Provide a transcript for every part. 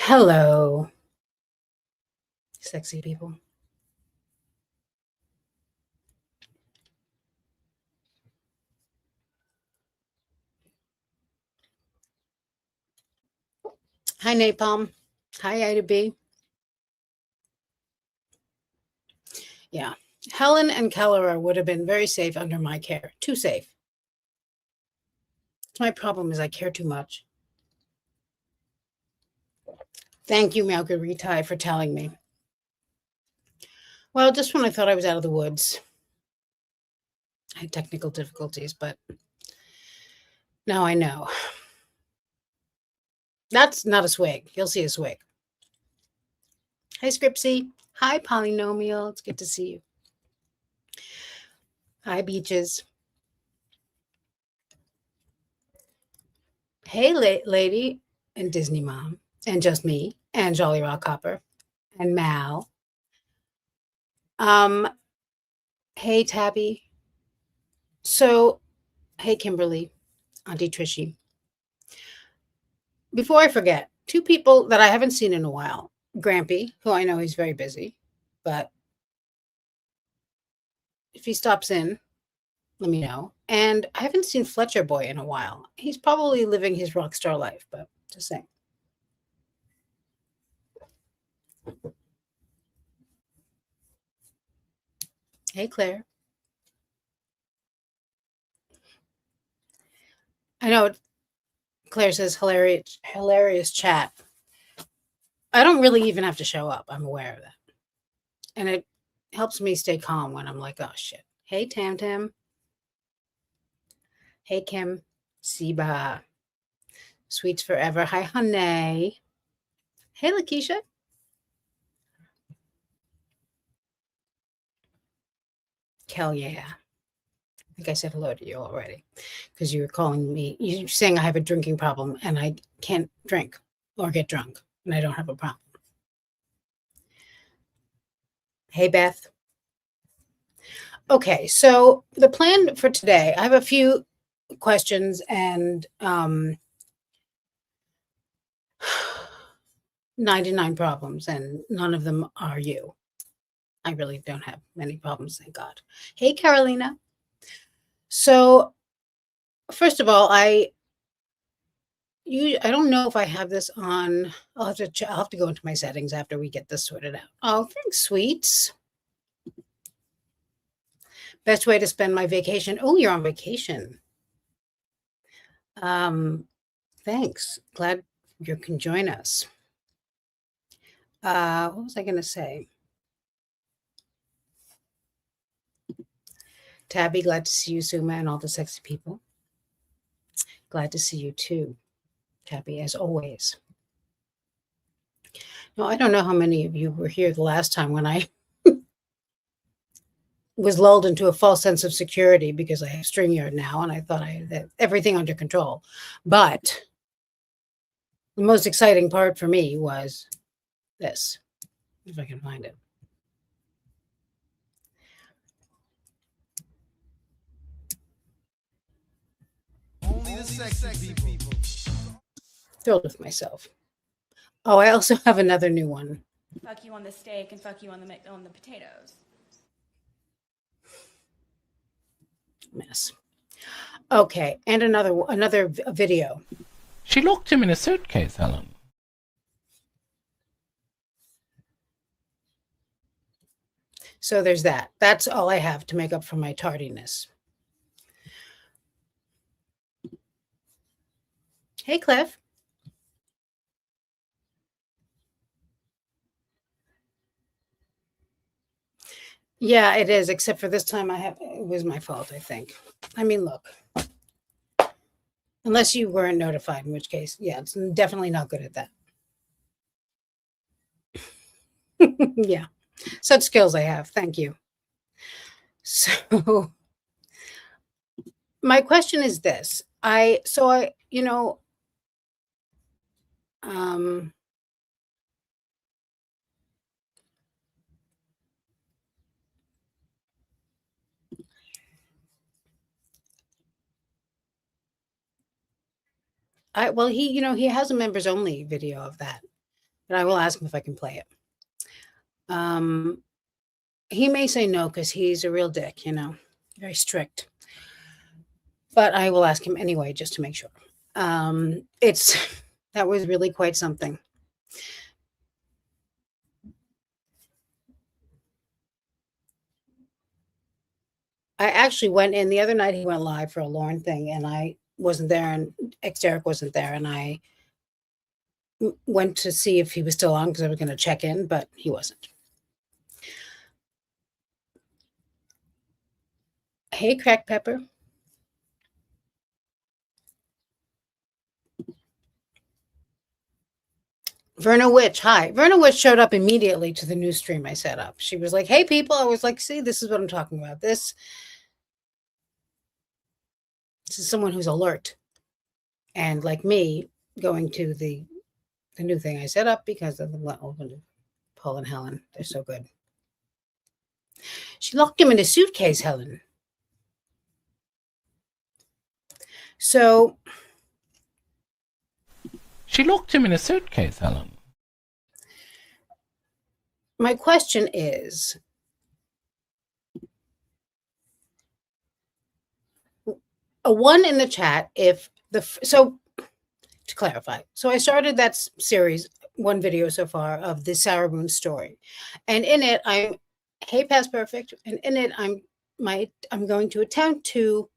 Hello, sexy people. Hi, Napalm. Hi, Ida B. Yeah. Helen and Cholera would have been very safe under my care. Too safe. My problem is I care too much. Thank you, Marguerite, for telling me. Well, just when I thought I was out of the woods, I had technical difficulties, but now I know. That's not a swig. You'll see a swig. Hi, Scripsy. Hi, Polynomial. It's good to see you. Hi, Beaches. Hey, lady, and Disney Mom, and just me, and Jolly Rock Copper, and Mal. Um, hey, Tabby. So, hey, Kimberly, Auntie Trishy. Before I forget, two people that I haven't seen in a while. Grampy, who I know he's very busy, but if he stops in, let me know. And I haven't seen Fletcher Boy in a while. He's probably living his rock star life, but just saying. Hey, Claire. I know Claire says hilarious chat. I don't really even have to show up. I'm aware of that. And it helps me stay calm when I'm like, oh shit. Hey, Tam Tam. Hey, Kim. Siba. Sweets forever. Hi, honey. Hey, Lakeisha. Hell yeah. I think I said hello to you already because you were calling me. You're saying I have a drinking problem and I can't drink or get drunk and I don't have a problem. Hey, Beth. Okay, so the plan for today, I have a few questions and 99 problems, and none of them are you. I really don't have many problems, thank God. Hey, Carolina. So, first of all, I don't know if I have this on. I'll have to go into my settings after we get this sorted out. Oh, thanks, sweets. Best way to spend my vacation. Oh, you're on vacation. Thanks. Glad you can join us. What was I going to say? Tabby, glad to see you, Suma, and all the sexy people. Glad to see you too, Tabby, as always. No, I don't know how many of you were here the last time when I was lulled into a false sense of security because I have StreamYard now and I thought I had everything under control. But the most exciting part for me was this, if I can find it. Only the sexy people. Thrilled with myself. Oh, I also have another new one. Fuck you on the steak and fuck you on the potatoes. Mess. Okay, and another video. She locked him in a suitcase, Helen. So there's that. That's all I have to make up for my tardiness. Hey, Cliff. Yeah, it is, except for this time it was my fault, I think. I mean, look. Unless you weren't notified, in which case, yeah, it's definitely not good at that. Yeah. Such skills I have. Thank you. So my question is this. He has a members only video of that. but I will ask him if I can play it. He may say no because he's a real dick, very strict. But I will ask him anyway just to make sure. That was really quite something. I actually went in the other night. He went live for a Lauren thing, and I wasn't there, and Derek wasn't there, and I went to see if he was still on because I was going to check in, but he wasn't. Hey, Crack Pepper. Verna Witch, hi. Verna Witch showed up immediately to the new stream I set up. She was like, hey, people. I was like, see, this is what I'm talking about. This is someone who's alert. And like me, going to the new thing I set up because of the Paul and Helen. They're so good. She locked him in a suitcase, Helen. So She locked him in a suitcase, Helen. my question is, a 1 in the chat if so to clarify. So I started that series, one video so far of the Sarah Boone story. And in it, I'm Hey Past Perfect, and in it I'm going to attempt to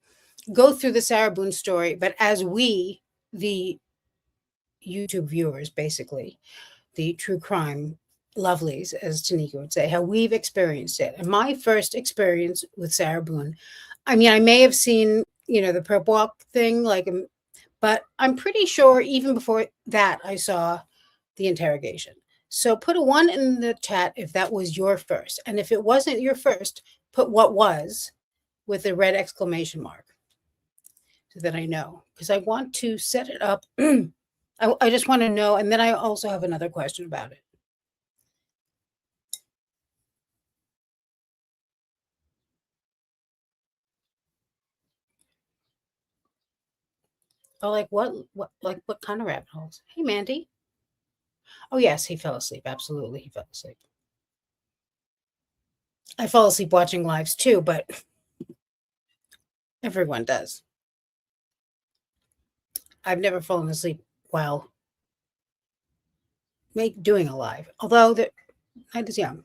go through the Sarah Boone story, but as we, the YouTube viewers, basically, the true crime lovelies, as Tanika would say, how we've experienced it. And my first experience with Sarah Boone, I mean, I may have seen, the perp walk thing, but I'm pretty sure even before that, I saw the interrogation. So put a 1 in the chat if that was your first. And if it wasn't your first, put what was with a red exclamation mark so that I know. Because I want to set it up. I just want to know. And then I also have another question about it. Oh, like what kind of rabbit holes? Hey, Mandy. Oh, yes, he fell asleep. Absolutely, he fell asleep. I fall asleep watching lives too, but everyone does. I've never fallen asleep while doing a live, although the night is young.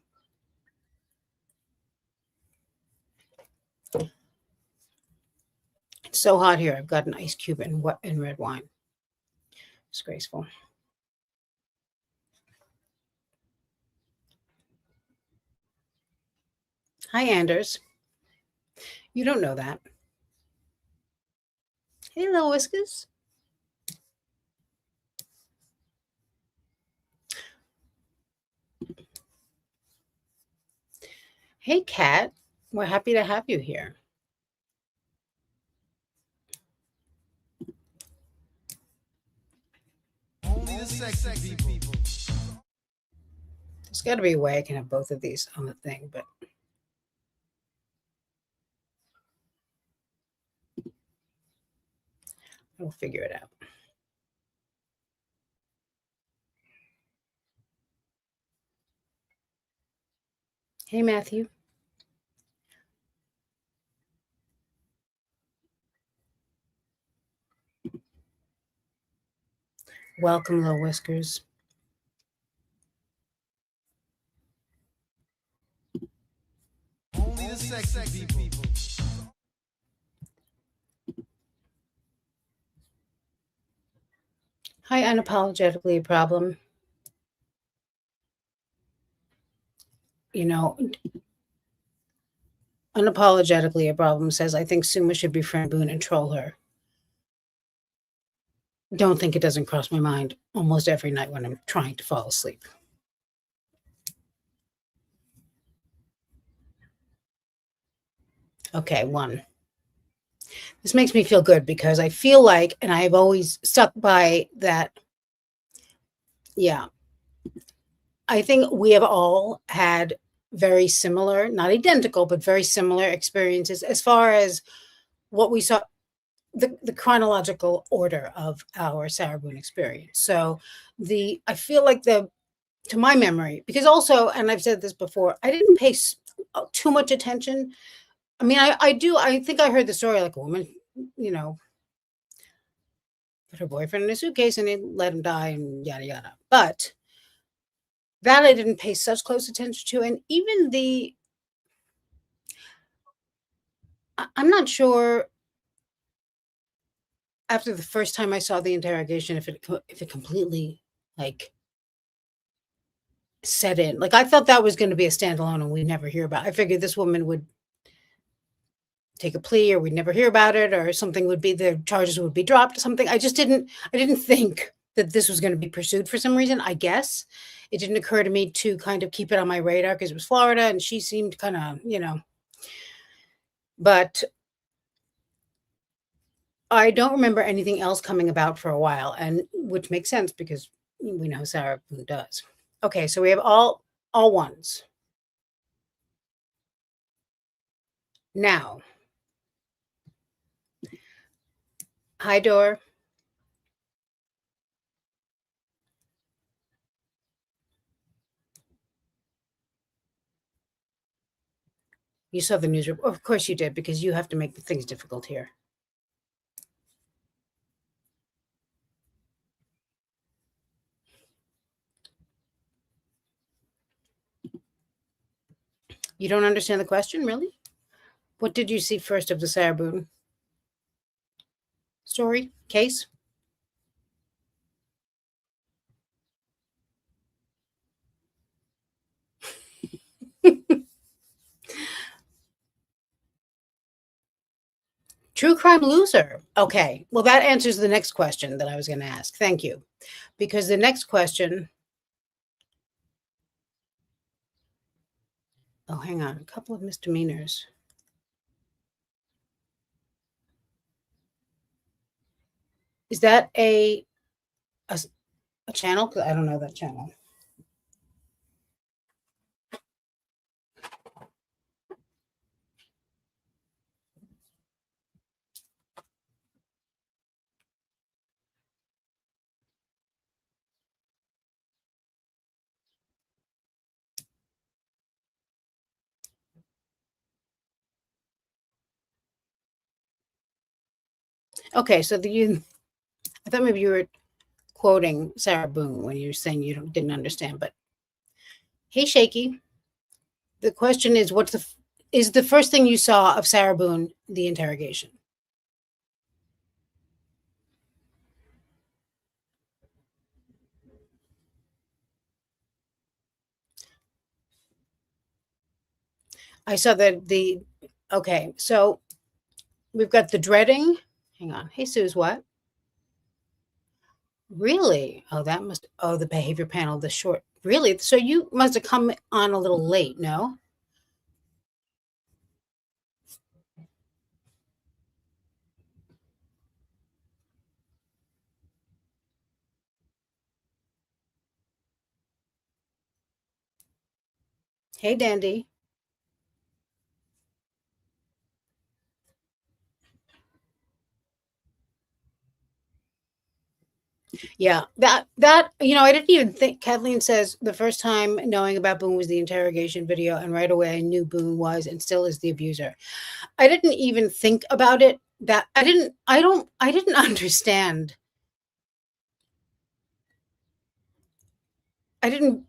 It's so hot here. I've got an ice cube and red wine. Disgraceful. Hi, Anders. You don't know that. Hey, little whiskers. Hey, Kat. We're happy to have you here. Only the sexy people. There's got to be a way I can have both of these on the thing, but we'll figure it out. Hey, Matthew. Welcome, little whiskers. Only the sexy people. Hi, unapologetically a problem. Unapologetically a problem says, I think Suma should befriend Boone and troll her. Don't think it doesn't cross my mind almost every night when I'm trying to fall asleep. Okay, 1. This makes me feel good because I feel like, and I've always stuck by that. Yeah. I think we have all had very similar, not identical, but very similar experiences as far as what we saw, the chronological order of our Sarah Boone experience. So I feel like the to my memory, because also, and I've said this before, I didn't pay too much attention. I mean, I think I heard the story like a woman, you know, put her boyfriend in a suitcase and it let him die and yada yada. But that I didn't pay such close attention to. And even I'm not sure after the first time I saw the interrogation if it completely like set in. Like I thought that was going to be a standalone and we'd never hear about. I figured this woman would take a plea or we'd never hear about it or something would be the charges would be dropped, something. I didn't think that this was going to be pursued for some reason. I guess it didn't occur to me to kind of keep it on my radar because it was Florida and she seemed kind of, but I don't remember anything else coming about for a while, and which makes sense because we know Sarah Boone does. Okay, so we have all ones. Now, hi, Dor. You saw the news report. Of course you did, because you have to make things difficult here. You don't understand the question, really? What did you see first of the Sarah Boone story, case? True crime loser. Okay. Well, that answers the next question that I was going to ask. Thank you. Because the next question. Oh, hang on. A couple of misdemeanors. Is that a channel? Because I don't know that channel. Okay, so I thought maybe you were quoting Sarah Boone when you were saying you didn't understand. But hey, Shaky, the question is, is the first thing you saw of Sarah Boone the interrogation? I saw okay, so we've got the dreading. Hang on. Hey, Suze, what? Really? Oh, the behavior panel, the short. Really? So you must have come on a little late, no? Hey, Dandy. Yeah, I didn't even think. Kathleen says the first time knowing about Boone was the interrogation video, and right away I knew Boone was and still is the abuser. I didn't even think about it. That I didn't understand. I don't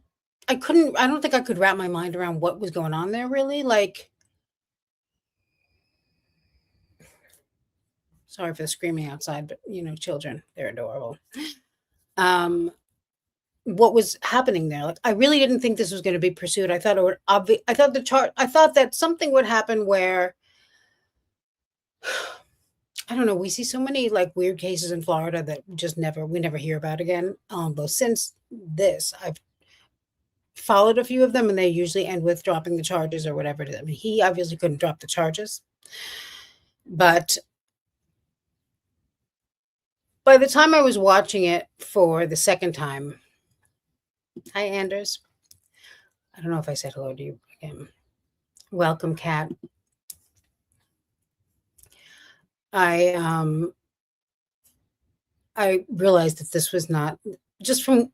think I could wrap my mind around what was going on there really. Like, sorry for the screaming outside, but children, they're adorable. What was happening there? Like, I really didn't think this was going to be pursued. I thought it would I thought that something would happen where I don't know. We see so many like weird cases in Florida that we never hear about again. But since this, I've followed a few of them and they usually end with dropping the charges or whatever it is. I mean, he obviously couldn't drop the charges, but by the time I was watching it for the second time, hi, Anders. I don't know if I said hello to you again. Welcome, Kat. I realized that this was not just from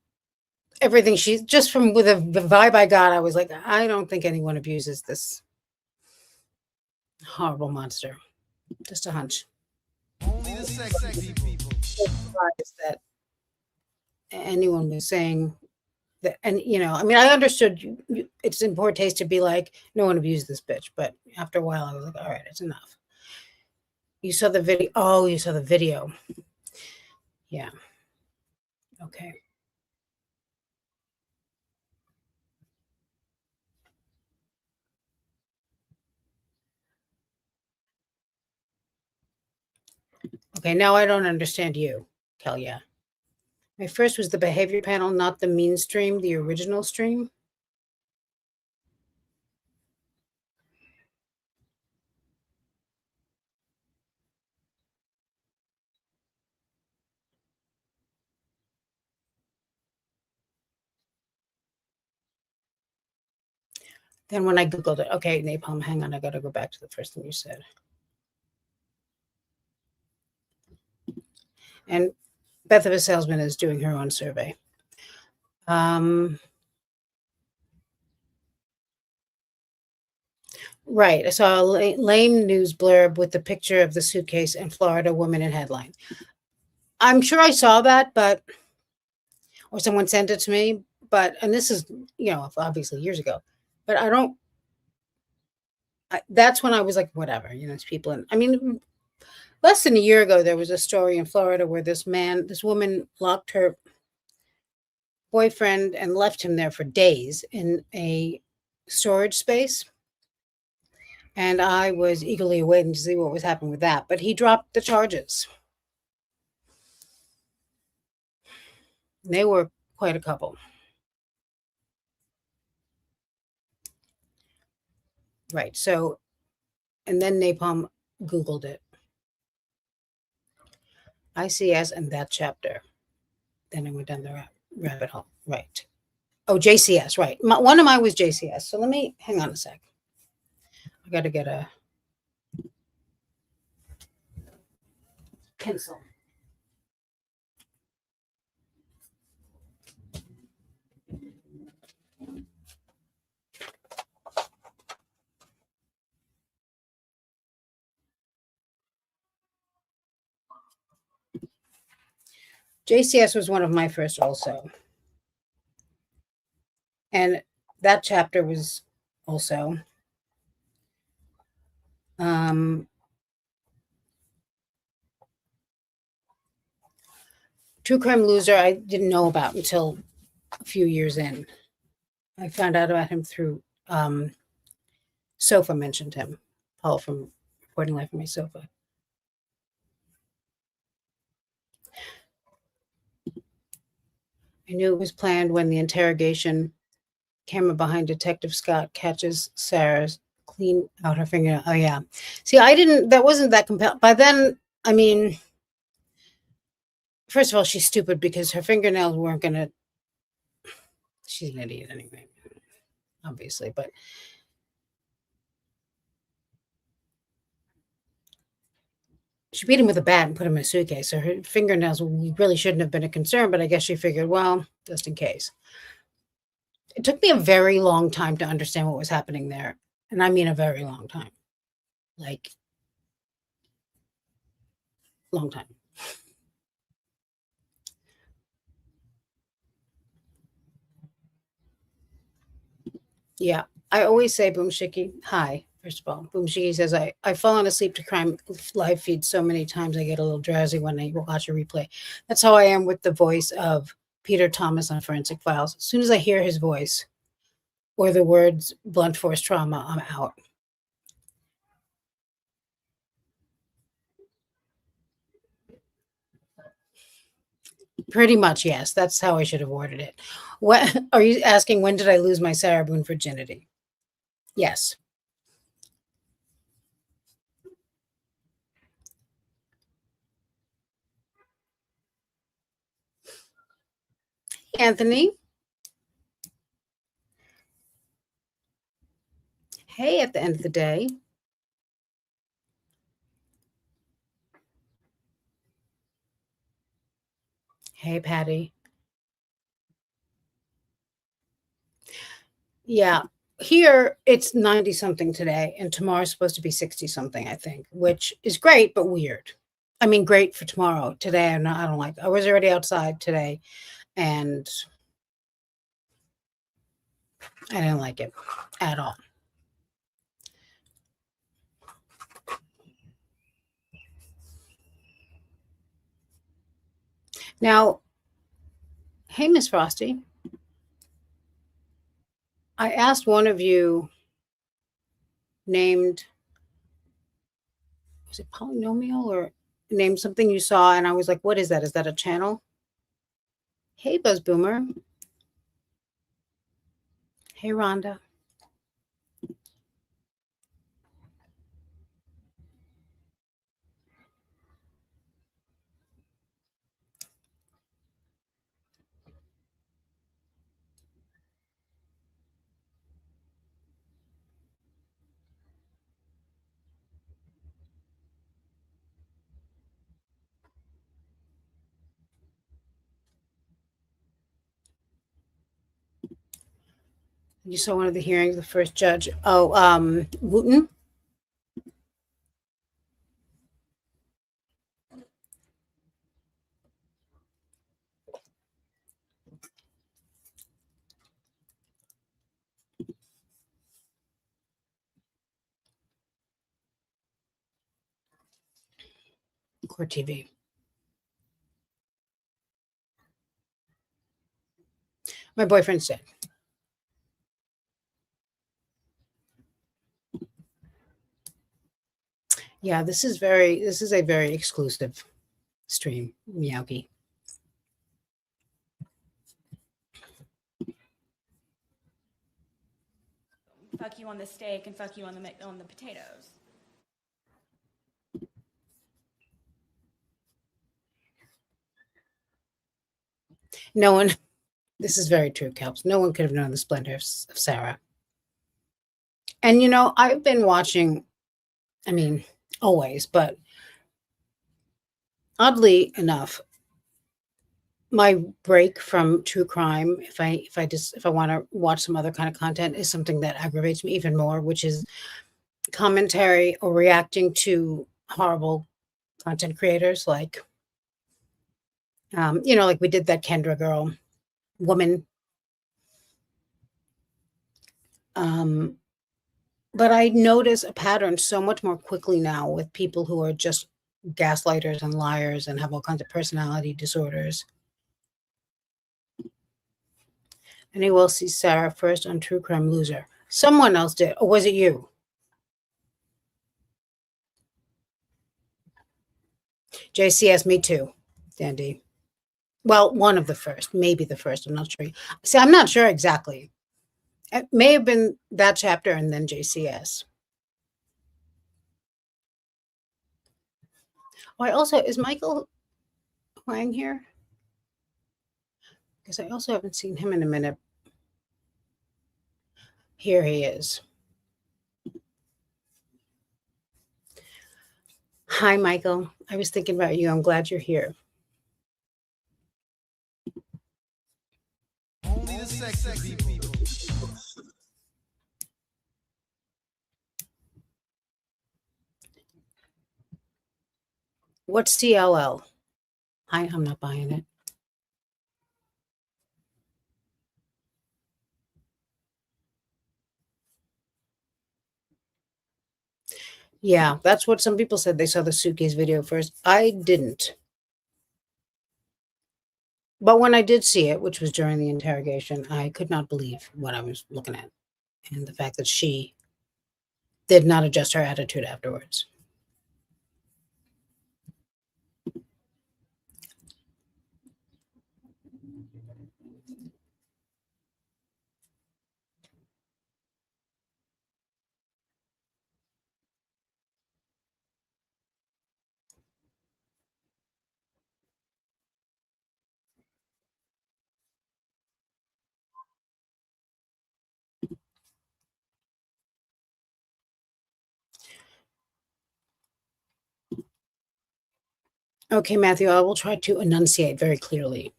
everything she just from with the vibe I got, I was like, I don't think anyone abuses this horrible monster. Just a hunch. Only the sexy people. Surprised that anyone was saying that, and I mean, I understood it's in poor taste to be like, no one abused this bitch, but after a while, I was like, all right, it's enough. You saw the video. Oh, you saw the video. Yeah. Okay. Okay, now I don't understand you, Kelly. My first was the behavior panel, not the mean stream, the original stream. Then when I Googled it, okay, napalm, hang on, I got to go back to the first thing you said. And Beth of a Salesman is doing her own survey. Right. I saw a lame news blurb with the picture of the suitcase and Florida woman in headline. I'm sure I saw that, or someone sent it to me, and this is, obviously years ago, but that's when I was like, whatever, it's people. And I mean, less than a year ago, there was a story in Florida where this woman locked her boyfriend and left him there for days in a storage space. And I was eagerly waiting to see what was happening with that. But he dropped the charges. They were quite a couple. Right. So, and then Napalm Googled it. ICS and that chapter. Then I went down the rabbit hole. Right. Oh, JCS. Right. One of mine was JCS. So let me hang on a sec. I got to get a pencil. JCS was one of my first also. And that chapter was also True Crime Loser I didn't know about until a few years in. I found out about him through Sofa mentioned him. Paul from Reporting Life from My Sofa. I knew it was planned when the interrogation camera behind Detective Scott catches Sarah's clean out her finger. Oh yeah. See, that wasn't that compelling. By then, I mean, first of all, she's stupid because her fingernails weren't gonna. She's an idiot anyway, obviously, but she beat him with a bat and put him in a suitcase. So her fingernails really shouldn't have been a concern, but I guess she figured, well, just in case. It took me a very long time to understand what was happening there. And I mean a very long time. Like, long time. Yeah. I always say, Boom Shiki, hi. First of all, Boom Shiki says, I've fallen asleep to crime live feed so many times I get a little drowsy when I watch a replay. That's how I am with the voice of Peter Thomas on Forensic Files. As soon as I hear his voice or the words blunt force trauma, I'm out. Pretty much, yes. That's how I should have ordered it. What are you asking? When did I lose my Sarah Boone virginity? Yes. Anthony. Hey, at the end of the day. Hey, Patty. Yeah. Here it's 90 something today, and tomorrow's supposed to be 60 something, I think, which is great, but weird. I mean, great for tomorrow. Today, I don't like, I was already outside today and I didn't like it at all. Now, hey, Miss Frosty, I asked one of you named, was it polynomial or named something you saw? And I was like, what is that? Is that a channel? Hey, Buzz Boomer. Hey, Rhonda. You saw one of the hearings, the first judge. Oh, Wooten. Court TV. My boyfriend's dead. Yeah, this is a very exclusive stream, Miyagi. Fuck you on the steak and fuck you on the potatoes. No one, this is very true, Kelps. No one could have known the splendor of Sarah. And I've been watching, I mean, always, but oddly enough, my break from true crime, if I want to watch some other kind of content, is something that aggravates me even more, which is commentary or reacting to horrible content creators like like we did that Kendra girl woman. But I notice a pattern so much more quickly now with people who are just gaslighters and liars and have all kinds of personality disorders. And he will see Sarah first on True Crime Loser. Someone else did, or was it you? JCS, me too, Dandy. Well, one of the first, maybe the first. I'm not sure. See, I'm not sure exactly. It may have been that chapter and then JCS. Oh, I also, is Michael Huang here? Because I also haven't seen him in a minute. Here he is. Hi, Michael. I was thinking about you. I'm glad you're here. Only the sexy people. What's CLL? I'm not buying it. Yeah, that's what some people said. They saw the suitcase video first. I didn't. But when I did see it, which was during the interrogation, I could not believe what I was looking at. And the fact that she did not adjust her attitude afterwards. Okay, Matthew, I will try to enunciate very clearly.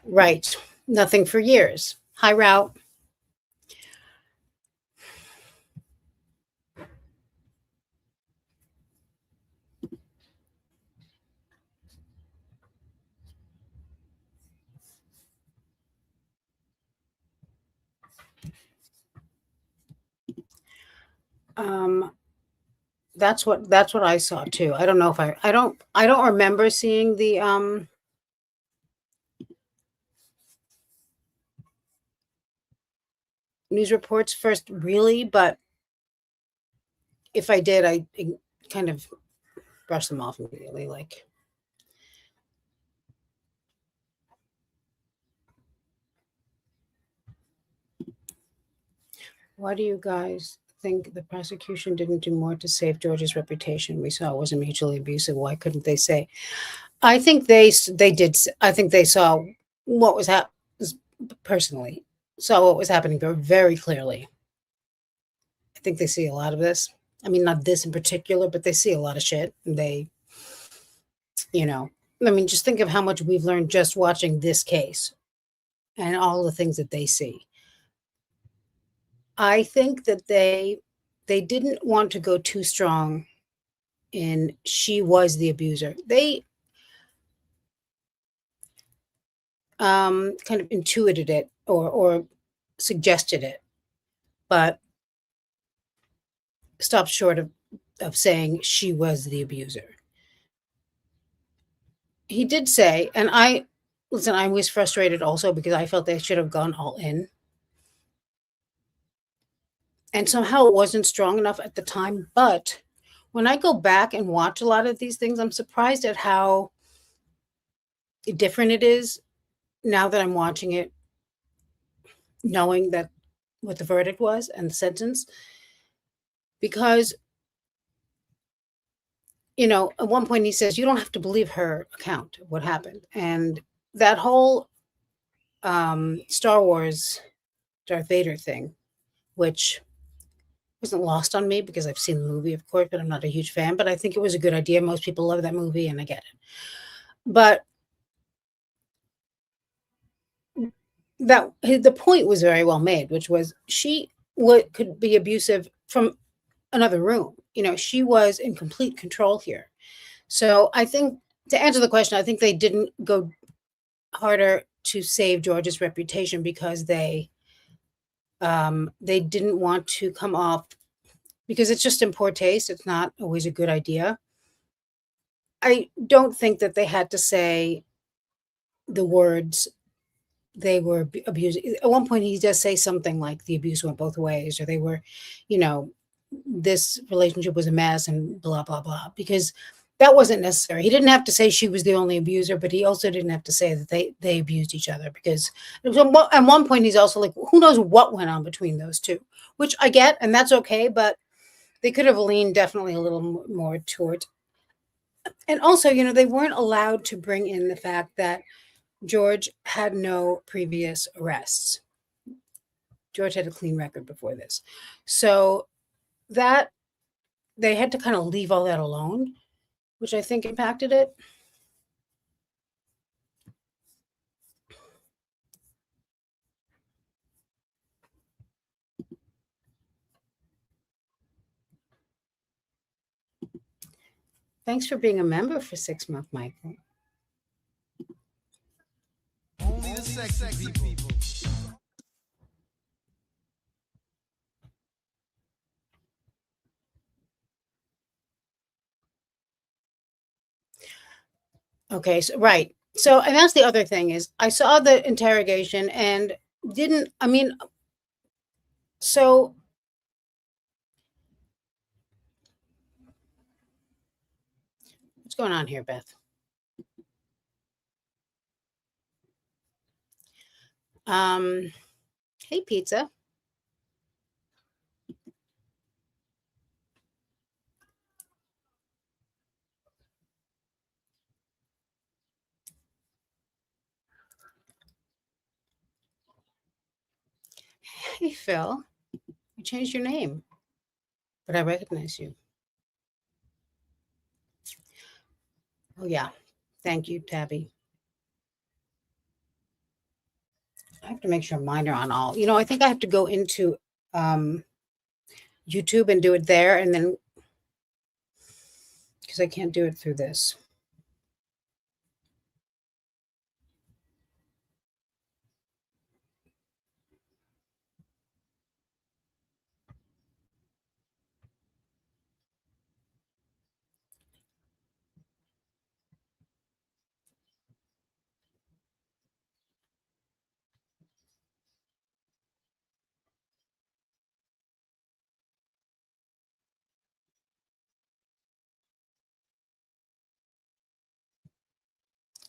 Right. Nothing for years. High route. Um, that's what I saw too. I don't know if I don't remember seeing the news reports first really, but if I did, I kind of brushed them off immediately. Like, why do you guys think the prosecution didn't do more to save George's reputation? We saw it wasn't mutually abusive. Why couldn't they say? I think they did. I think they saw what was happening personally. Saw what was happening very clearly. I think they see a lot of this. I mean, not this in particular, but they see a lot of shit. And they, you know, I mean, just think of how much we've learned just watching this case and all the things that they see. I think that they didn't want to go too strong in she was the abuser. They kind of intuited it or suggested it, but stopped short of saying she was the abuser. He did say, and I was frustrated also because I felt they should have gone all in. And somehow it wasn't strong enough at the time. But when I go back and watch a lot of these things, I'm surprised at how different it is now that I'm watching it, knowing that what the verdict was and the sentence. Because, at one point he says, you don't have to believe her account of what happened. And that whole Star Wars Darth Vader thing, which wasn't lost on me because I've seen the movie, of course, but I'm not a huge fan. But I think it was a good idea. Most people love that movie, and I get it. But the point was very well made, which was she could be abusive from another room. She was in complete control here. So I think to answer the question, I think they didn't go harder to save George's reputation because they didn't want to come off because it's just in poor taste. It's not always a good idea. I don't think that they had to say the words they were abusing. At one point, he does say something like the abuse went both ways, or they were, this relationship was a mess and blah, blah, blah, because that wasn't necessary. He didn't have to say she was the only abuser, but he also didn't have to say that they abused each other because at one point he's also like, who knows what went on between those two, which I get, and that's okay, but they could have leaned definitely a little more towards. And also, they weren't allowed to bring in the fact that George had no previous arrests. George had a clean record before this. So that they had to kind of leave all that alone, which I think impacted it. Thanks for being a member for 6 months, Michael. Only the sexy people. Okay, so right. So, and that's the other thing is I saw the interrogation and so what's going on here, Beth? Hey, pizza. Hey, Phil. You changed your name, but I recognize you. Oh, yeah. Thank you, Tabby. I have to make sure mine are on all. You know, I think I have to go into YouTube and do it there, and then because I can't do it through this.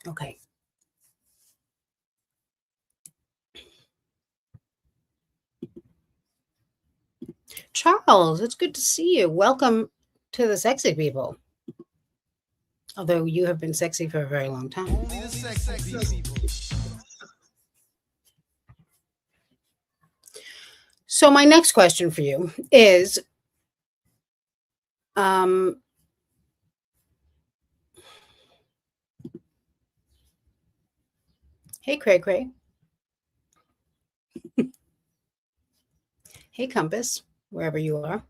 Okay. Charles, it's good to see you. Welcome to the Sexy People. Although you have been sexy for a very long time. Only the sexy people. So my next question for you is hey Cray Cray. Hey Compass, wherever you are.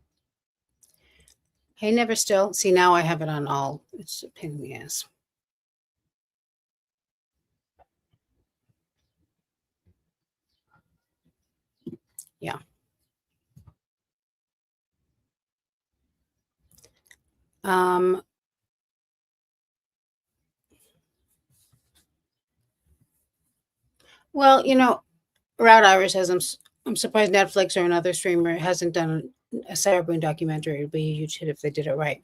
Hey Never Still. See, now I have it on all. It's a pain in the ass. Yeah. Well, you know, Route Iris says I'm surprised Netflix or another streamer hasn't done a Sarah Boone documentary. It'd be a huge hit if they did it right.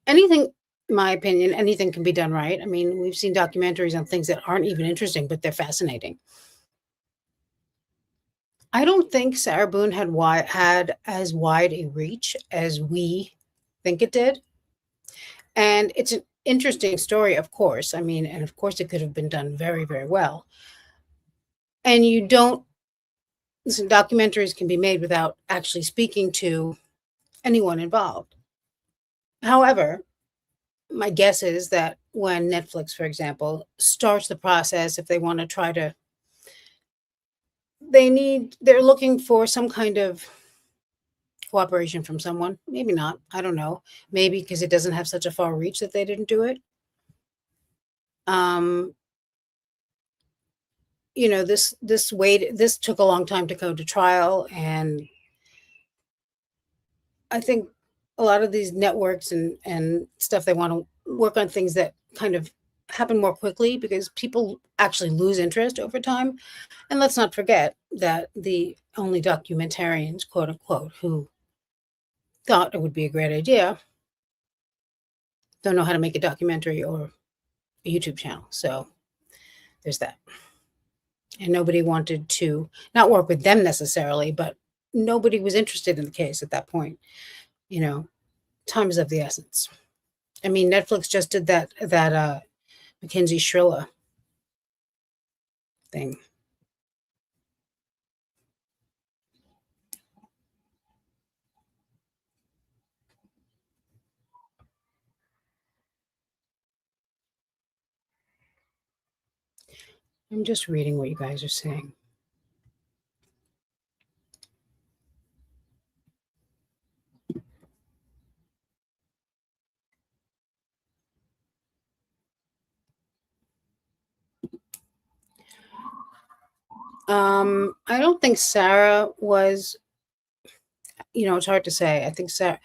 Anything, in my opinion, anything can be done right. I mean, we've seen documentaries on things that aren't even interesting, but they're fascinating. I don't think Sarah Boone had as wide a reach as we think it did. And it's an interesting story, of course. I mean, and of course it could have been done very, very well. And you don't listen, documentaries can be made without actually speaking to anyone involved. However, my guess is that when Netflix, for example, starts the process, if they want to try to, they're looking for some kind of cooperation from someone. Maybe not. I don't know. Maybe because it doesn't have such a far reach that they didn't do it. You know, this took a long time to go to trial, and I think a lot of these networks and stuff, they want to work on things that kind of happen more quickly because people actually lose interest over time. And let's not forget that the only documentarians, quote unquote, who thought it would be a great idea don't know how to make a documentary or a YouTube channel. So there's that. And nobody wanted to not work with them necessarily, but nobody was interested in the case at that point. You know, time is of the essence. I mean, Netflix just did that Mackenzie Shrilla thing. I'm just reading what you guys are saying. I don't think Sarah was, you know, it's hard to say. I think Sarah,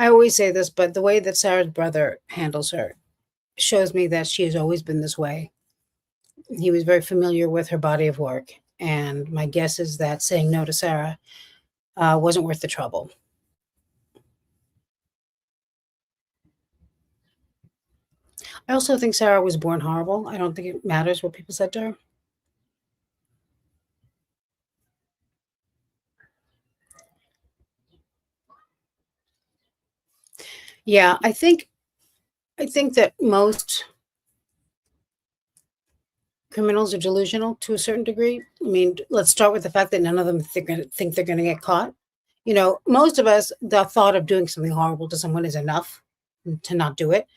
I always say this, but the way that Sarah's brother handles her shows me that she has always been this way. He was very familiar with her body of work. And my guess is that saying no to Sarah wasn't worth the trouble. I also think Sarah was born horrible. I don't think it matters what people said to her. Yeah, I think that most criminals are delusional to a certain degree. I mean, let's start with the fact that none of them think they're going to get caught. You know, most of us, the thought of doing something horrible to someone is enough to not do it.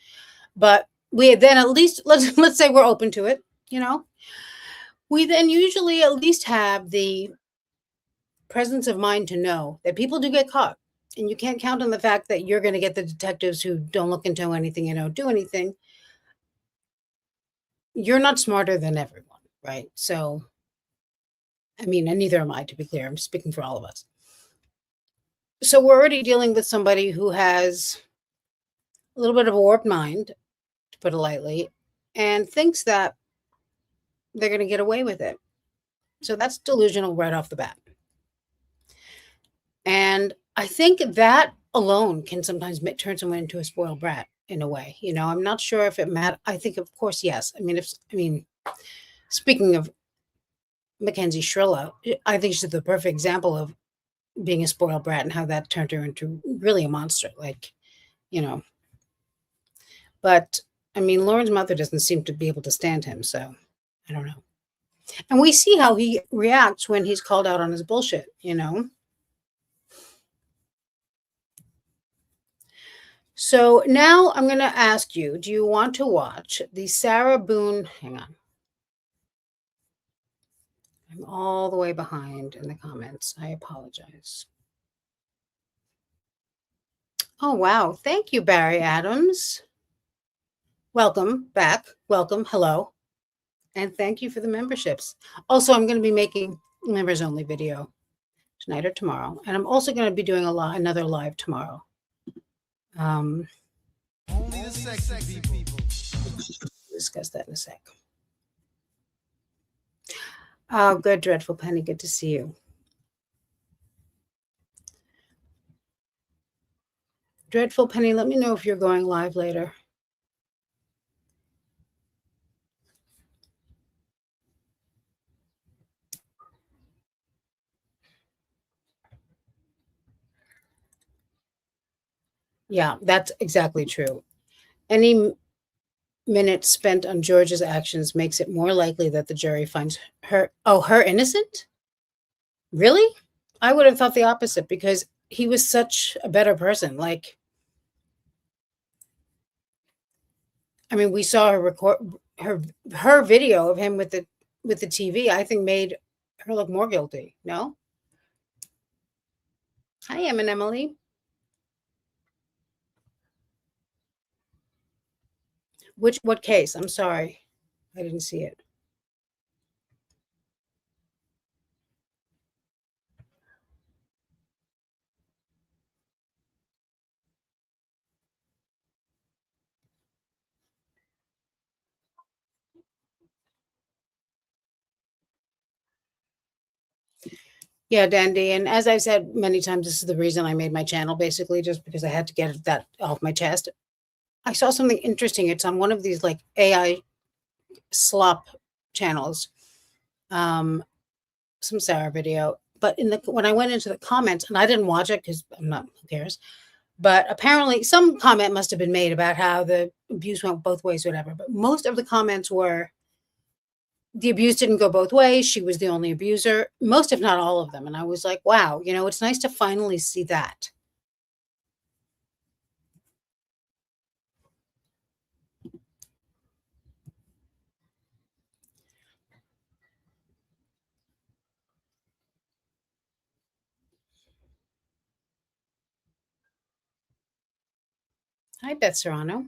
But we then at least let's say we're open to it. You know, we then usually at least have the presence of mind to know that people do get caught. And you can't count on the fact that you're going to get the detectives who don't look into anything and don't do anything. You're not smarter than everyone, right? So, I mean, and neither am I, to be clear. I'm speaking for all of us. So, we're already dealing with somebody who has a little bit of a warped mind, to put it lightly, and thinks that they're going to get away with it. So, that's delusional right off the bat. And I think that alone can sometimes turn someone into a spoiled brat in a way. You know, I'm not sure if it matters. I think, of course, yes. I mean, speaking of Mackenzie Shrillo, I think she's the perfect example of being a spoiled brat and how that turned her into really a monster. Like, you know, but I mean, Lauren's mother doesn't seem to be able to stand him. So I don't know. And we see how he reacts when he's called out on his bullshit, you know? So now I'm going to ask you, do you want to watch the Sarah Boone? Hang on. I'm all the way behind in the comments. I apologize. Oh, wow. Thank you, Barry Adams. Welcome back. Welcome. Hello. And thank you for the memberships. Also, I'm going to be making members only video tonight or tomorrow. And I'm also going to be doing another live tomorrow. Only the sexy people. Discuss that in a sec. Oh, good, Dreadful Penny. Good to see you. Dreadful Penny, let me know if you're going live later. Yeah, that's exactly true. Any minute spent on George's actions makes it more likely that the jury finds her innocent? Really? I would have thought the opposite because he was such a better person. Like, I mean, we saw her record her video of him with the TV, I think made her look more guilty. No? Hi, Em and Emily. What case? I'm sorry. I didn't see it. Yeah, Dandy. And as I've said many times, this is the reason I made my channel, basically, just because I had to get that off my chest. I saw something interesting. It's on one of these like AI slop channels, some Sarah video. But when I went into the comments, and I didn't watch it because I'm not, who cares? But apparently some comment must have been made about how the abuse went both ways, whatever. But most of the comments were, the abuse didn't go both ways. She was the only abuser, most, if not all of them. And I was like, wow, you know, it's nice to finally see that. Hi, Beth Serrano.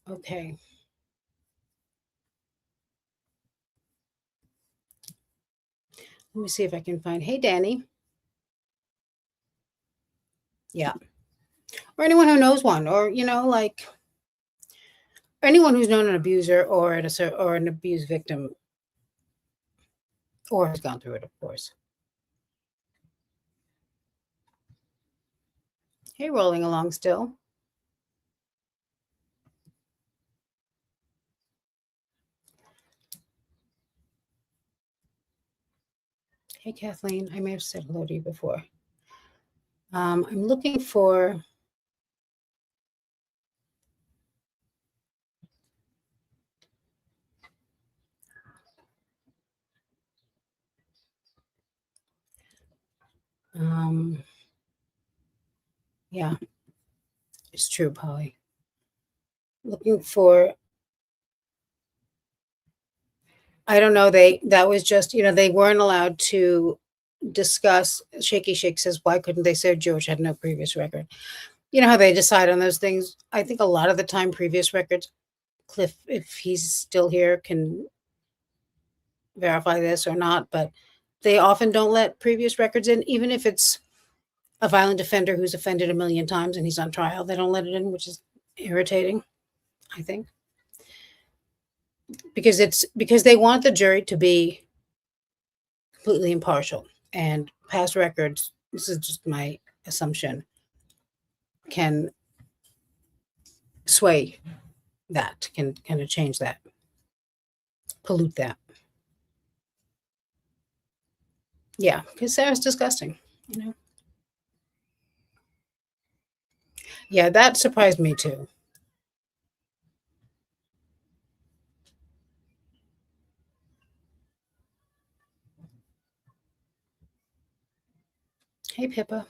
Okay. Let me see if I can find, hey, Danny. Yeah. Or anyone who knows one, or, you know, like anyone who's known an abuser or an abused victim or has gone through it, of course. Hey, rolling along still. Hey, Kathleen. I may have said hello to you before. I'm looking for. Yeah, it's true, Polly. looking for, I don't know, that was just, they weren't allowed to discuss. Shaky Shake says, why couldn't they say George had no previous record? You know how they decide on those things? I think a lot of the time, previous records, Cliff, if he's still here, can verify this or not, but they often don't let previous records in, even if it's a violent offender who's offended a million times and he's on trial. They don't let it in, which is irritating, I think. Because they want the jury to be completely impartial, and past records, this is just my assumption, can sway that, can kind of change that, pollute that. Yeah, because Sarah's disgusting, Yeah, that surprised me too. Hey, Pippa.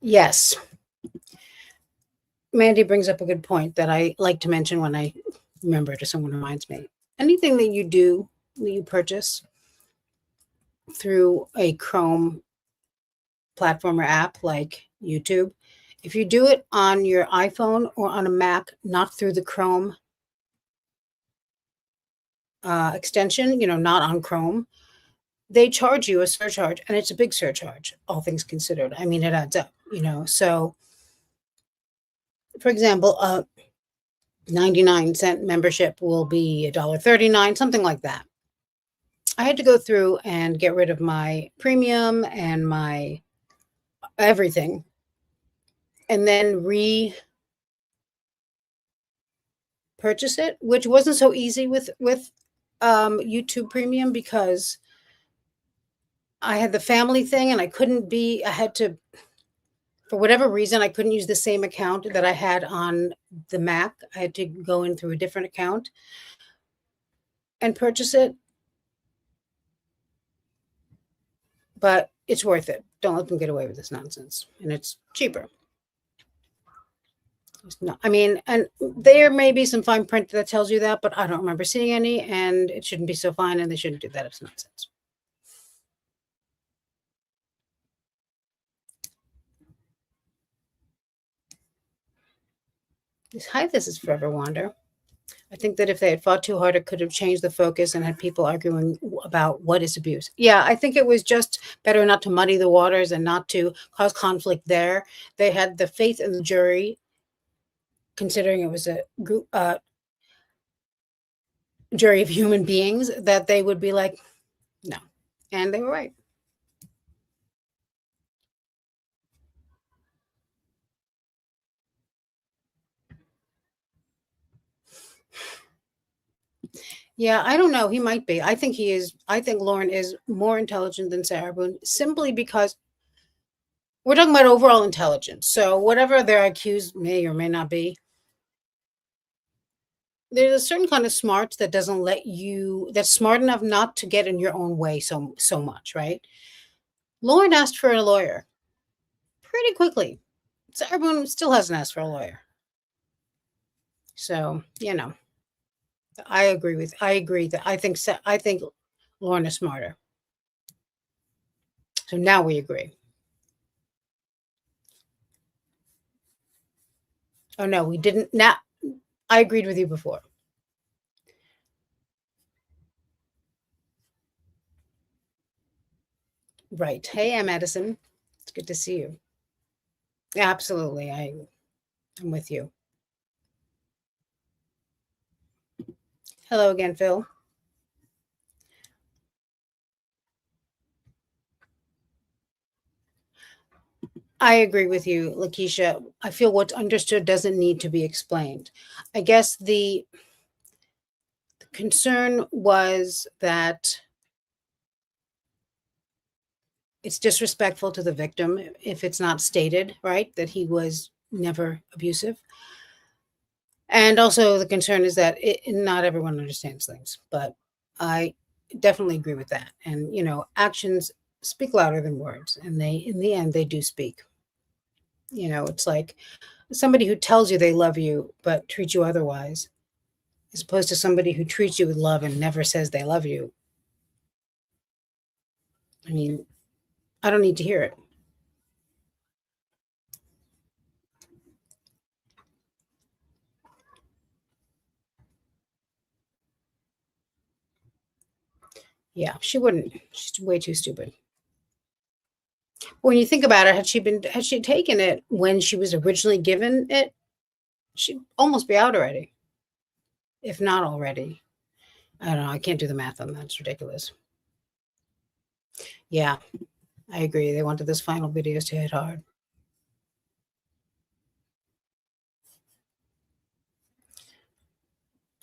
Yes. Mandy brings up a good point that I like to mention when I remember it, or someone reminds me. Anything that you purchase through a Chrome platform or app like YouTube, if you do it on your iPhone or on a Mac, not through the Chrome extension, not on Chrome, they charge you a surcharge, and it's a big surcharge, all things considered. I mean, it adds up, So, for example, a 99-cent membership will be $1.39, something like that. I had to go through and get rid of my premium and my everything, and then purchase it, which wasn't so easy with YouTube Premium, because I had the family thing and I had to, for whatever reason, I couldn't use the same account that I had on the Mac. I had to go in through a different account and purchase it. But it's worth it. Don't let them get away with this nonsense. And it's cheaper. And there may be some fine print that tells you that, but I don't remember seeing any, and it shouldn't be so fine, and they shouldn't do that. It's nonsense. Hi, this is Forever Wander. I think that if they had fought too hard, it could have changed the focus and had people arguing about what is abuse. Yeah, I think it was just better not to muddy the waters and not to cause conflict there. They had the faith in the jury, considering it was a group, jury of human beings, that they would be like, no. And they were right. Yeah, I don't know. He might be. I think he is. I think Lauren is more intelligent than Sarah Boone, simply because we're talking about overall intelligence. So whatever their IQs may or may not be, there's a certain kind of smarts that doesn't let you, that's smart enough not to get in your own way so much, right? Lauren asked for a lawyer pretty quickly. Sarah Boone still hasn't asked for a lawyer. So, I agree that I think Lauren is smarter. So now we agree. Oh no, we didn't. Now I agreed with you before. Right. Hey, I'm Edison. It's good to see you. Absolutely. I'm with you. Hello again, Phil. I agree with you, Lakeisha. I feel what's understood doesn't need to be explained. I guess the concern was that it's disrespectful to the victim if it's not stated, right, that he was never abusive. And also the concern is that not everyone understands things, but I definitely agree with that. And, actions speak louder than words, and in the end, they do speak. It's like somebody who tells you they love you, but treats you otherwise, as opposed to somebody who treats you with love and never says they love you. I mean, I don't need to hear it. Yeah, she wouldn't. She's way too stupid. When you think about it, had she taken it when she was originally given it, she'd almost be out already, if not already. I don't know. I can't do the math on that. It's ridiculous. Yeah, I agree. They wanted this final videos to hit hard.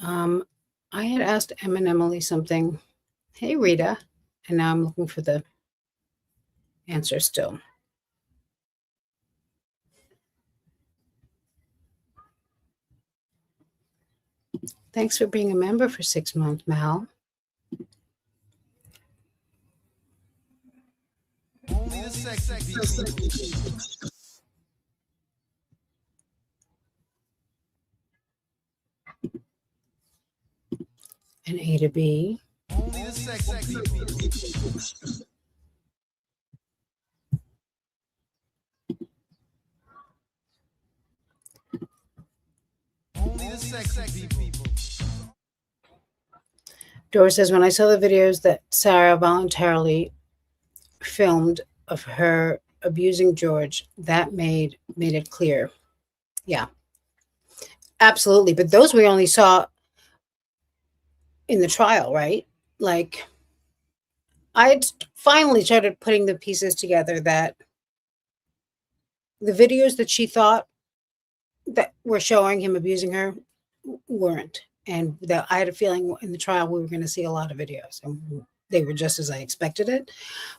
I had asked Em and Emily something. Hey, Rita. And now I'm looking for the answer still. Thanks for being a member for 6 months, Mal. Only the sexy people. And A to B. Only the sexy people. Only the sexy people. Dora says, when I saw the videos that Sarah voluntarily filmed of her abusing George, that made it clear. Yeah, absolutely. But those we only saw in the trial, right? Like, I finally started putting the pieces together that the videos that she thought that were showing him abusing her weren't. And that I had a feeling in the trial we were going to see a lot of videos, and they were just as I expected it.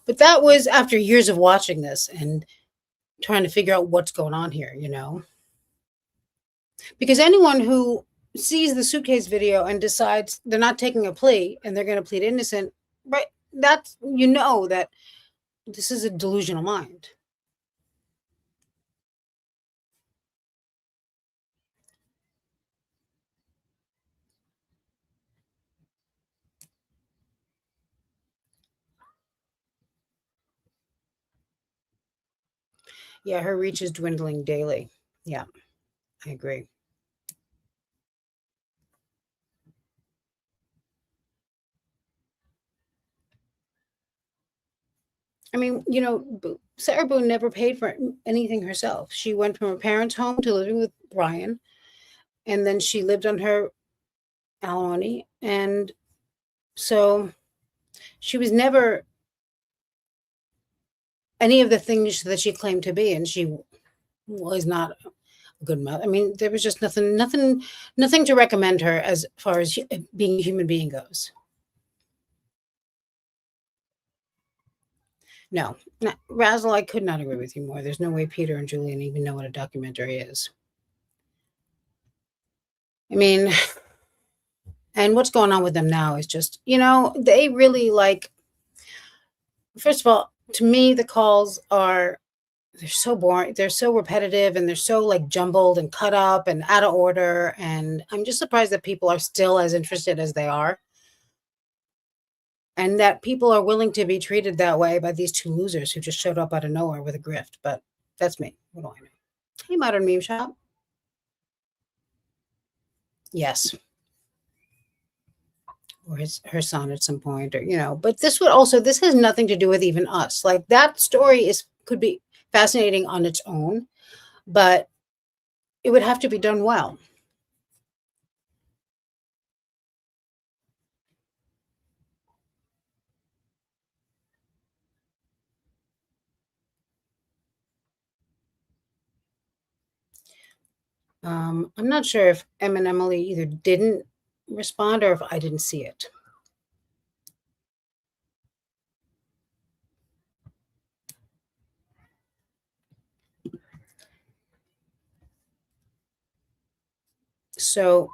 But that was after years of watching this and trying to figure out what's going on here, Because anyone who sees the suitcase video and decides they're not taking a plea and they're going to plead innocent, right? That's, that this is a delusional mind. Yeah, her reach is dwindling daily. Yeah, I agree. I mean, Sarah Boone never paid for anything herself. She went from her parents' home to living with Brian, and then she lived on her alimony. And so she was never any of the things that she claimed to be, and she was not a good mother. I mean, there was just nothing to recommend her as far as being a human being goes. No, Razzle, I could not agree with you more. There's no way Peter and Julian even know what a documentary is. I mean, and what's going on with them now is just, they really first of all, to me, the calls they're so boring. They're so repetitive, and they're so jumbled and cut up and out of order. And I'm just surprised that people are still as interested as they are. And that people are willing to be treated that way by these two losers who just showed up out of nowhere with a grift. But that's me. What do I know? Hey, Modern Meme Shop. Yes. Or her son at some point, or, but this has nothing to do with even us. Like, that story could be fascinating on its own, but it would have to be done well. I'm not sure if Em and Emily either didn't respond or if I didn't see it. So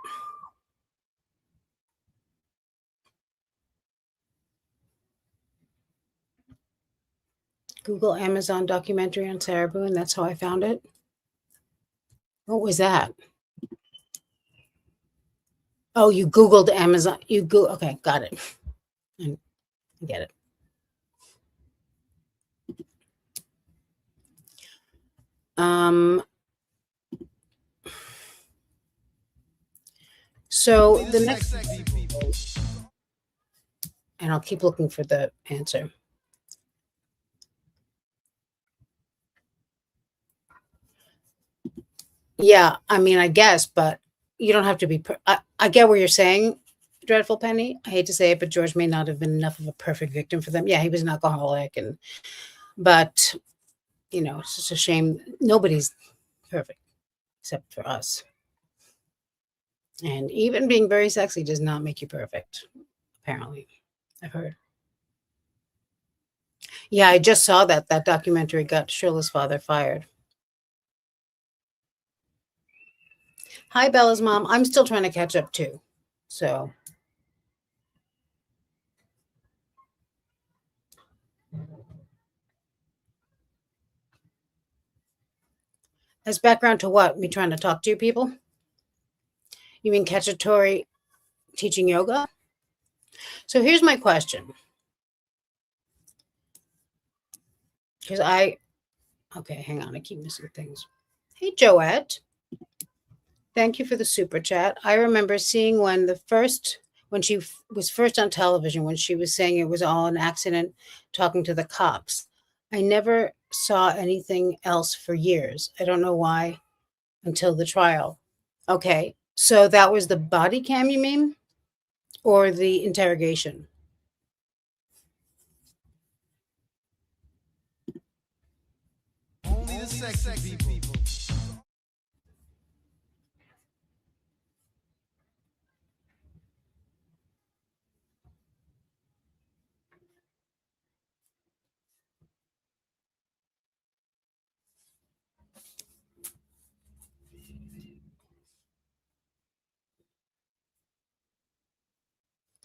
Google Amazon documentary on Sarah Boone. That's how I found it. What was that? Oh, you Googled Amazon. Okay, got it. I get it. So Only the the next, sexy people. and I'll keep looking for the answer. Yeah, I mean, I guess, but you don't have to be. I get what you're saying, Dreadful Penny. I hate to say it, but George may not have been enough of a perfect victim for them. Yeah, he was an alcoholic, but it's just a shame. Nobody's perfect except for us. And even being very sexy does not make you perfect. Apparently, I've heard. Yeah, I just saw that documentary got Shirley's father fired. Hi, Bella's mom. I'm still trying to catch up too. So, as background to what? Me trying to talk to you people? You mean Cacciatore teaching yoga? So here's my question. Because okay, hang on. I keep missing things. Hey, Joette. Thank you for the super chat. I remember seeing when she was first on television, when she was saying it was all an accident talking to the cops. I never saw anything else for years. I don't know why until the trial. Okay. So that was the body cam, you mean? Or the interrogation? Only the sexy people.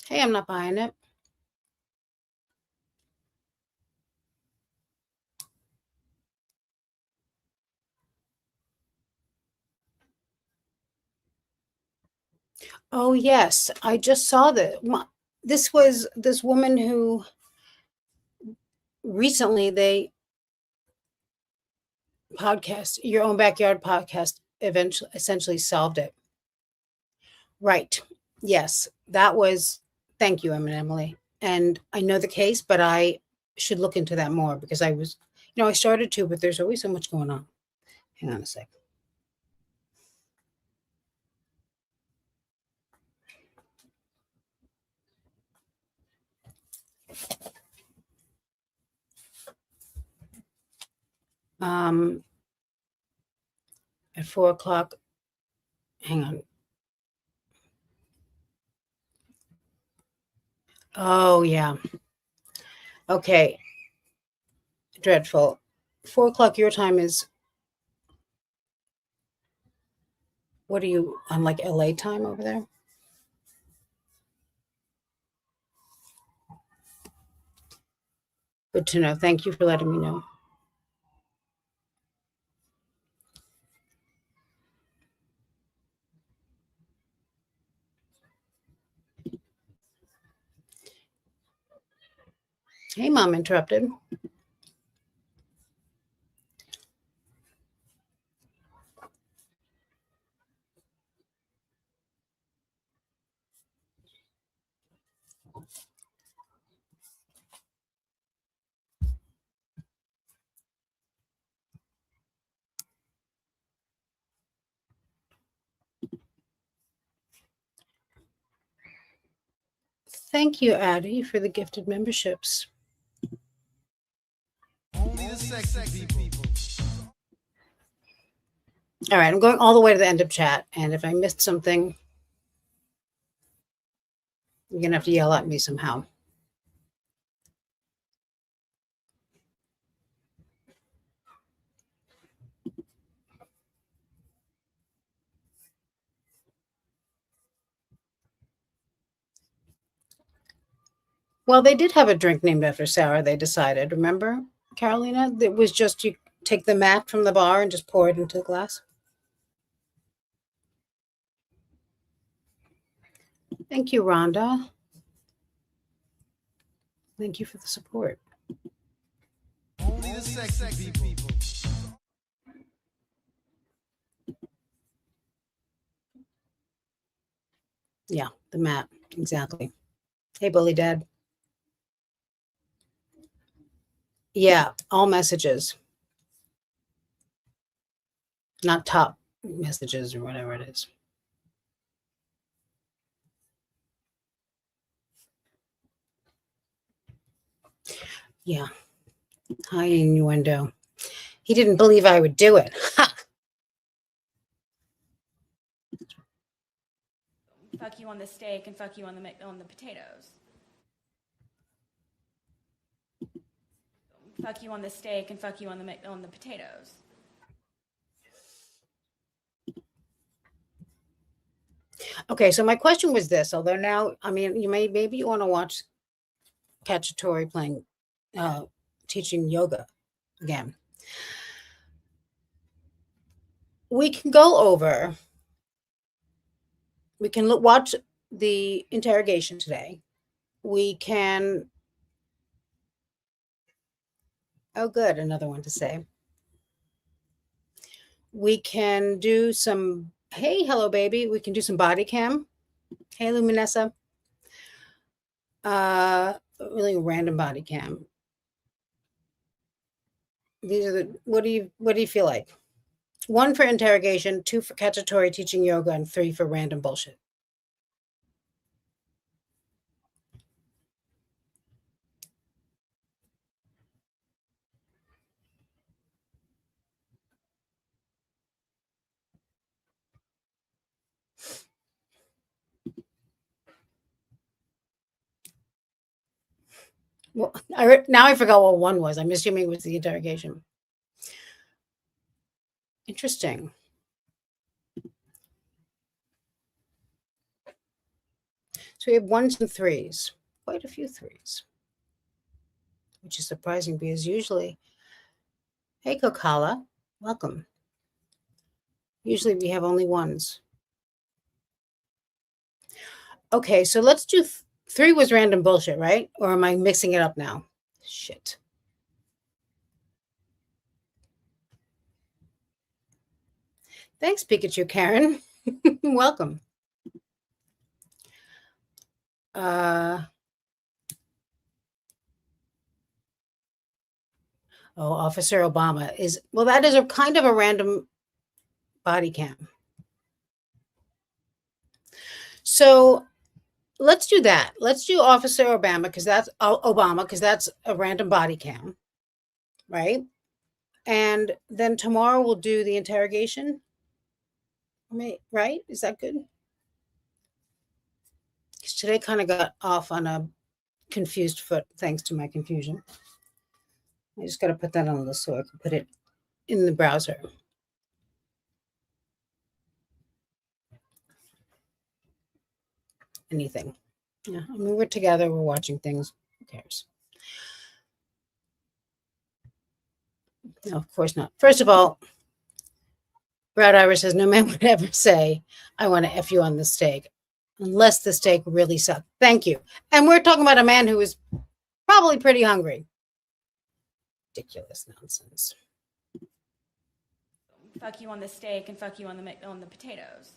Hey, I'm not buying it. Oh, yes. I just saw that. This was this woman who recently they podcast, Your Own Backyard podcast, eventually essentially solved it. Right. Yes. That was, thank you, Emily. And I know the case, but I should look into that more because I started to, but there's always so much going on. Hang on a sec. Um, at 4 o'clock, hang on. Oh, yeah. Okay. Dreadful. 4 o'clock your time is, what are you on, like LA time over there? Good to know. Thank you for letting me know. Hey, Mom Interrupted. Thank you, Addie, for the gifted memberships. Only the sexy people. All right, I'm going all the way to the end of chat, and if I missed something, you're going to have to yell at me somehow. Well, they did have a drink named after Sarah, they decided. Remember, Carolina? It was just you take the mat from the bar and just pour it into the glass. Thank you, Rhonda. Thank you for the support. Only the sexy people. Yeah, the mat. Exactly. Hey, Bully Dad. Yeah, all messages, not top messages or whatever it is. Yeah. High innuendo. He didn't believe I would do it. Ha! Fuck you on the steak and fuck you on the potatoes. Fuck you on the steak and fuck you on the potatoes. Okay, so my question was this, although now, I mean, maybe you want to watch Cacciatore playing teaching yoga again. We can go over, we can watch the interrogation today. We can, oh, good, another one to say. We can do some, hey, hello, baby. We can do some body cam. Hey, Luminessa. Really random body cam. These are the, what do you feel like? 1 for interrogation, 2 for cacciatore teaching yoga, and 3 for random bullshit. Well, now I forgot what 1 was. I'm assuming it was the interrogation. Interesting. So we have 1s and 3s, quite a few 3s, which is surprising because usually, hey, Kokala, welcome. Usually we have only 1s. Okay, so let's do 3 was random bullshit, right? Or am I mixing it up now? Shit. Thanks, Pikachu Karen. Welcome. Oh, Officer Obama is, well, that is a kind of a random body cam. So let's do that. Let's do Officer Obama because that's a random body cam, right? And then tomorrow we'll do the interrogation. Right? Is that good? Because today kind of got off on a confused foot thanks to my confusion. I just got to put that on the list so I can put it in the browser. Anything. Yeah, I mean, we're together, we're watching things. Who cares? No, of course not. First of all, Brad Irish says, no man would ever say, I want to F you on the steak, unless the steak really sucked. Thank you. And we're talking about a man who is probably pretty hungry. Ridiculous nonsense. Fuck you on the steak and fuck you on the potatoes.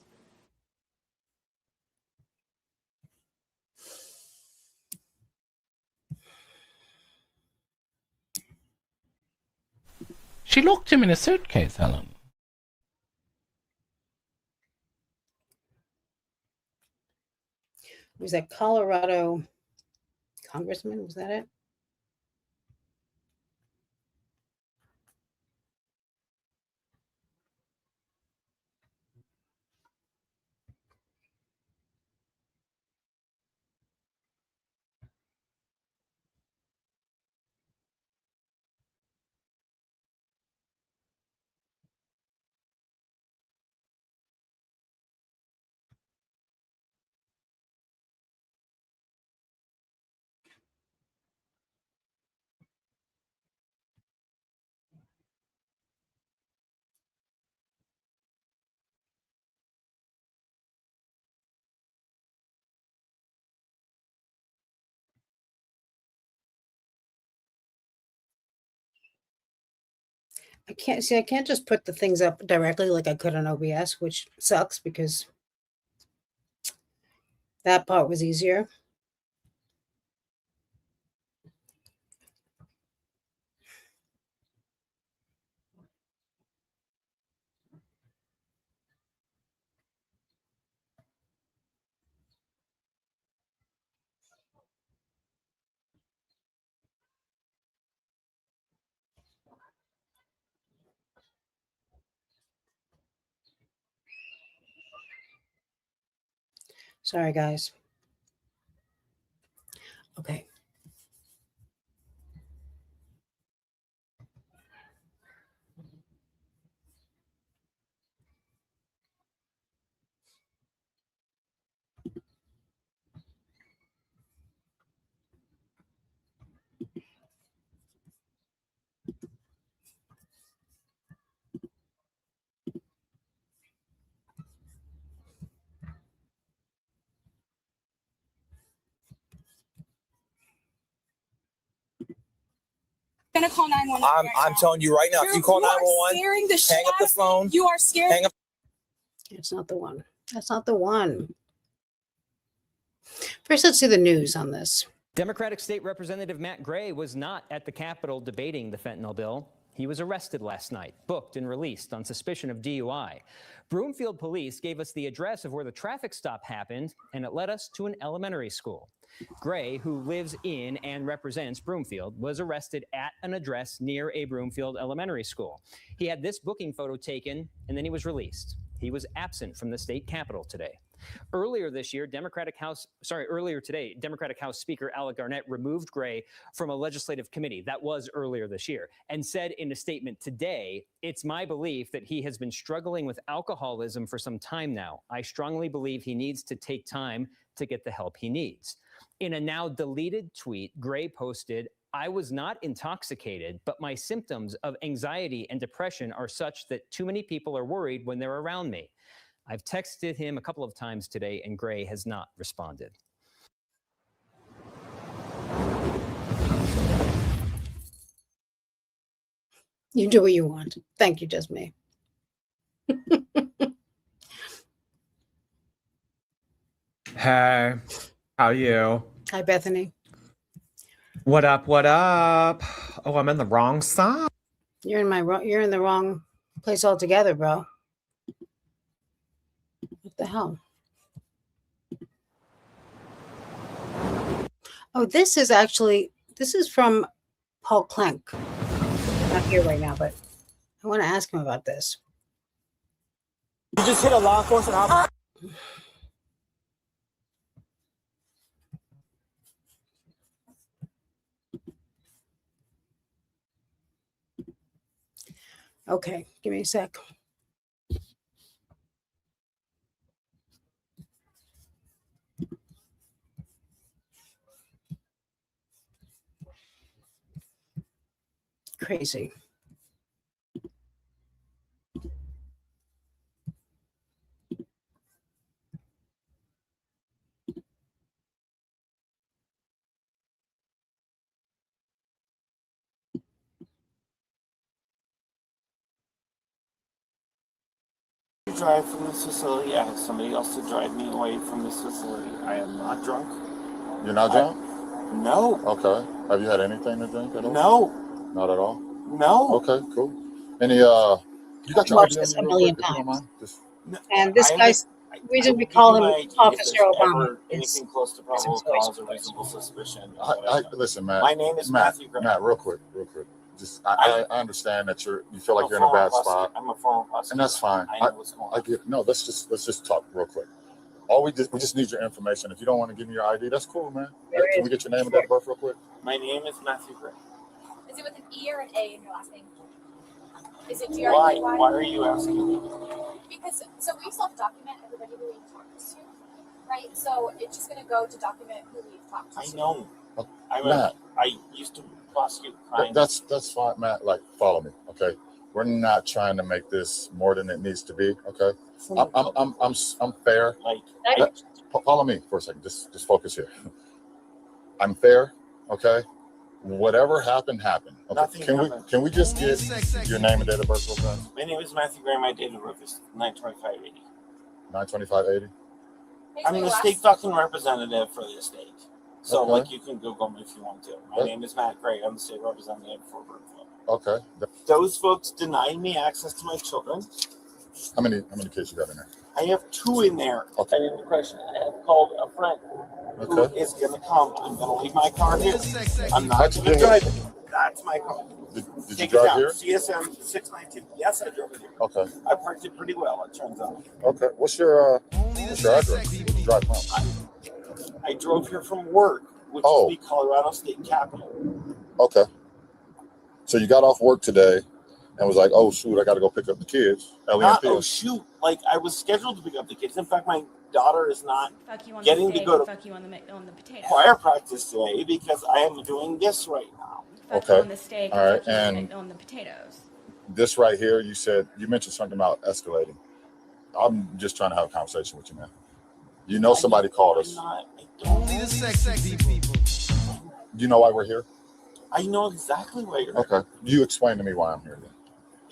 She locked him in a suitcase, Helen. Was that Colorado congressman? Was that it? I can't just put the things up directly like I could on OBS, which sucks because that part was easier. Sorry, guys. Okay. Gonna call 911. I'm telling you right now, if you call 911, hang up the phone. You are scared. Hang up. It's not the one. That's not the one. First, let's see the news on this. Democratic State Representative Matt Gray was not at the Capitol debating the fentanyl bill. He was arrested last night, booked and released on suspicion of DUI. Broomfield police gave us the address of where the traffic stop happened, and it led us to an elementary school. Gray, who lives in and represents Broomfield, was arrested at an address near a Broomfield elementary school. He had this booking photo taken, and then he was released. He was absent from the state capitol today. Earlier today, Democratic House Speaker Alec Garnett removed Gray from a legislative committee. That was earlier this year, and said in a statement today, "It's my belief that he has been struggling with alcoholism for some time now. I strongly believe he needs to take time to get the help he needs." In a now deleted tweet, Gray posted, "I was not intoxicated, but my symptoms of anxiety and depression are such that too many people are worried when they're around me." I've texted him a couple of times today, and Gray has not responded. You do what you want. Thank you, just me. Hey, how you? Hi, Bethany. What up? What up? Oh, I'm in the wrong side. You're in the wrong place altogether, bro. What the hell? Oh, this is from Paul Clank. Not here right now, but I want to ask him about this. You just hit a law enforcement officer. Okay, give me a sec. Crazy. Drive from this facility. I have somebody else to drive me away from this facility. I am not drunk. You're not drunk? No. Okay. Have you had anything to drink at all? No. Not at all? No. Okay, cool. Any, you got your Watched ID on this you a real million quick, if you don't times. mind? Just, And this I guy's reason we call him Officer Obama is anything close to probable cause or reasonable suspicion. listen, Matt. My name is Matthew Gray. Matt, real quick. Just, I understand that you feel like you're in a bad spot. I'm a former prosecutor. And that's fine. I know what's going on. I get, no, let's just talk real quick. We just need your information. If you don't want to give me your ID, that's cool, man. Can we get your name and date of birth real quick? My name is Matthew Gray. Is it with an E or an A in your last name? Is it Why? GREY? Why are you asking me? Because we still have to document everybody who we've talked to, right? So it's just gonna go to document who we've talked to. I know. Matt. I used to prosecute crime. That's fine, Matt. Like, follow me, okay? We're not trying to make this more than it needs to be, okay? I'm fair. Follow me for a second. Just focus here. I'm fair, okay? Whatever happened, happened. Okay. Nothing happened. Can we just get your name and date of birth real fast? My name is Matthew Gray. My date of birth is 9/25/80. 9/25/80. I'm the state fucking representative for the state. So, Okay. like, you can Google me if you want to. My name is Matt Gray. I'm the state representative for Brookfield. Okay. Those folks denied me access to my children. How many kids you got in there? I have 2 in there. Okay. I have a question. I have called a friend who Okay. is going to come. I'm going to leave my car here. I'm not How'd you going to get drive here? it. That's my car. Did you Take it drive down. here? CSM 692. Yes, I drove it here. Okay. I parked it pretty well, it turns out. Okay. What's your address? Where'd you drive from? I drove here from work, which Oh. is the Colorado State Capitol. Okay. So you got off work today and was like, oh, shoot, I got to go pick up the kids. Not, LEMP. oh, shoot. Like, I was scheduled to pick up the kids. In fact, my daughter is not Fuck you on getting the to steak go and to fuck you on the potatoes. choir practice today because I am doing this right now. Fuck Okay. you on the steak All and right, fuck you and- on the potatoes. This right here, you mentioned something about escalating. I'm just trying to have a conversation with you, man. You know somebody called us. Only the sexy people. You know why we're here? I know exactly why you're here. Okay. You explain to me why I'm here then.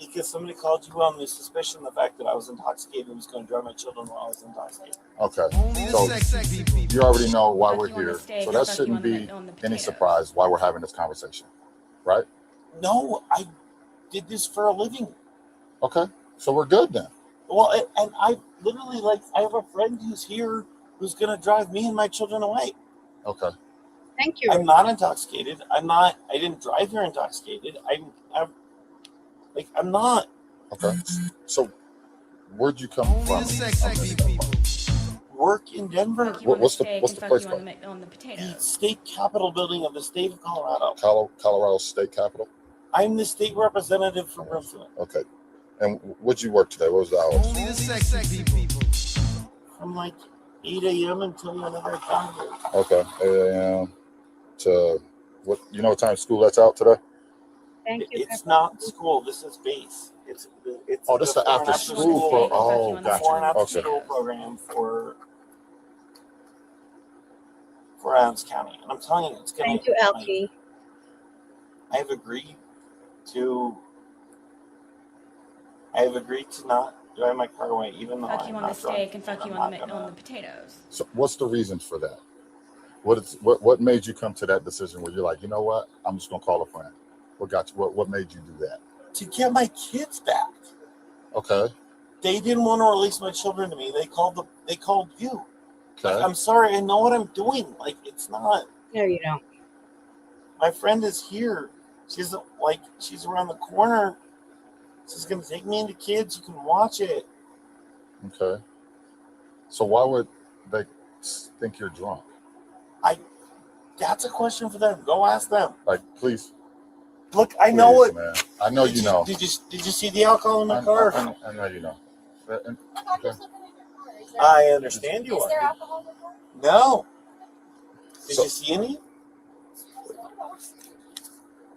Because somebody called you on the suspicion of the fact that I was intoxicated and was going to drive my children while I was intoxicated. Okay. Only the So sexy people. you already know why Fuck we're you on the here. steak So and that fuck you shouldn't on the be on the any potatoes. surprise why we're having this conversation. Right? No, I did this for a living. Okay. So we're good then. Well, and I literally, like, I have a friend who's here who's going to drive me and my children away. Okay. Thank you. I'm not intoxicated. I didn't drive here intoxicated. I'm not. Okay. So where'd you come Only from? the sexy people. Work in Denver. Fuck you on the What's the steak and fuck place you called? on the The potatoes. state capitol building of the state of Colorado. Colorado State Capitol. I'm the state representative for Brookfield. Okay. And what'd you work today? What was the hours? Only the sexy people. From like 8 a.m. until whenever I found here. Okay. 8 a.m. to what? You know what time school lets out today? Thank you. It's not school. This is base. It's Oh, this is the before and after after school pro. Fuck you Oh, on the gotcha. before and after Okay. school program for Adams County. And I'm telling you, it's gonna. Thank you, Elkie. I have agreed to not drive my car away, even though Fuck I'm you on the not drunk. steak and fuck you I'm on not the gonna- potatoes. So what's the reason for that? What made you come to that decision where you're like, you know what? I'm just gonna call a friend. What got you? What made you do that? To get my kids back. Okay. They didn't want to release my children to me. They called you. Okay. I'm sorry. I know what I'm doing. Like, it's not. No, you don't. My friend is here. She's around the corner. She's gonna take me into kids. You can watch it. Okay. So why would they think you're drunk? That's a question for them. Go ask them. Like, please. Look, I know please, it. man. I know you know. Did you see the alcohol in my car? I know you know. And- I thought okay. there's nothing in your car. Is there, I understand you is there are. alcohol in your car? No. Did So- you see any?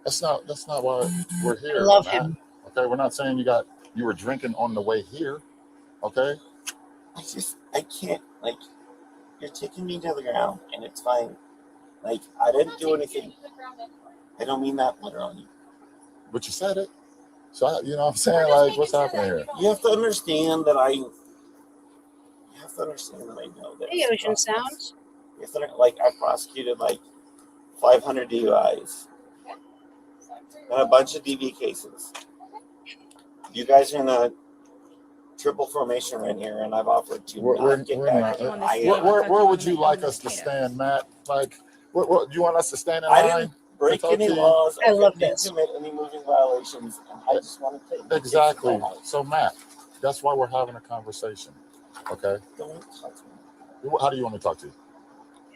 That's not why we're here. I love Matt. him. Okay, we're not saying you were drinking on the way here. Okay. I can't, like, you're taking me to the ground and it's fine. Like, I didn't do anything. I don't mean that literally. But you said it. So you know what I'm saying? Like, what's happening here? You have to understand that I know that. Hey, Ocean Sounds. You have to, like, I prosecuted like 500 DUIs and a bunch of DV cases. You guys are in a triple formation right here, and I've offered to not get back. Where would you like us to stand, Matt? Like, what do you want us to stand in I line? didn't break It's any okay. laws. I love didn't this. commit any moving violations, and I just want to take the kids Exactly. to my house. So, Matt, that's why we're having a conversation. Okay. Don't touch me. How do you want me to talk to you?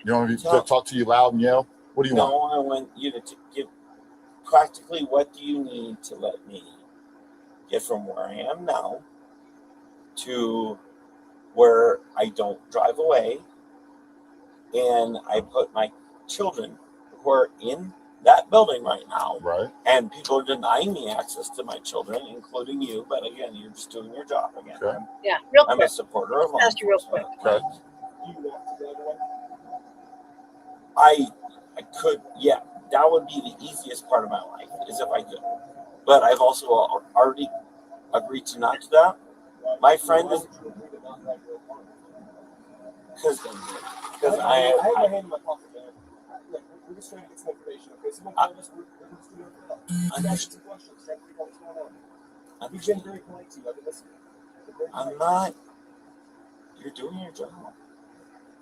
You want me to Talk. talk to you loud and yell? What do you want? No, I want you to give practically what do you need to let me get from where I am now to where I don't drive away and I put my children who are in that building right now, Right. and people are denying me access to my children, including you, but again, you're just doing your job again. Okay. Yeah, real I'm quick. a supporter of law Ask you real quick. enforcement. Okay. I could, yeah, that would be the easiest part of my life, is if I could. But I've also already agreed to not do that. My friend is because I have my hand in my pocket, man. Look, we're just trying to get some information. Okay, someone called us. We're just doing it. I'm asking some questions. Trying to figure out what's going on. We've been very polite to you. I've been listening. I'm not. You're doing your job.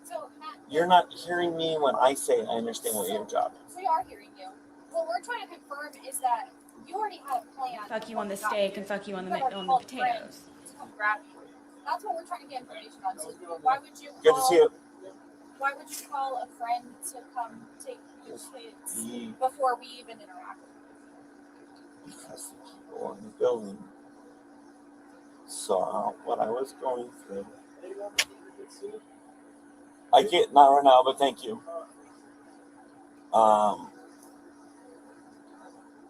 So, Matt, You're not hearing me when I say I understand what your job is. we are hearing you. What we're trying to confirm is that you already had a plan. Fuck you on the steak and fuck you on the You already potatoes. called friends to come grab you. That's what we're trying to get information on. So why would you Good to see you. Why would you call a friend to come take your kids before we even interact? Because the people in the building saw what I was going through. I can't, not right now, but thank you.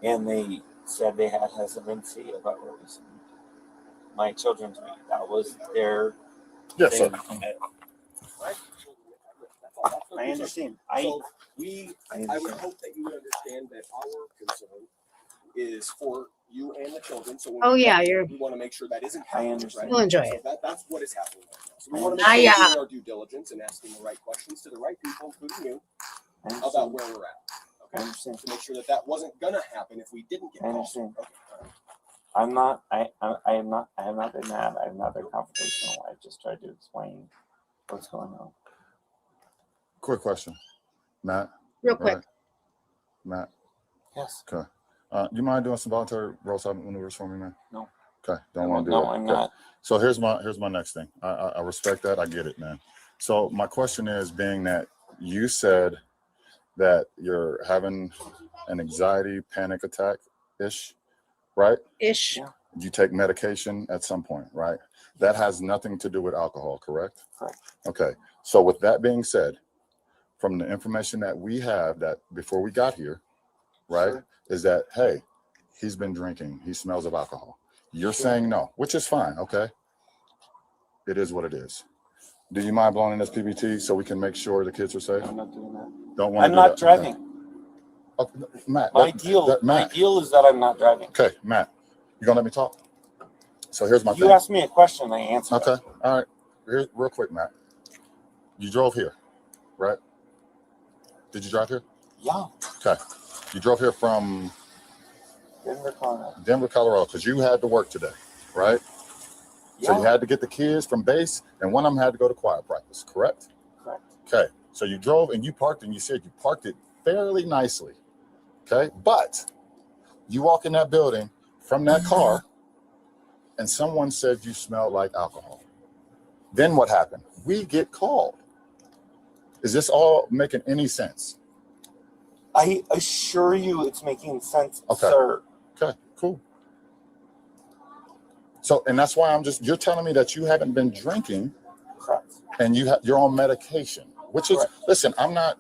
And they said they had hesitancy about releasing my children to me. That was their Yes, sir. thing. I understand. So I I would understand. hope that you would understand that our concern is for you and the children. So when Oh, we yeah, come here, you're- we want to make sure that isn't I happening. understand. We'll enjoy So it. that's what is happening right now. So we want to make sure yeah. we're doing our due diligence and asking the right questions to the right people, including you, I about understand. where we're at. I Okay, understand. to make sure that that wasn't gonna happen if we didn't get I called. understand. Okay, all right. I'm not. I am not. I have not been mad. I have not been confrontational. I just tried to explain what's going on. Quick question, Matt. Real quick. Right? Matt. Yes. Okay. You mind doing some voluntary roadside maneuvers for me, man? No. Okay. Don't want to do No, that. I'm Okay. not. So here's my next thing. I respect that. I get it, man. So my question is, being that you said that you're having an anxiety panic attack ish, right? Ish. Yeah. You take medication at some point, right? That has nothing to do with alcohol, correct? Correct. Okay. So with that being said, from the information that we have that before we got here, right, Sure. is that, hey, he's been drinking. He smells of alcohol. You're saying no, which is fine. Okay. It is what it is. Do you mind blowing in this PBT so we can make sure the kids are safe? I'm not doing that. Don't want to I'm do not that. driving. Okay. Matt, My deal is that I'm not driving. Okay, Matt, you gonna let me talk? So here's my You thing. asked me a question, I answered. Okay, it. all right. Here, real quick, Matt. You drove here, right? Did you drive here? Yeah. Okay. You drove here from Denver, Colorado. Denver, Colorado, because you had to work today, right? So you Yeah. had to get the kids from base, and one of them had to go to choir practice, correct? Correct. Okay. So you drove and you parked, and you said you parked it fairly nicely. Okay. But you walk in that building from that car, and someone said you smelled like alcohol. Then what happened? We get called. Is this all making any sense? I assure you it's making sense, Okay. sir. Okay, cool. So, and that's why you're telling me that you haven't been drinking. Correct. And you're on medication, which is, Correct. listen, I'm not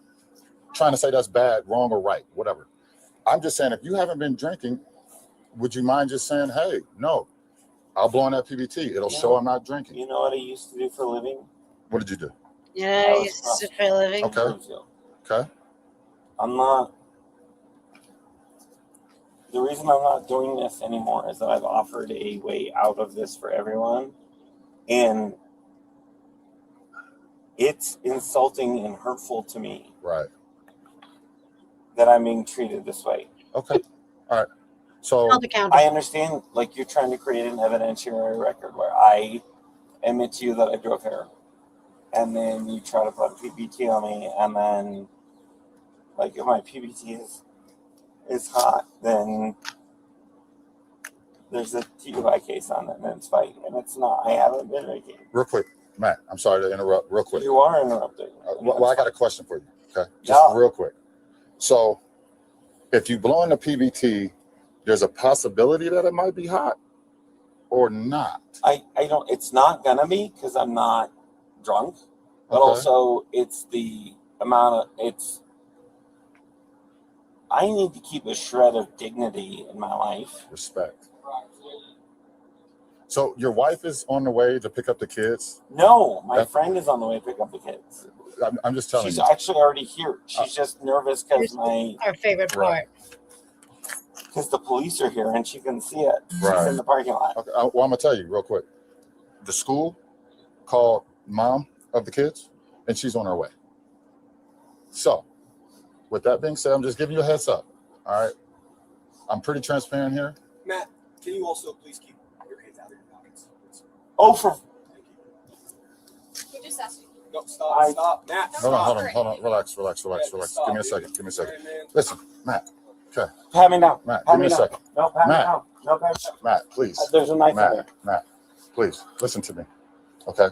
trying to say that's bad, wrong, or right, whatever. I'm just saying, if you haven't been drinking, would you mind just saying, hey, no, I'll blow on that PBT. It'll show I'm not drinking. You know what I used to do for a living? What did you do? Yeah, I I was used to sit for a living. Okay. Brazil. Okay. I'm not. The reason I'm not doing this anymore is that I've offered a way out of this for everyone. And it's insulting and hurtful to me Right. that I'm being treated this way. Okay. All right. So Held accountable. I understand, like, you're trying to create an evidentiary record where I admit to you that I drove here. And then you try to put a PBT on me. And then, like, if my PBT is hot, then there's a DUI case on it, and it's fine. And it's not. I haven't been drinking. real quick, Matt, I'm sorry to interrupt real quick. You are interrupting. Well, I got a question for you. Okay. Just Yeah. real quick. So if you blow in the PBT, there's a possibility that it might be hot or not. I don't. It's not gonna be because I'm not drunk, but Okay. also it's the amount of it's. I need to keep a shred of dignity in my life. Respect. So your wife is on the way to pick up the kids. No, my That's- friend is on the way to pick up the kids. I'm just telling She's you. actually already here. She's just nervous because Our favorite Right. part. the police are here and she can see it. Right. She's in the parking lot. Okay, well, I'm gonna tell you real quick. The school called mom of the kids, and she's on her way. So, with that being said, I'm just giving you a heads up. All right. I'm pretty transparent here. Matt, can you also please keep your hands out of your pockets? Oh, for Thank you. We just asked you. No, stop, Matt. Hold on, Stop. hold on. Relax. Stop, Give me a dude. second. All right, man. Listen, Matt. Okay, pat me down. Matt. Pat Give me a down. second. No, pat me Matt. down. No, pat me down. Matt, please. There's a knife in there. Matt, please listen to me. Okay,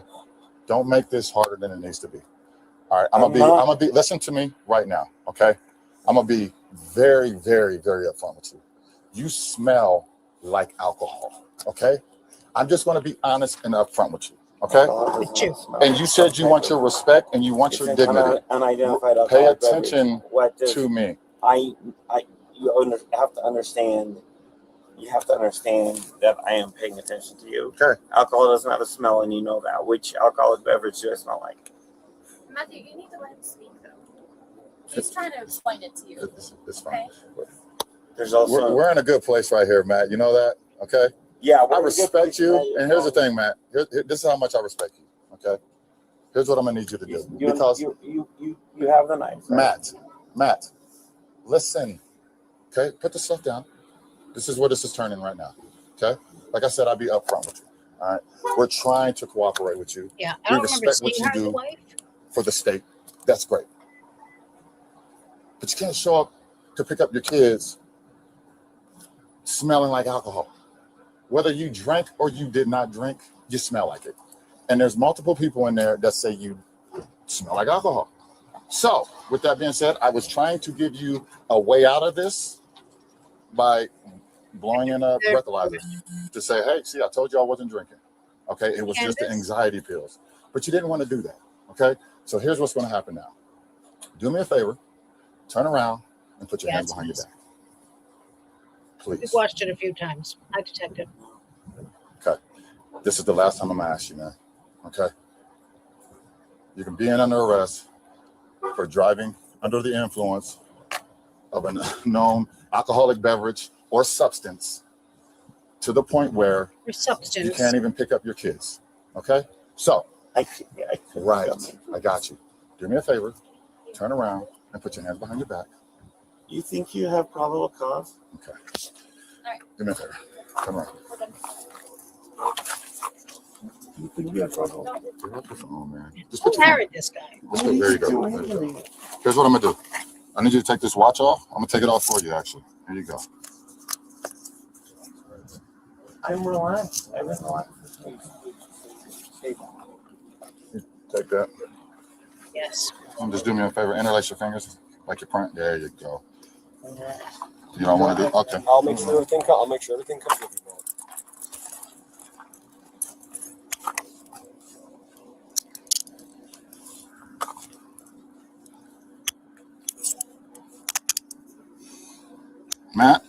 don't make this harder than it needs to be. All right, I'm gonna be. Listen to me right now. Okay, I'm gonna be very, very, very upfront with you. You smell like alcohol. Okay, I'm just gonna be honest and upfront with you. Okay, With you. and you said you want your respect and you want your dignity. Unidentified Pay alcoholic attention beverage. What does to me. have to understand. You have to understand that I am paying attention to you. Okay. Alcohol doesn't have a smell, and you know that. Which alcoholic beverage do I smell like? Matthew, you need to let him speak, though. He's trying to explain it to you. It's fine. There's also We're in a good place right here, Matt. You know that? Okay. yeah. I respect you, and here's the thing, Matt. This is how much I respect you. Okay. Here's what I'm gonna need you to do. Because You have the knife. Right? Matt, listen. Okay, put the stuff down. This is where this is turning right now. Okay. Like I said, I'll be upfront with you. All right. We're trying to cooperate with you Yeah, We I don't remember respect what seeing you her as a do. wife. for the state. That's great. But you can't show up to pick up your kids smelling like alcohol. Whether you drank or you did not drink, you smell like it. And there's multiple people in there that say you smell like alcohol. So, with that being said, I was trying to give you a way out of this by blowing in a breathalyzer to say, hey, see, I told you I wasn't drinking. Okay, it was just the anxiety pills. But you didn't want to do that. Okay, so here's what's going to happen now. Do me a favor, turn around and put your hands behind your back. Please. We've watched it a few times. I detected. Okay. This is the last time I'm gonna ask you, man. Okay. You can be in under arrest for driving under the influence of a known alcoholic beverage or substance to the point where Or substance. you can't even pick up your kids. Okay. So, I right. I got you. Do me a favor, turn around and put your hands behind your back. You think you have probable cause? Okay. right. Do me a favor. Come around. We're done. You think you have probable cause? Get off the phone, man. Just Who put your phone. married this guy? There you go. There you go. Here's what I'm gonna do. I need you to take this watch off. I'm gonna take it off for you, actually. Here you go. I'm relaxed. I've been relaxed. Take that. Yes. And just do me a favor. Interlace your fingers like your print. There you go. You don't want to do. Okay. I'll make sure everything comes with you, bro. Matt,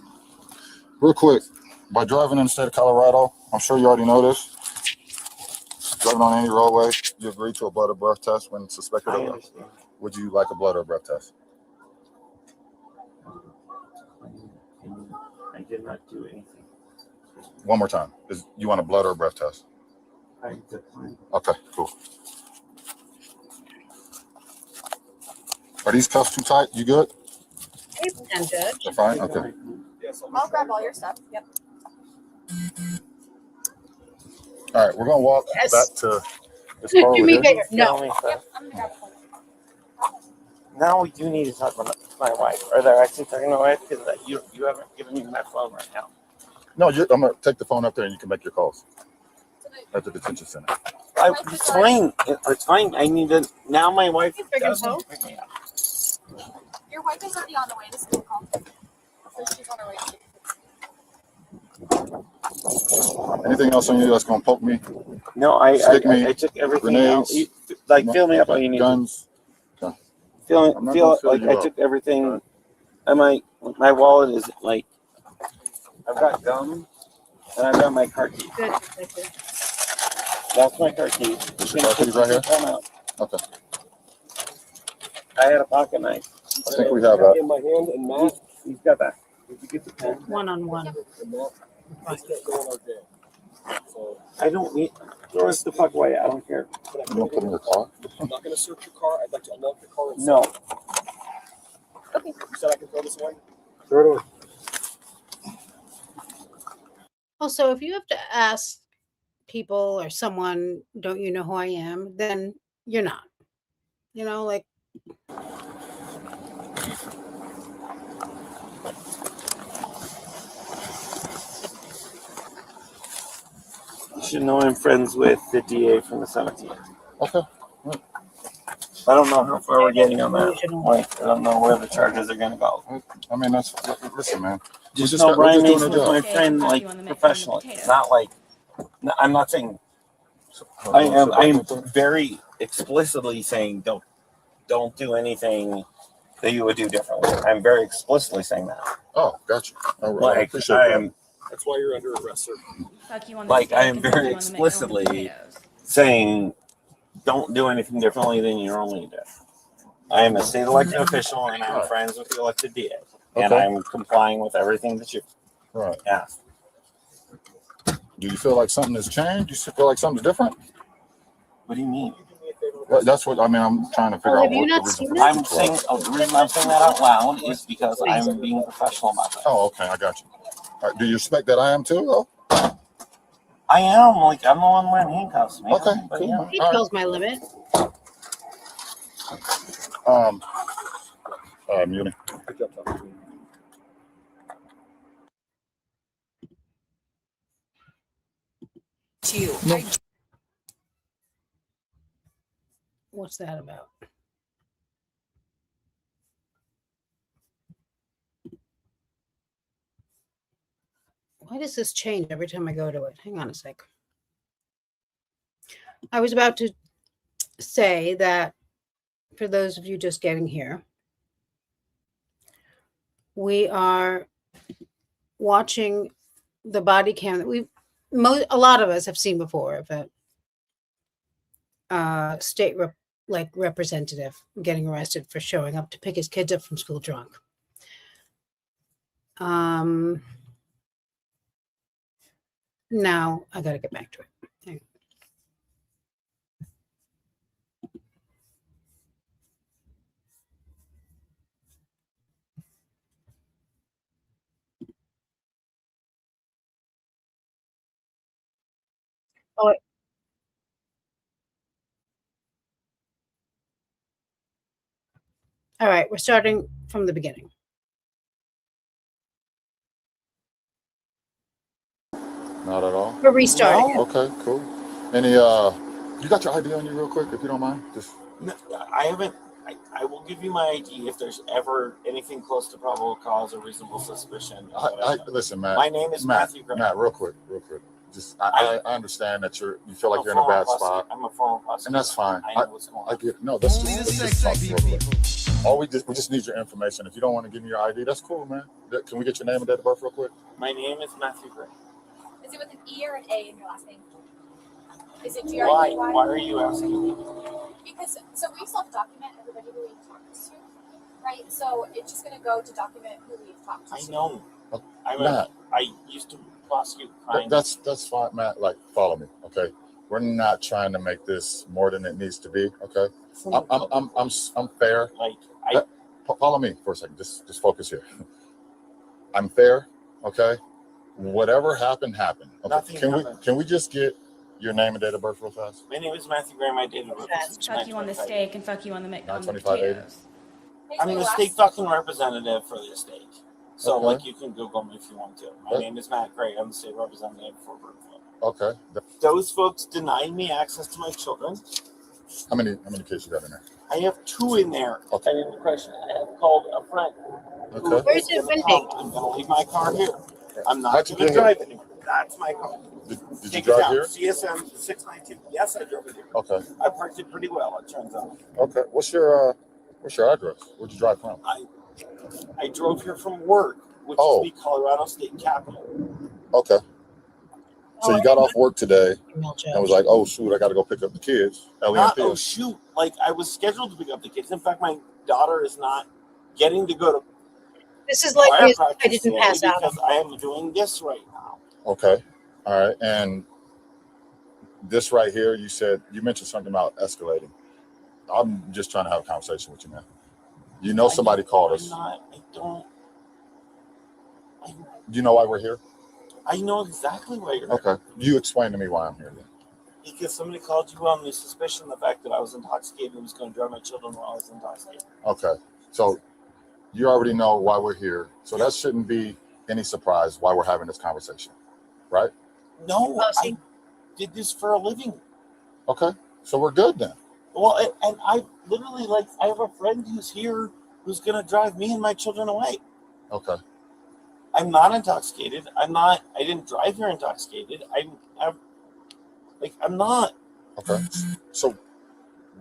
real quick. By driving in the state of Colorado, I'm sure you already know this. Driving on any roadway, you agree to a blood or breath test when suspected I of. understand. Would you like a blood or breath test? I did not do anything. One more time. You want a blood or a breath test? I declined. Okay, cool. Are these cuffs too tight? You good? Hey, and Judge. They're fine? Okay. Yes, I'll grab all your stuff. Yep. All right, we're going to walk Yes. back to this car Do over me here. bigger. No. Tell me first. Yep. I'm gonna grab one. Now we do need to talk about my wife. Or they're actually talking to my wife because you haven't given me my phone right now. No, I'm going to take the phone up there and you can make your calls at the detention center. It's fine. It's fine. I need to. Now my wife You freaking doesn't phone. pick me up. Your wife is already on the way to school. Call. So she's on her way. Anything else on you that's going to poke me? No, Stick me, I took everything grenades, out. Fill me up all you need. Guns? I'm Feel not gonna fill like you I up. took everything. And my wallet is like I've got gum. And I've got my car key. Good. Detective. That's my car key. Is your car keys right here? Come out. Okay. I had a pocket knife. I think we have that. In my hand, and Matt, He's got that. if you get the pen, One-on-one. and Matt, this can't go in our jam. So, I don't need. Throw us the fuck away. I don't care. can I You want to put in your car? I'm not going to search your car. I'd like to unlock the car. And No. Okay. You said I can throw this away? Throw it away. Also, if you have to ask people or someone, don't you know who I am? Then you're not. You know, like, You should know I'm friends with the DA from the 17th. Okay. I don't know how far we're getting on that. Delusional. Like, I don't know where the charges are going to go. I mean, that's listen, man. Just just know got- we're Brian just doing Mason's our my job. friend, like, Fuck you on the professionally. potato. Not like, I'm not saying, I am very explicitly saying don't do anything that you would do differently. I'm very explicitly saying that. Oh, gotcha. All right. I Like, appreciate I that. am That's why you're under arrest, sir. Fuck you on the Like, steak I am and fuck very you on the explicitly- potatoes. saying don't do anything differently than you normally do. I am a state elected official and I'm Right. friends with the elected DA. And Okay. I'm complying with everything that you Right. asked. Do you feel like something has changed? Do you feel like something's different? What do you mean? Well, that's what I mean. I'm trying to figure Well, out have you what the not reason seen for it? the I'm speech saying was. the reason I'm saying that out loud is because I'm being professional about that. Oh, okay. I got you. All right, do you expect that I am too, though? I am like I'm the one wearing handcuffs, man. Okay, But cool. yeah. Man. he All right. knows my limit. Muting. Good job talking to me. What's that about? Why does this change every time I go to it? Hang on a sec. I was about to say that for those of you just getting here, we are watching the body cam that a lot of us have seen before of a state representative getting arrested for showing up to pick his kids up from school drunk. Now I got to get back to it. Hang on. Oh, all right, we're starting from the beginning. Not at all. We're restarting. No. Okay, cool. Any you got your ID on you real quick, if you don't mind? Just No, I haven't. I will give you my ID if there's ever anything close to probable cause or reasonable suspicion. listen, Matt. My name is Matthew Gray. Matt, real quick. Just I understand that you feel like you're in a bad spot, I'm a former prosecutor. and that's fine. I know what's going I on. get no. Let's Only the just talk sexy real quick. people. We just need your information. If you don't want to give me your ID, that's cool, man. Can we get your name and date of birth real quick? My name is Matthew Gray. Is it with an E or an A in your last name? Is it Why? GREY? Why are you asking me? Because so we self-document everybody who we've talked to, right? So it's just gonna go to document who we've talked to. I know. Matt. I used to prosecute crime. That's fine, Matt. Like, follow me, okay? We're not trying to make this more than it needs to be, okay? I'm fair. Like Follow me for a second. Just focus here. I'm fair, okay? Whatever happened. Okay. Nothing happened. Can we just get your name and date of birth real fast? My name is Matthew Gray. My date of birth is Fuck you on the 9/25. steak and fuck you on the 9/25/80. potatoes. Here's I'm my the last- state fucking representative for the state. So, Okay. like, you can Google me if you want to. My Okay. name is Matt Gray. I'm the state representative for Brookfield. Okay. Those folks denied me access to my children. How many cases you got in there? I have 2 in there. Okay. And in question, I have called a friend. Okay. Where's it pending? I'm going to leave my car here. I'm not How'd you going to get here? drive anymore. That's my car. Did you Take it drive down. here? CSM 692. Yes, I drove it here. Okay. I parked it pretty well, it turns out. Okay. What's your address? Where'd you drive from? I drove here from work, which Oh. is the Colorado State Capitol. Okay. So you got off work today Email and judge. was like, oh, shoot, I got to go pick up the kids. Ellie and Not, Thea. oh shoot, like I was scheduled to pick up the kids. In fact, my daughter is not getting to go to This is like choir I practice didn't today pass out. because I am doing this right now. Okay. All right. And this right here, you mentioned something about escalating. I'm just trying to have a conversation with you, man. You know somebody called us. You know why we're here? I know exactly why you're here. Okay. You explain to me why I'm here then. Because somebody called you on the suspicion of the fact that I was intoxicated and was going to drive my children while I was intoxicated. Okay. So you already know why we're here. So that shouldn't be any surprise why we're having this conversation, right? No, I did this for a living. Okay. So we're good then. Well, and I literally, like, I have a friend who's here who's going to drive me and my children away. Okay. I'm not intoxicated. I didn't drive here intoxicated. I'm not. Okay. So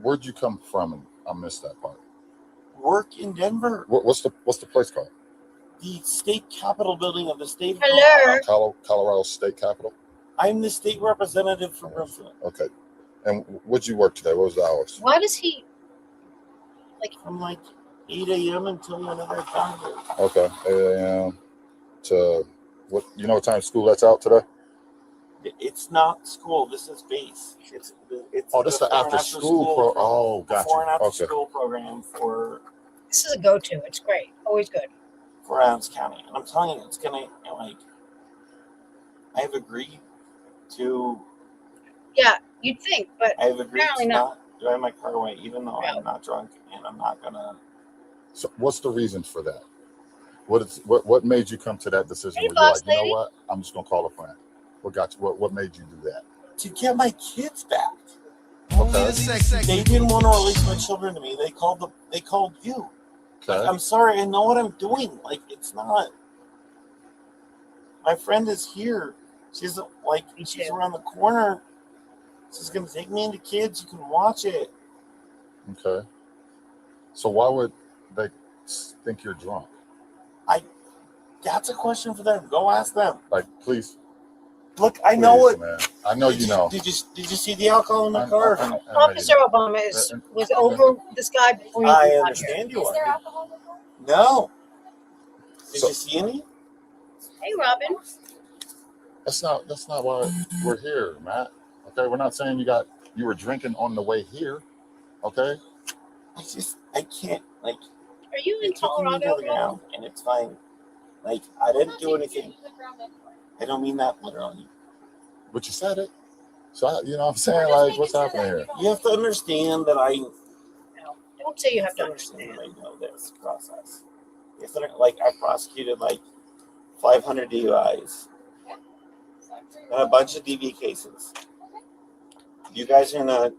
where'd you come from? And I missed that part. Work in Denver. What's the place called? The state capitol building of the state of Hello. Colorado State Capitol. I'm the state representative for Broomfield. Okay. And what'd you work today? What was the hours? Why does he From like 8 a.m. until whenever I got here. Okay. 8 a.m. to what? You know what time school lets out today? It's not school. This is base. It's Oh, this is the after school oh, gotcha. Before and after Okay. school program for This is a go-to. It's great. Always good. for Adams County. And I'm telling you, it's gonna I have agreed to Yeah, you'd think, but I have agreed apparently to not. not drive my car away, even though No. I'm not drunk and I'm not gonna. So what's the reason for that? What made you come to that decision? Hey, where you're boss like, you know lady. what? I'm just gonna call a friend. What got you? What made you do that? To get my kids back. Only the sexy They didn't want to release my children to me. They called you. Okay. I'm sorry, I know what I'm doing. Like, it's not. My friend is here. She's around the corner. She's gonna take me into kids. You can watch it. Okay. So why would they think you're drunk? That's a question for them. Go ask them. Like, please. Look, I know please, it. man. I know you know. Did you see the alcohol in my car? I know Officer you know. Obama was over this guy before you I got here. understand you Is there are. alcohol in the car? No. Did So- you see any? Hey, Robin. That's not why we're here, Matt. Okay, we're not saying you were drinking on the way here. Okay. I can't, like, Are you in you're kicking me to Colorado? the ground, and it's fine. Like, I didn't do anything. The ground anyway. I don't mean that literally. But you said it. So you know what I'm saying? Like, what's happening here? You have to understand that I No. Don't say you have to understand understand. that I know this process. You have to, like, I prosecuted like 500 DUIs and a bunch of DV cases. You guys are in a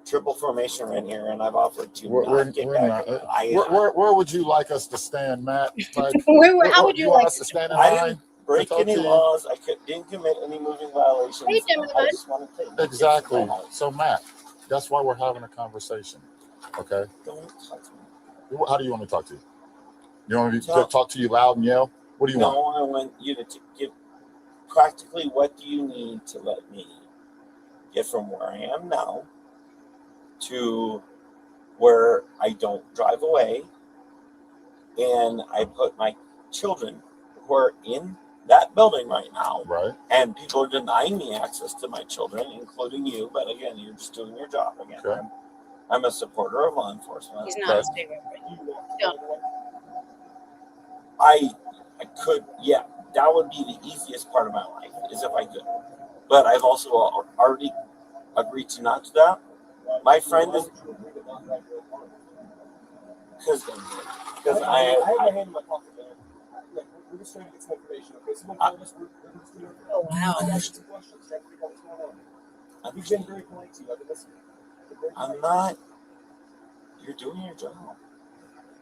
triple formation right here, and I've offered to We're not get not. back. Where would you like us to stand, Matt? Like, How would you want like us to stand in I line? didn't break talk any to you? laws. Didn't commit any moving violations. Hey, Dimmy I Bud. just want to take my kids Exactly. to my house. So, Matt, that's why we're having a conversation. Okay. Don't touch me. How do you want me to talk to you? You want me to Talk. talk to you loud and yell? What do you want? No, I want you to give practically what do you need to let me get from where I am now to where I don't drive away and I put my children who are in that building right now, Right. and people are denying me access to my children, including you, but again, you're just doing your job again. Okay. I'm a supporter of law enforcement. He's not a state representative. Don't. I could, yeah, that would be the easiest part of my life, is if I could. But I've also already agreed to not do that. My friend is, because I have my hand in my pocket, man. Look, we're just trying to get some information, okay? Someone called us. We're just doing it. Oh, wow. I got some questions. Trying to figure out what's going on. We've been very polite to you. I've been listening. I'm not, you're doing your job.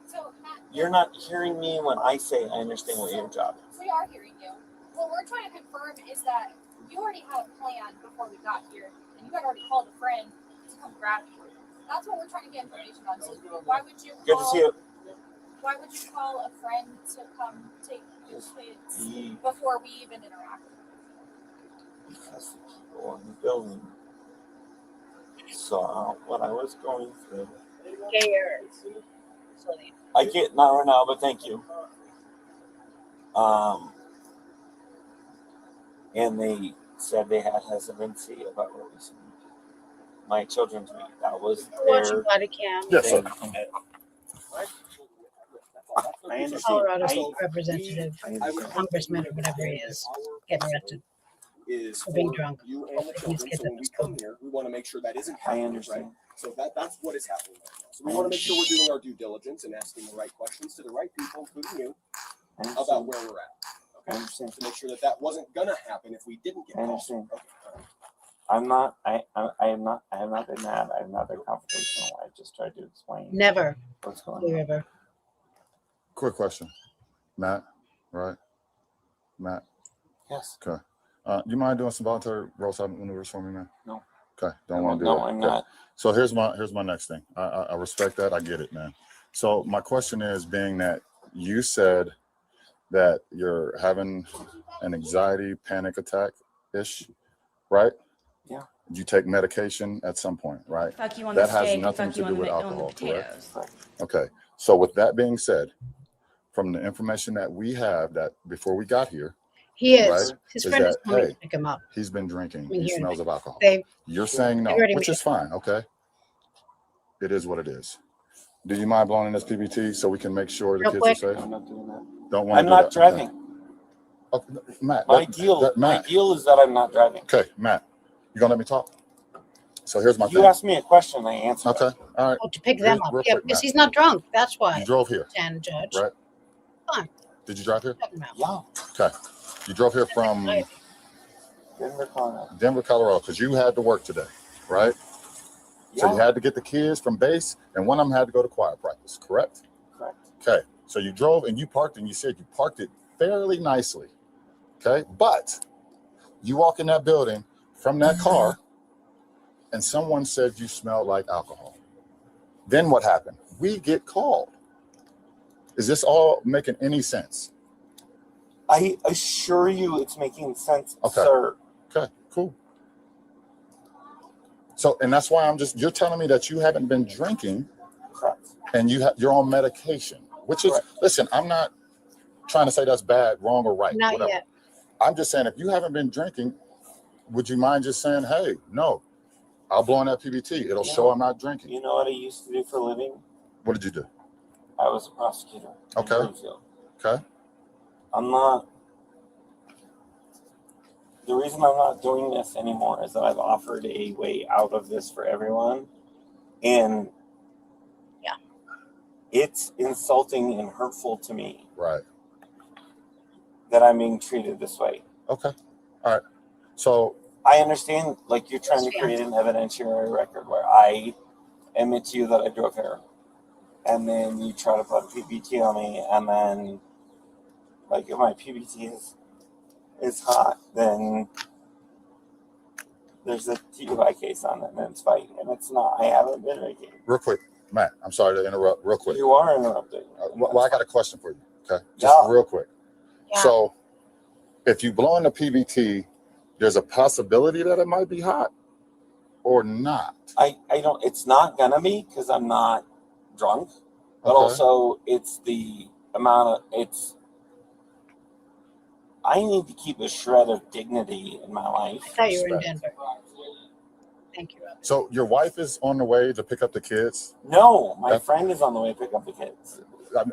So, Matt, You're not hearing me when I say I understand what your job is. we are hearing you. What we're trying to confirm is that you already had a plan before we got here, and you had already called a friend to come grab you. That's what we're trying to get information on. So why would you Good to see you. Why would you call a friend to come take your kids He- before we even interact? because the people in the building saw what I was going through. I can't, not right now, but thank you. And they said they had hesitancy about releasing my children to me. That was Watching their Bodycam. Yes, sir. thing. I understand. Colorado I- representative, congressman, or whatever he is, getting arrested Is for being for drunk. you and the Hopefully children. these kids So have when we this come code. here, we want to make sure that isn't I happening, understand. right? So that's what is happening right now. So we want to make sure we're doing our due diligence and asking the right questions to the right people, including you, I about understand. where we're at. I Okay, understand. to make sure that that wasn't gonna happen if we didn't get I called. understand. Okay, all right. I'm not. I am not. I have not been mad. I have not been confrontational. I just tried to explain Never, what's going Blue on. River. Quick question. Matt, right? Matt, Yes. okay. You mind doing some voluntary roadside maneuvers for me, man? No. Okay, don't want to do No, that. I'm Okay. not. So here's my next thing. I respect that. I get it, man. So my question is, being that you said that you're having an anxiety panic attack ish, right? Yeah. You take medication at some point, right? Fuck you on That the has steak and nothing fuck to you do on with the alcohol, potatoes. Okay. So with that being said, from the information that we have, that before we got here, He is. Right. His Is friend is that, coming hey, to pick him up. he's been drinking. We He hear smells of alcohol. They, You're saying no, They've already which made is fine. Okay. It is what it is. Do you mind blowing in this PBT so we can make sure the Real kids quick. are safe? I'm not doing that. Don't want I'm to do not that. driving. Okay. Matt, My deal. My Matt. deal is that I'm not driving. Okay, Matt, you gonna let me talk? So here's my You thing. asked me a question. I answered. Okay. It. All right. oh, to pick them up. Real Yeah, quick, because Matt. he's not drunk. That's why. You drove here, And judge. right? Fine. Did you drive here? Talking about. Yeah. Okay. You drove here from Denver, Colorado. Denver, Colorado, because you had to work today, right? So you Yeah. had to get the kids from base, and one of them had to go to choir practice, correct? Correct. Okay. So you drove and you parked, and you said you parked it fairly nicely. Okay. But you walk in that building from that car, and someone said you smelled like alcohol. Then what happened? We get called. Is this all making any sense? I assure you, it's making sense, Okay. sir. Okay, cool. So, and that's why you're telling me that you haven't been drinking Correct. and you're on medication, which is, Correct. listen, I'm not trying to say that's bad, wrong, or right. Not whatever. yet. I'm just saying, if you haven't been drinking, would you mind just saying, hey, no, I'll blow on that PBT. It'll show I'm not drinking. You know what I used to do for a living? What did you do? I was a prosecutor. in Okay. Bloomfield. Okay. I'm not. The reason I'm not doing this anymore is that I've offered a way out of this for everyone. And yeah, it's insulting and hurtful to me. Right. That I'm being treated this way. Okay. All right. So I understand, like, you're trying to create an evidentiary record where I admit to you that I drove here. And then you try to put a PBT on me, and then, like, if my PBT is hot, then there's a DUI case on it, and it's fine. And it's not. I haven't been drinking. real quick, Matt, I'm sorry to interrupt real quick. You are interrupting. Well, I got a question for you. Okay. Just Yeah. real quick. Yeah. So if you blow in the PBT, there's a possibility that it might be hot or not. I don't. It's not gonna be because I'm not drunk, but Okay. also it's the amount of it's. I need to keep a shred of dignity in my life. I thought you were in Respect. Denver. Thank you, Rob. So your wife is on the way to pick up the kids. No, my That's- friend is on the way to pick up the kids.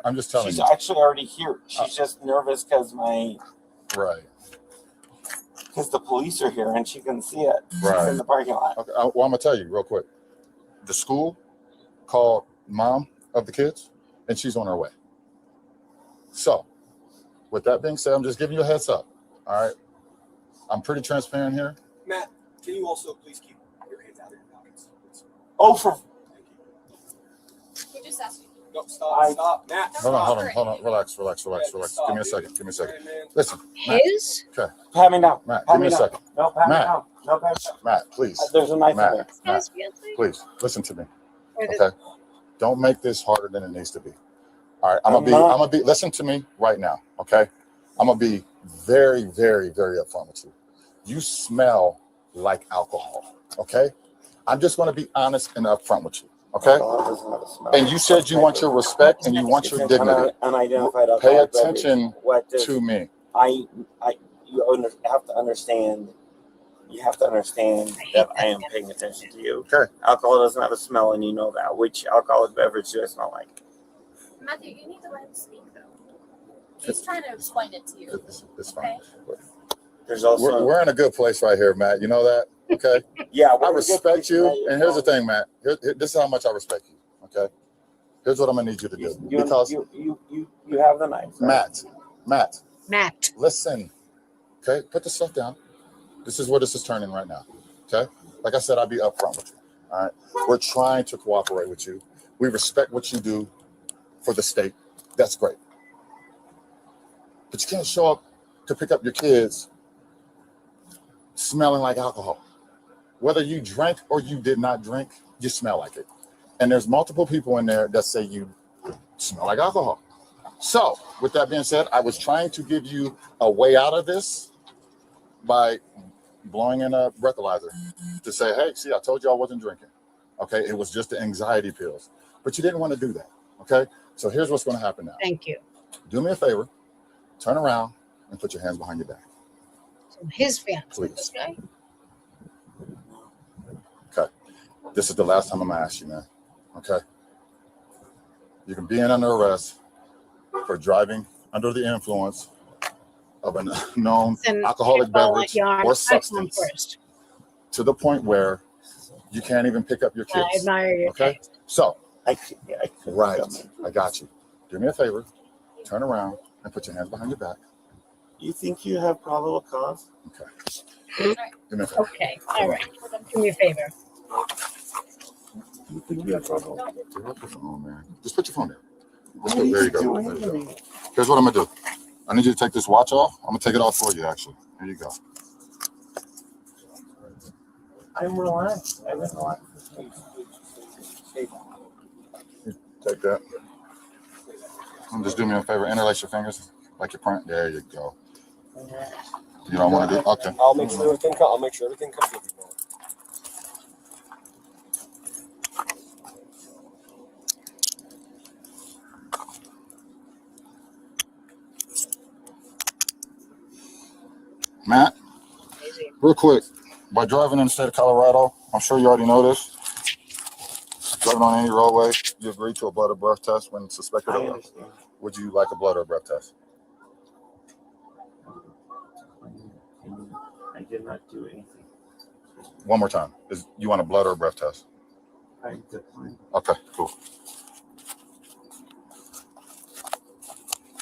I'm just telling She's you. actually already here. She's just nervous because Right. the police are here and she can see it. She's Right. in the parking lot. Okay. Well, I'm gonna tell you real quick. The school called mom of the kids, and she's on her way. So, with that being said, I'm just giving you a heads up. All right. I'm pretty transparent here. Matt, can you also please keep your hands out of your pockets? Please? Oh, for Thank you. We just asked you. No, stop, Matt. Hold on, Stop. hold on. Relax. Yeah, just Give stop, me a dude. second. Give me a second. Hey, man. Listen, Matt. His? Okay. pat me down. Matt, Pat give me a down. second. No, pat me Matt. down. No, pat me down. Matt, please. There's a knife Matt. in there. Matt, His fiance? please listen to me. Or the- Okay. Don't make this harder than it needs to be. All right. I'm I'm not. gonna be, listen to me right now. Okay. I'm gonna be very, very, very upfront with you. You smell like alcohol. Okay. I'm just going to be honest and upfront with you. Okay. And you said you want your respect and you want your dignity. Unidentified Pay alcoholic attention beverage. to me. Have to understand. You have to understand that I am paying attention to you. Okay. Alcohol doesn't have a smell, and you know that. Which alcoholic beverage do I smell like? Matthew, you need to let him speak, though. He's trying to explain it to you. It's fine. There's also We're in a good place right here, Matt. You know that? Okay. yeah. I respect you. And here's the thing, Matt. This is how much I respect you. Okay. Here's what I'm gonna need you to do. Because you have the knife. Right? Matt. Listen. Okay. Put the stuff down. This is where this is turning right now. Okay. Like I said, I'll be upfront with you. All right. We're trying to cooperate with you. We respect what you do for the state. That's great. But you can't show up to pick up your kids smelling like alcohol. Whether you drank or you did not drink, you smell like it. And there's multiple people in there that say you smell like alcohol. So with that being said, I was trying to give you a way out of this by blowing in a breathalyzer to say, hey, see, I told you I wasn't drinking. Okay, it was just the anxiety pills. But you didn't want to do that. Okay, so here's what's going to happen now. Thank you. Do me a favor, turn around and put your hands behind your back. So his fiance, Please. this guy? Okay, this is the last time I'm going to ask you, man. Okay, you can be under arrest for driving under the influence of an unknown alcoholic beverage or substance to the point where you can't even pick up your kids. I admire your okay, taste. so I got you. Do me a favor, turn around and put your hands behind your back. You think you have probable cause? Okay. Do me a favor. Okay, all right. Do me a favor. You think you have probable cause? Give up your phone, man. Just put your phone down. There you go. There you go. Here's what I'm gonna do. I need you to take this watch off. I'm gonna take it off for you, actually. Here you go. I'm relaxed. I'm relaxed. Take that. And just do me a favor. Interlace your fingers like your print. There you go. You don't want to do? Okay. I'll make sure everything comes with you. Matt, real quick, by driving in the state of Colorado, I'm sure you already know this. Driving on any roadway, you agree to a blood or breath test when suspected of it. Would you like a blood or breath test? I did not do anything. One more time. You want a blood or a breath test? I declined. Okay, cool.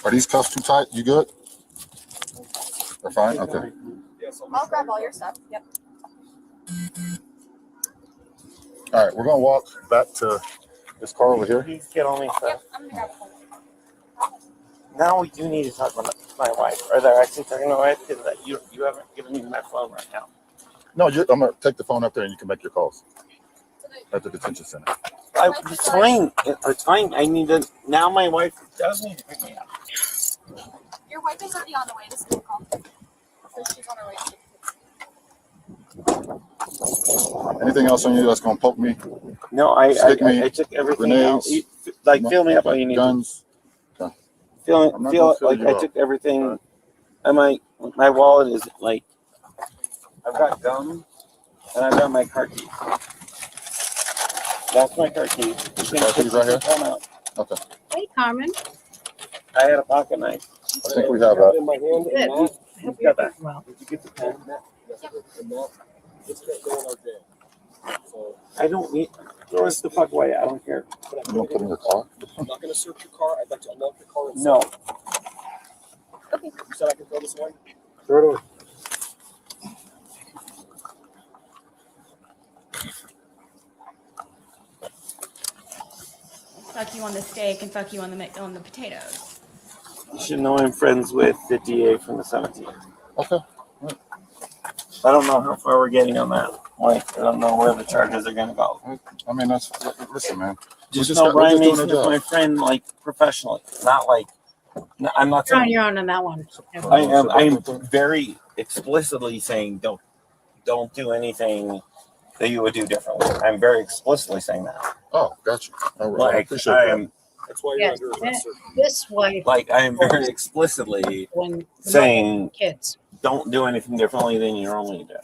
Are these cuffs too tight? You good? They're fine? Okay. I'll grab all your stuff. Yep. All right, we're going to walk back to this car over here. Please get all my stuff. Yep, I'm gonna grab it. Now we do need to talk about my wife. Or they're actually talking to my wife because you haven't given me my phone right now. No, I'm going to take the phone up there and you can make your calls at the detention center. It's fine. It's fine. I need to. Now my wife does need to pick me up. Your wife is already on the way to school call. So she's on her way. Anything else on you that's going to poke me? No, I took everything out. Grenades, Fill me up all you need. guns? Feel I'm not gonna fill like you I up. took everything. And my wallet is like, I've got gum and I've got my car keys. That's my car keys. Car keys right here? Phone out. Okay. Hey, Carmen. I had a pocket knife. I think we have that. In my hand, Good. and Matt, I hope You got you're that. doing well. did you get the pen? And Matt, this can't go in our jam. So I don't need. Throw this the fuck away. I don't care. You don't put it in your car? I'm not going to search your car. I'd like to unlock the car. And No. You said I can throw this away? Throw it away. Fuck you on the steak and fuck you on the potatoes. You should know I'm friends with the DA from the 17th. Okay. I don't know how far we're getting on that. Like, I don't know where the charges are gonna go. I mean, listen, man. Just just know got- we're Brian just doing Mason our is my job. friend, like professionally, not like. I'm not You're on saying. your own on that one. I am very explicitly saying don't do anything that you would do differently. I'm very explicitly saying that. Oh, gotcha. All right. I Like appreciate that. I'm That's why Yes, you're under arrest, sir. this wife like I'm very explicitly when saying kids. don't do anything differently than you normally do.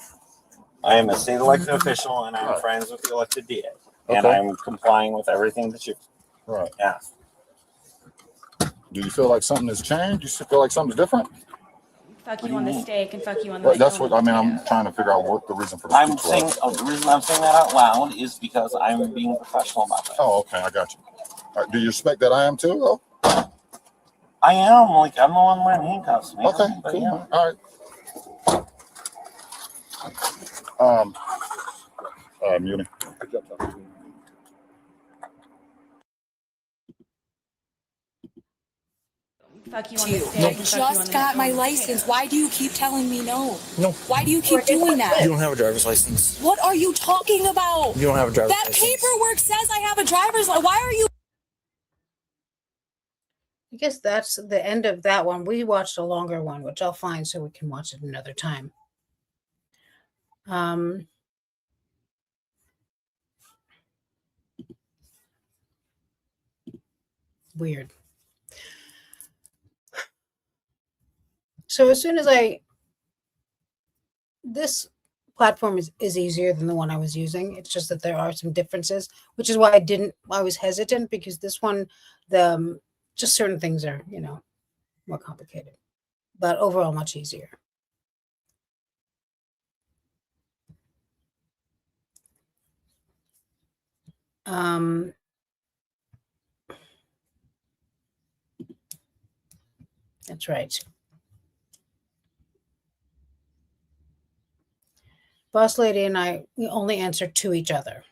I am a state elected official and I'm Right. friends with the elected DA. And Okay. I'm complying with everything that you Right. asked. Do you feel like something has changed? You feel like something's different? Fuck you on the steak and fuck you on the. Right, that's on what the I mean. I'm potatoes. trying to figure out what the reason for the I'm speech saying was. the reason I'm saying that out loud is because I'm being professional about that. Oh, okay. I got you. All right, do you respect that I am too, though? I am like I'm the one wearing handcuffs, man. Okay, But cool. yeah. All right. Muting. Good job talking to me. Fuck you on the You. steak. I and fuck you on just the got my on the license. potatoes. Why do you keep telling me no? No. Why do you keep doing that? You don't have a driver's license. What are you talking about? You don't have a driver's That license. paperwork says I have a driver's license. Why are you? I guess that's the end of that one. We watched a longer one, which I'll find so we can watch it another time. Weird. So as soon as this platform is easier than the one I was using. It's just that there are some differences, which is why I was hesitant, because this one, just certain things are, more complicated, but overall much easier. That's right. Boss lady and I, we only answer to each other.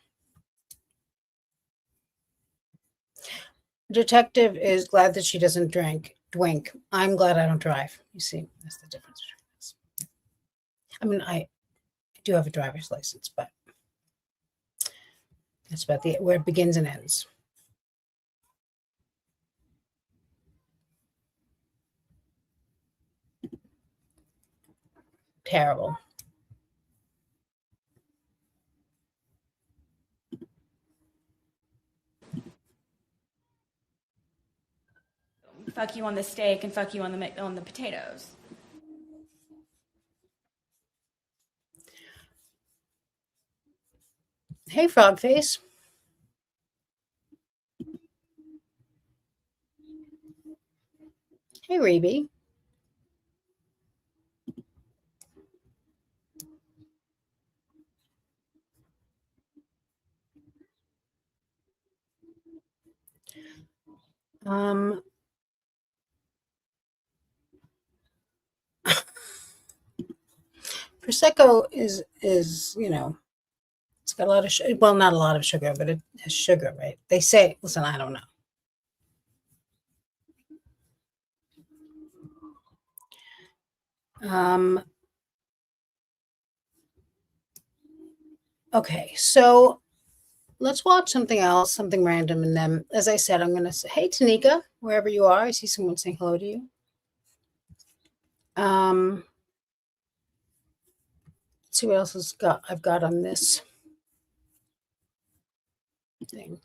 Detective is glad that she doesn't drink. Dwink. I'm glad I don't drive. You see, that's the difference between us. I mean, I do have a driver's license, but that's about where it begins and ends. Terrible. Fuck you on the steak and fuck you on the potatoes. Hey, frog face. Hey, Reby. Prosecco is it's got a lot of well, not a lot of sugar, but it has sugar, right? They say, listen, I don't know. Okay, so let's watch something else, something random, and then, as I said, I'm going to say, hey, Tanika, wherever you are. I see someone saying hello to you. Let's see what else I've got on this thing.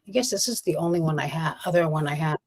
I guess this is the only one I have, other one I have.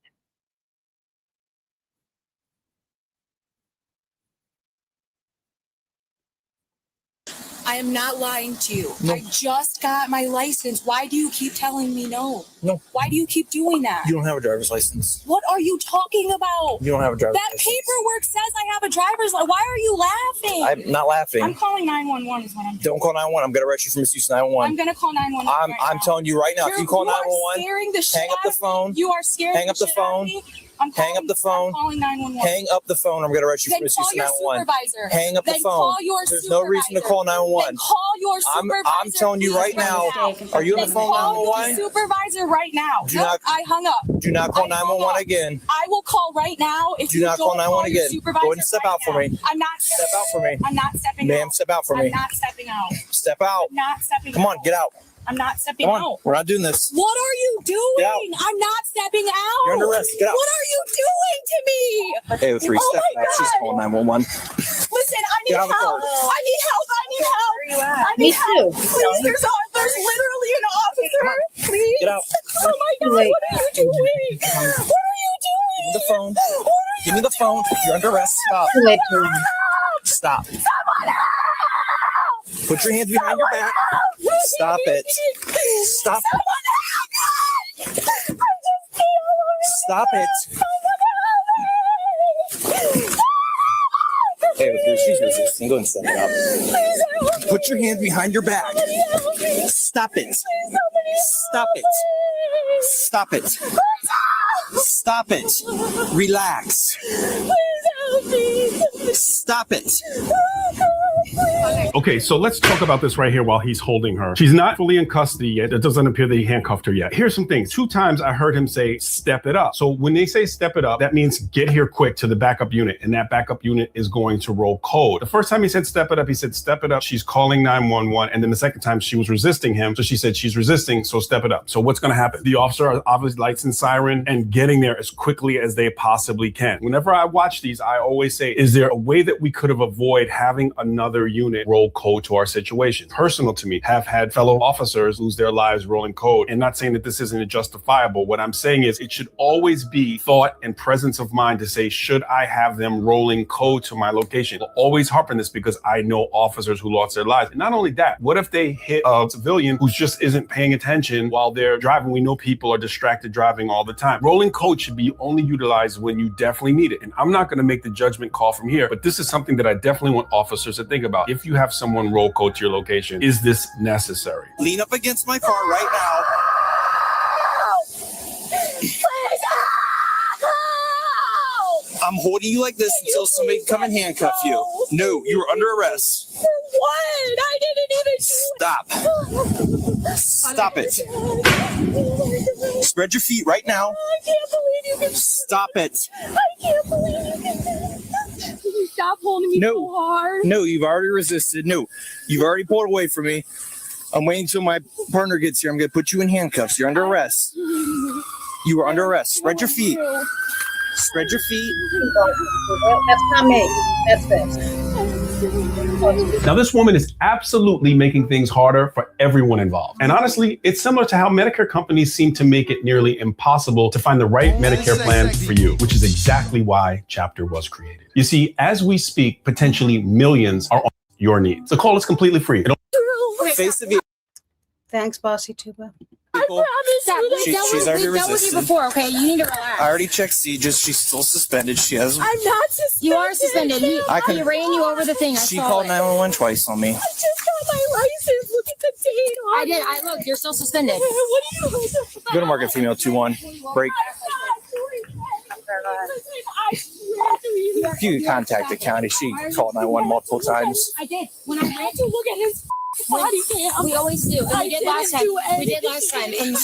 I am not lying to you. No. I just got my license. Why do you keep telling me no? No. Why do you keep doing that? You don't have a driver's license. What are you talking about? You don't have a driver's That license. paperwork says I have a driver's license. Why are you laughing? I'm not laughing. I'm calling 911 is what I'm doing. Don't call 911. I'm going to arrest you for misuse of I'm 911. going to call 911 I'm telling you right now. If you call You are 911, scaring the shit hang up out the of me. phone. You are scaring Hang up the shit out of phone. me. Hang up the phone. I'm calling 911. Hang up the phone. I'm going to arrest you for Then misuse call of your 911. supervisor. Hang up the Then phone. call your There's no reason to supervisor. call 911. Then call your supervisor. I'm telling you right please, now. Are you on the Then phone call your 911? supervisor right now. Do Nope, not- I hung up. Do not call I hung 911 up. again. I will call right now if Do you not don't call 911 your again. supervisor Go ahead and step right out for now. me. I'm not Step out for me. I'm not stepping Ma'am, out. step out for me. I'm not stepping out. Step out. I'm not stepping Come out. on, get out. I'm not stepping Come on. out. We're not doing this. What are you doing? Get out. I'm not stepping out. You're under arrest. Get out. What are you doing to me? Hey, with 3 Oh step my back. She's God. calling 911. Listen, I need Get out help. of the car. I need help. I need help. Where you at? I Me need help. too. Please, there's literally an officer. Please. Get out. Oh my God, Wait. what are you doing? What are you doing? Give me the phone. Give me the phone. You're under arrest. Stop. Too late to run. Stop. Someone help! Put your hands behind your back. Stop it. Stop. Someone help! I just feel Stop it. Hey, if she's resisting, go and stand up. Put your hands behind your back. Stop it. Stop it. Stop it. Stop it. Relax. Stop it. Okay, so let's talk about this right here while he's holding her. She's not fully in custody yet. It doesn't appear that he handcuffed her yet. Here's some things. 2 times I heard him say, step it up. So when they say step it up, that means get here quick to the backup unit. And that backup unit is going to roll code. The first time he said step it up, he said step it up. She's calling 911. And then the second time she was resisting him. So she said she's resisting, so step it up. So what's going to happen? The officer obviously lights and siren and getting there as quickly as they possibly can. Whenever I watch these, I always say, is there a way that we could have avoided having another unit roll code to our situation? Personal to me, have had fellow officers lose their lives rolling code, and not saying that this isn't justifiable. What I'm saying is it should always be thought and presence of mind to say, should I have them rolling code to my location? I'll always harp on this because I know officers who lost their lives. And not only that, what if they hit a civilian who just isn't paying attention while they're driving? We know people are distracted driving all the time. Rolling code should be only utilized when you definitely need it. And I'm not going to make the judgment call from here, but this is something that I definitely want officers to think about. If you have someone roll code to your location, is this necessary? Lean up against my car right now. I'm holding you like this until somebody can come and handcuff you. No, you are under arrest. For what? I didn't even do. Stop. Stop it. Spread your feet right now. I can't believe you can. Stop it. I can't believe you can do that. Can you stop holding me so hard? No, you've already resisted. No, you've already pulled away from me. I'm waiting until my partner gets here. I'm going to put you in handcuffs. You're under arrest. You are under arrest. Spread your feet. Spread your feet. That's not me. That's this. Now, this woman is absolutely making things harder for everyone involved. And honestly, it's similar to how Medicare companies seem to make it nearly impossible to find the right Medicare plan for you, which is exactly why Chapter was created. You see, as we speak, potentially millions are on your needs. The call is completely free. Face the vehicle. Thanks, Bossy Tuba. I promise you that She's already resisted. Before, okay? You need to relax. I already checked sieges. She's still suspended. She has. I'm not suspended. You are suspended. He ran you over the thing. She called 911 twice on me. I just got my license. Look at the date on it. I look. You're still suspended. What are you? Go to Market Female 21. Break. You can contact the county. She called 911 multiple times. I did. When I ran to look at his body cam. we always do. And we did last time. We did last time. And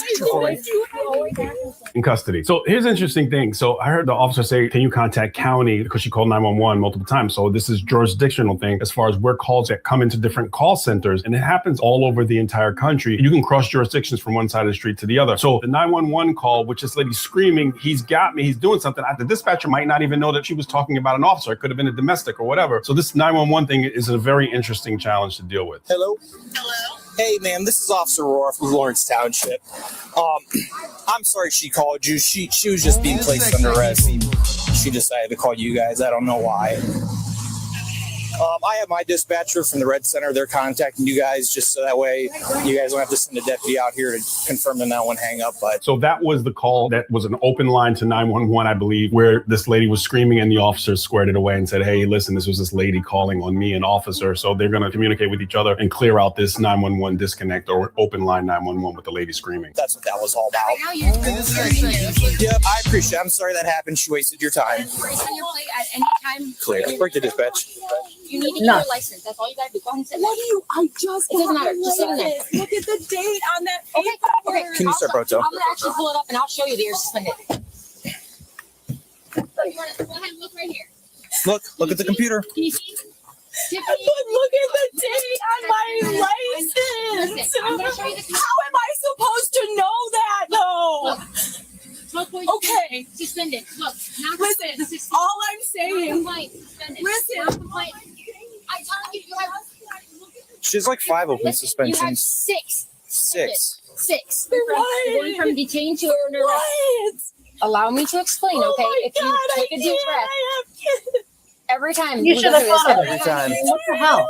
In custody. So here's an interesting thing. So I heard the officer say, can you contact county? Because she called 911 multiple times. So this is jurisdictional thing as far as where calls that come into different call centers. And it happens all over the entire country. You can cross jurisdictions from one side of the street to the other. So the 911 call, which this lady's screaming, he's got me, he's doing something. The dispatcher might not even know that she was talking about an officer. It could have been a domestic or whatever. So this 911 thing is a very interesting challenge to deal with. Hello? Hello? Hey, ma'am, this is Officer Rohr from Lawrence Township. I'm sorry she called you. She was just being placed under arrest. She decided to call you guys. I don't know why. I have my dispatcher from the Red Center. They're contacting you guys just so that way you guys don't have to send a deputy out here to confirm the 911 hang up. But so that was the call that was an open line to 911, I believe, where this lady was screaming and the officers squared it away and said, hey, listen, this was this lady calling on me, an officer. So they're going to communicate with each other and clear out this 911 disconnect or open line 911 with the lady screaming. That's what that was all about. Yep, I appreciate it. I'm sorry that happened. She wasted your time. at any time. Clear. Break the dispatch. You need to get your license. That's all you gotta do. Go ahead and sit What do you? I just It doesn't got matter. my Just sit in there. license. Look at the date on that Okay. paper. Can you start, Broto? I'm gonna actually pull it up and I'll show you that you're suspended. Go ahead and look right here. Look at the computer. Can you see? Tiffany, But look at the date on my license. I'm gonna show you the How am I supposed to know that though? Look, Okay. suspended. Look, now Listen, all I'm saying. complaint. Suspended. Listen. Complaint. I'm telling you, you have. She's like 5 open Listen, you have suspensions. 6. 6. 6. What? You're going from detained to under arrest. What? Allow me to explain, Oh okay? my If you God, take a deep breath, I have kids. every time You we should go have through this, thought of every it. time. What the hell?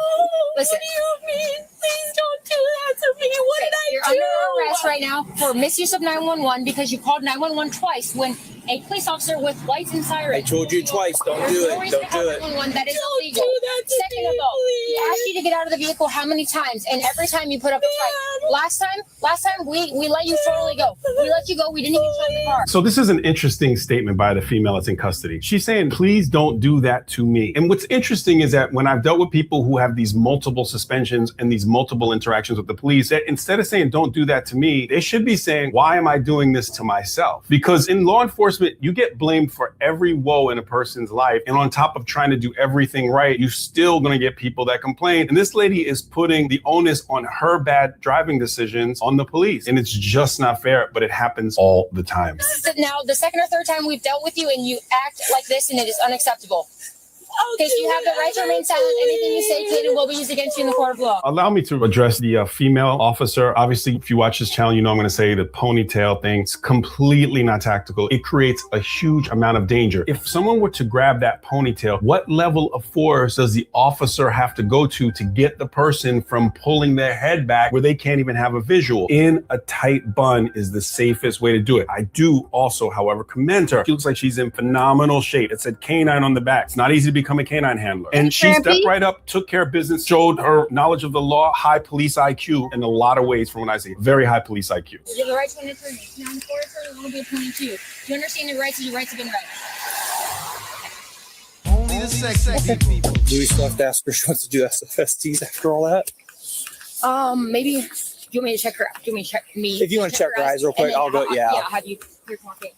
Listen. What do you mean? Please don't do that to me. What did I You're do? under arrest right now for misuse of 911 because you called 911 twice when a police officer with lights and sirens. I told you twice, don't There's do no it, reason don't to call do it. 911. That is Don't illegal. do that to Second me, of all, we please. asked you to get out of the vehicle how many times? And every time you put up a fight. Last time we let you totally go. We let you go. We didn't even start the car. So this is an interesting statement by the female that's in custody. She's saying, please don't do that to me. And what's interesting is that when I've dealt with people who have these multiple suspensions and these multiple interactions with the police, that instead of saying, don't do that to me, they should be saying, why am I doing this to myself? Because in law enforcement, you get blamed for every woe in a person's life. And on top of trying to do everything right, you're still going to get people that complain. And this lady is putting the onus on her bad driving decisions on the police. And it's just not fair, but it happens all the time. Now, the second or third time we've dealt with you and you act like this and it is unacceptable. Okay, so you have the right to remain silent. Anything you say can and will be used against you in the court of law. Allow me to address the female officer. Obviously, if you watch this channel, you know I'm going to say the ponytail thing. It's completely not tactical. It creates a huge amount of danger. If someone were to grab that ponytail, what level of force does the officer have to go to get the person from pulling their head back where they can't even have a visual? In a tight bun is the safest way to do it. I do also, however, commend her. She looks like she's in phenomenal shape. It said canine on the back. It's not easy to become a canine handler. And she stepped right up, took care of business, showed her knowledge of the law, high police IQ in a lot of ways from what I see. Very high police IQ. You have the right to an attorney. Now, the court attorney will be appointed to you. Do you understand your rights? Your rights have been read. Only the sexy people. Do we still have to ask her if she wants to do SFSTs after all that? Maybe you want me to check her? Do you want me to check me? If you want to check her eyes real quick, I'll go. Yeah. Yeah, I'll have you. You're talking.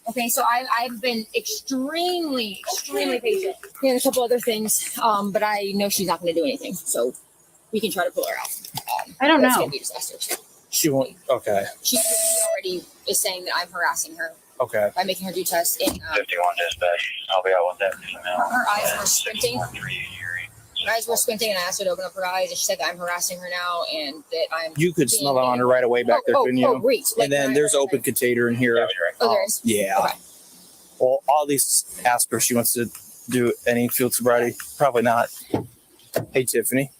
Okay, so I've been extremely patient. And a couple other things, but I know she's not going to do anything, so we can try to pull her out. I don't know. We just asked her. She won't. Okay. She already is saying that I'm harassing her Okay. by making her do tests. And 51 dispatch. I'll be out with that female. her eyes were squinting. Her eyes were squinting, and I asked her to open up her eyes, and she said that I'm harassing her now, and that I'm. You could smell it on her right away back there, couldn't you? Oh, great. And then there's open container in here. Oh, there is. Yeah. Okay. Well, I'll at least ask her if she wants to do any field sobriety. Probably not. Hey, Tiffany.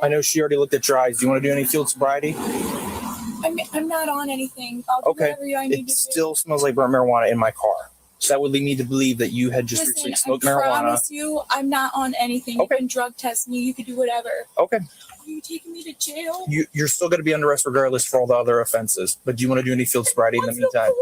I know she already looked at your eyes. Do you want to do any field sobriety? I'm not on anything. I'll do Okay. whatever I need It to still smells like burnt marijuana in my car. So that would lead me to believe that you had just do. recently Listen, smoked I marijuana. promise you, I'm not on anything. Okay. You can drug test me. You can do whatever. Okay. Are you taking me to jail? You're still going to be under arrest regardless for all the other offenses. But do you want to do any field sobriety in the What's meantime? the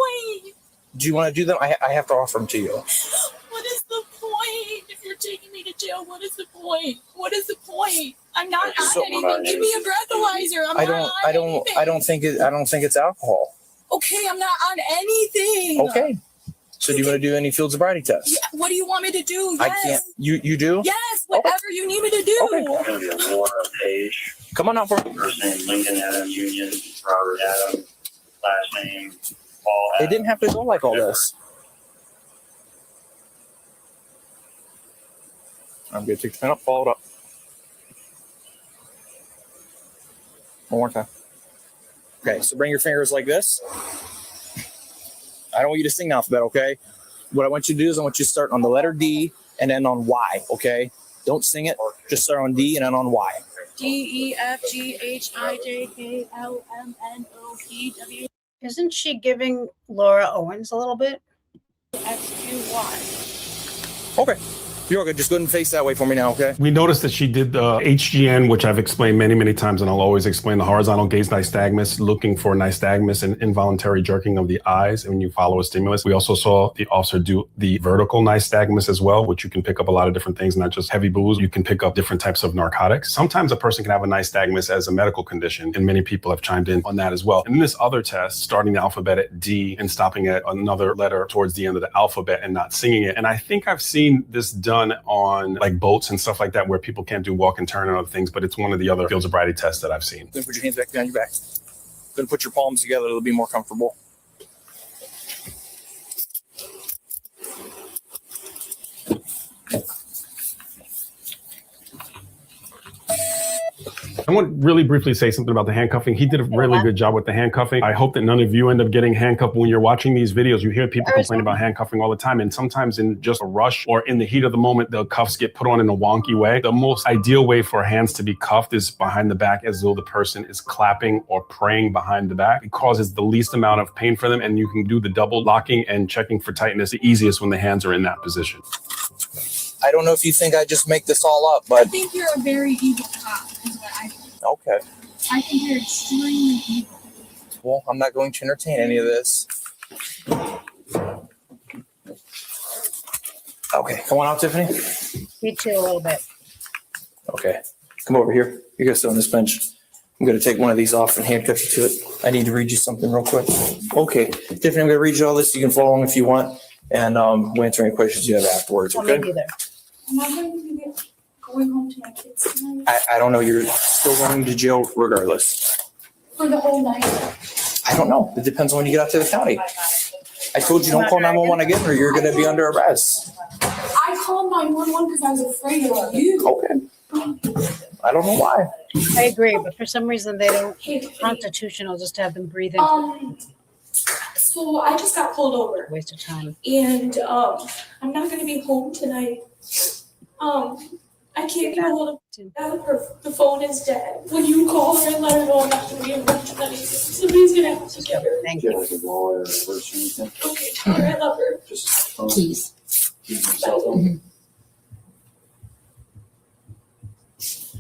point? Do you want to do them? I have to offer them to you. What is the point? If you're taking me to jail, what is the point? What is the point? I'm not on So- anything. Give me a breathalyzer. I'm I not don't on anything. I don't think it's alcohol. Okay, I'm not on anything. Okay. So do you want to do any field sobriety tests? Yeah, what do you want me to do? Yes. I can't. You do? Yes, whatever you need me to do. Okay. It's going to be Laura Page. Come on out for me. First name Lincoln Adams Union. Robert Adams. Last name Paul It Adams. didn't have to go like all this. I'm good. Take the pen up. Follow it up. One more time. Okay, so bring your fingers like this. I don't want you to sing the alphabet, okay? What I want you to do is I want you to start on the letter D and then on Y, okay? Don't sing it. Just start on D and then on Y. DEFGHIJKLMNOPW Isn't she giving Laura Owens a little bit? XQY. Okay. You're okay. Just go ahead and face that way for me now, okay? We noticed that she did the HGN, which I've explained many, many times, and I'll always explain the horizontal gaze nystagmus, looking for nystagmus and involuntary jerking of the eyes when you follow a stimulus. We also saw the officer do the vertical nystagmus as well, which you can pick up a lot of different things, not just heavy booze. You can pick up different types of narcotics. Sometimes a person can have a nystagmus as a medical condition, and many people have chimed in on that as well. And this other test, starting the alphabet at D and stopping at another letter towards the end of the alphabet and not singing it. And I think I've seen this done done on like boats and stuff like that where people can't do walk and turn and other things, but it's one of the other field sobriety tests that I've seen. Then put your hands back behind your back. Then put your palms together. It'll be more comfortable. I want to really briefly say something about the handcuffing. He did a really good job with the handcuffing. I hope that none of you end up getting handcuffed. When you're watching these videos, you hear people complain about handcuffing all the time. And sometimes in just a rush or in the heat of the moment, the cuffs get put on in a wonky way. The most ideal way for hands to be cuffed is behind the back, as though the person is clapping or praying behind the back. It causes the least amount of pain for them. And you can do the double locking and checking for tightness the easiest when the hands are in that position. I don't know if you think I just make this all up, but I think you're a very evil cop, is what I think. Okay. I think you're extremely evil. Well, I'm not going to entertain any of this. Okay, come on out, Tiffany. Me too, a little bit. Okay, come over here. You're gonna sit on this bench. I'm gonna take one of these off and handcuff you to it. I need to read you something real quick. Okay, Tiffany, I'm gonna read you all this. You can follow along if you want, and we'll answer any questions you have afterwards. I'll Okay? make you there. Am I going to be going home to my kids tonight? I don't know. You're still going to jail regardless. For the whole night? I don't know. It depends on when you get out to the county. I told you don't call 911 again, or you're gonna be under arrest. I called 911 because I was afraid of you. Okay. I don't know why. I agree, but for some reason they don't. Constitutional just to have them breathe in. So I just got pulled over. Waste of time. And I'm not gonna be home tonight. I can't get a hold of her. The phone is dead. Will you call her and let her know I'm not gonna be home tonight? Somebody's gonna have to get her. Thank you. Okay, tell her I love her. Keys.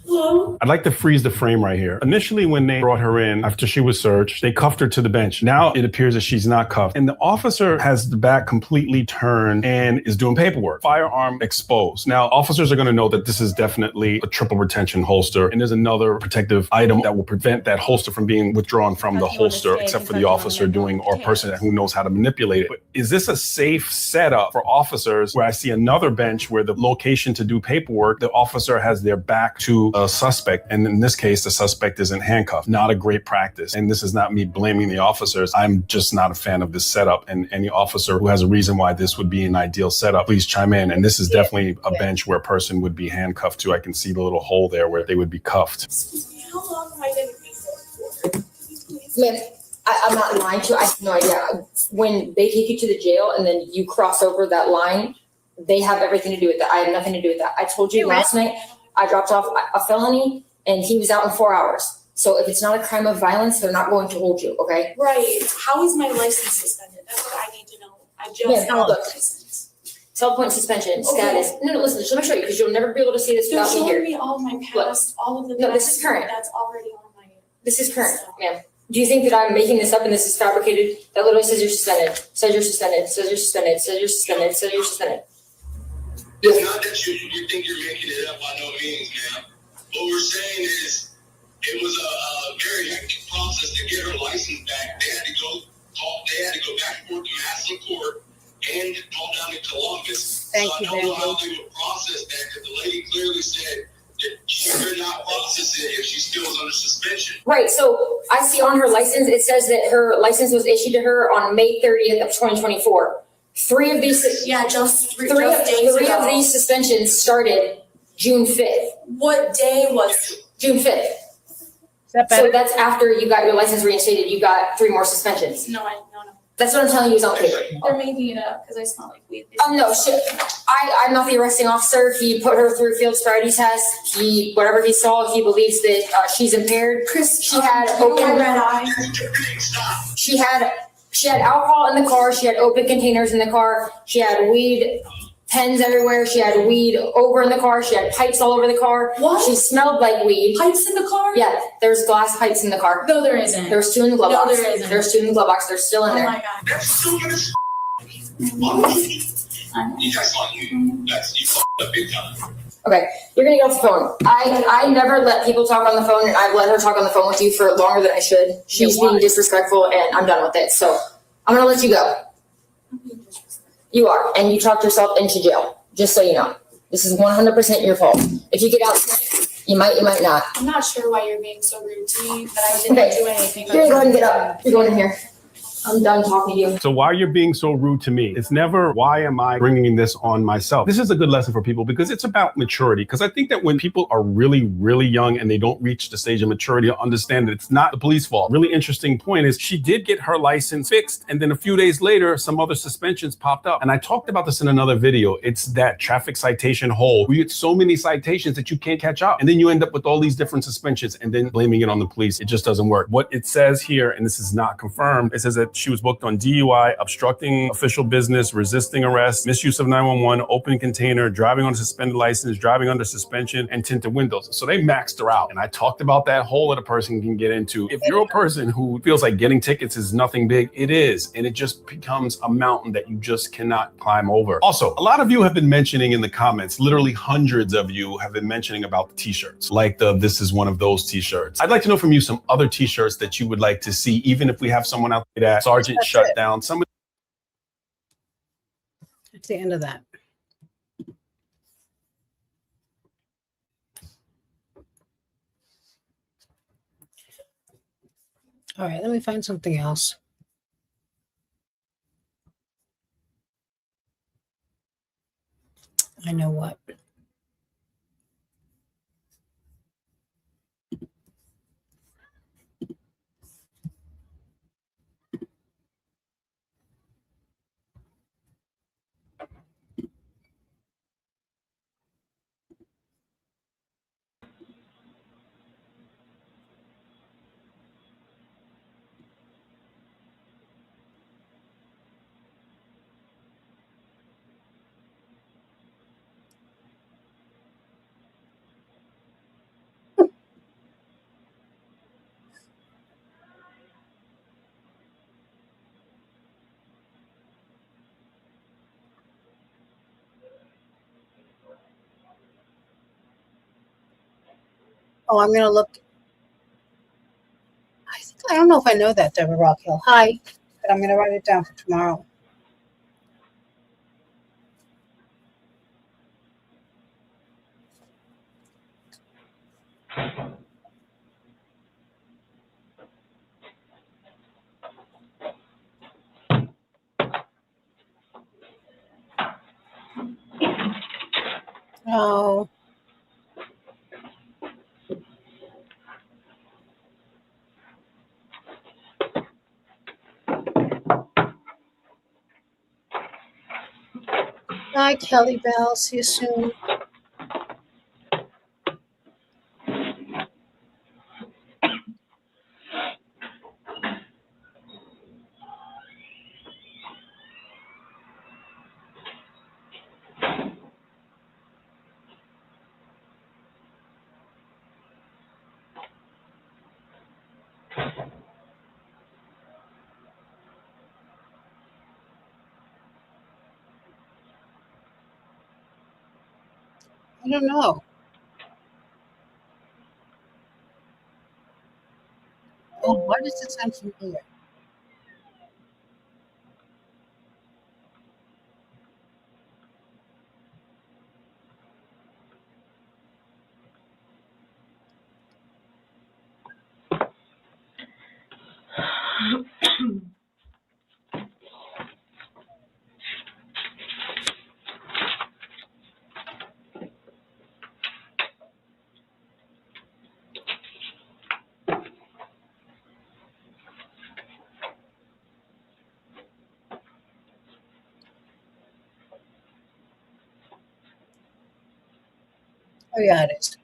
Hello? I'd like to freeze the frame right here. Initially, when they brought her in after she was searched, they cuffed her to the bench. Now it appears that she's not cuffed. And the officer has the back completely turned and is doing paperwork. Firearm exposed. Now, officers are going to know that this is definitely a triple retention holster. And there's another protective item that will prevent that holster from being withdrawn from the holster, except for the officer doing or person who knows how to manipulate it. But is this a safe setup for officers where I see another bench where the location to do paperwork, the officer has their back to a suspect, and in this case the suspect isn't handcuffed? Not a great practice, and this is not me blaming the officers. I'm just not a fan of this setup, and any officer who has a reason why this would be an ideal setup, please chime in. And this is definitely a bench where a person would be handcuffed to. I can see the little hole there where they would be cuffed. Excuse me, how long am I gonna be here for? Ma'am, I'm not lying to you. I have no idea. When they take you to the jail and then you cross over that line, they have everything to do with that. I have nothing to do with that. I told you last night, I dropped off a felony and he was out in 4 hours. So if it's not a crime of violence, they're not going to hold you, okay? Right. How is my license suspended? That's what I need to know. I just Yeah, got look. my license. 12-point suspension, Okay. status. No, listen, let me show you because you'll never be able to see this They're without me showing here. me all of my past, all of the No, this past is current. That's already on my. This is current, ma'am. Do you think that I'm making this up and this is fabricated? That literally says you're suspended, says you're suspended, says you're suspended, says you're suspended, says you're suspended. It's not that you think you're making it up by no means, ma'am. What we're saying is it was a very hectic process to get her license back. They had to go back and forth to Madison Court and call down to Columbus. Thank you, I don't know how Benji. they would process that, because the lady clearly said that she could not process it if she still was under suspension. Right, so I see on her license, it says that her license was issued to her on May 30th of 2024. Three of these days of ago. these suspensions started June 5th. What day was June 5th. Is that better? So that's after you got your license reinstated, you got 3 more suspensions. No. That's what I'm telling you is on paper. They're making it up because I smell like weed. No, shit. I'm not the arresting officer. He put her through field sobriety test. Whatever he saw, he believes that she's impaired. She had open red eye. She had alcohol in the car. She had open containers in the car. She had weed pens everywhere. She had weed over in the car. She had pipes all over the car. What? She smelled like weed. Pipes in the car? Yeah, there's glass pipes in the car. No, there isn't. There's 2 in the glove No, box. there isn't. There's 2 in the glove box. They're still in Oh there. my God. That's stupid as That's on you. That's you fucked up big time. Okay, you're gonna get off the phone. I never let people talk on the phone, and I've let her talk on the phone with you for longer than I should. She's being disrespectful, and I'm done with it. So I'm gonna let you go. You are, and you talked yourself into jail, just so you know. This is 100% your fault. If you get out, you might not. I'm not sure why you're being so rude to me, but I didn't do anything. You're going to get up. You're going in here. I'm done talking to you. So why you're being so rude to me? It's never, why am I bringing this on myself? This is a good lesson for people because it's about maturity. Because I think that when people are really, really young and they don't reach the stage of maturity to understand that it's not the police fault. Really interesting point is she did get her license fixed. And then a few days later, some other suspensions popped up. And I talked about this in another video. It's that traffic citation hole. We get so many citations that you can't catch up. And then you end up with all these different suspensions and then blaming it on the police. It just doesn't work. What it says here, and this is not confirmed, it says that she was booked on DUI, obstructing official business, resisting arrest, misuse of 911, open container, driving on a suspended license, driving under suspension, and tinted windows. So they maxed her out. And I talked about that hole that a person can get into. If you're a person who feels like getting tickets is nothing big, it is. And it just becomes a mountain that you just cannot climb over. Also, a lot of you have been mentioning in the comments, literally hundreds of you have been mentioning about the t-shirts, like the "this is one of those" t-shirts. I'd like to know from you some other t-shirts that you would like to see, even if we have someone out there that Sergeant shut down. Somebody. It's the end of that. All right, let me find something else. I know what. Oh, I'm going to look. I don't know if I know that, Deborah Rockhill. Hi, but I'm going to write it down for tomorrow. Oh. Bye, Kelly Bell. See you soon. I don't know. Oh, why does this sound familiar? Oh, yeah, it is.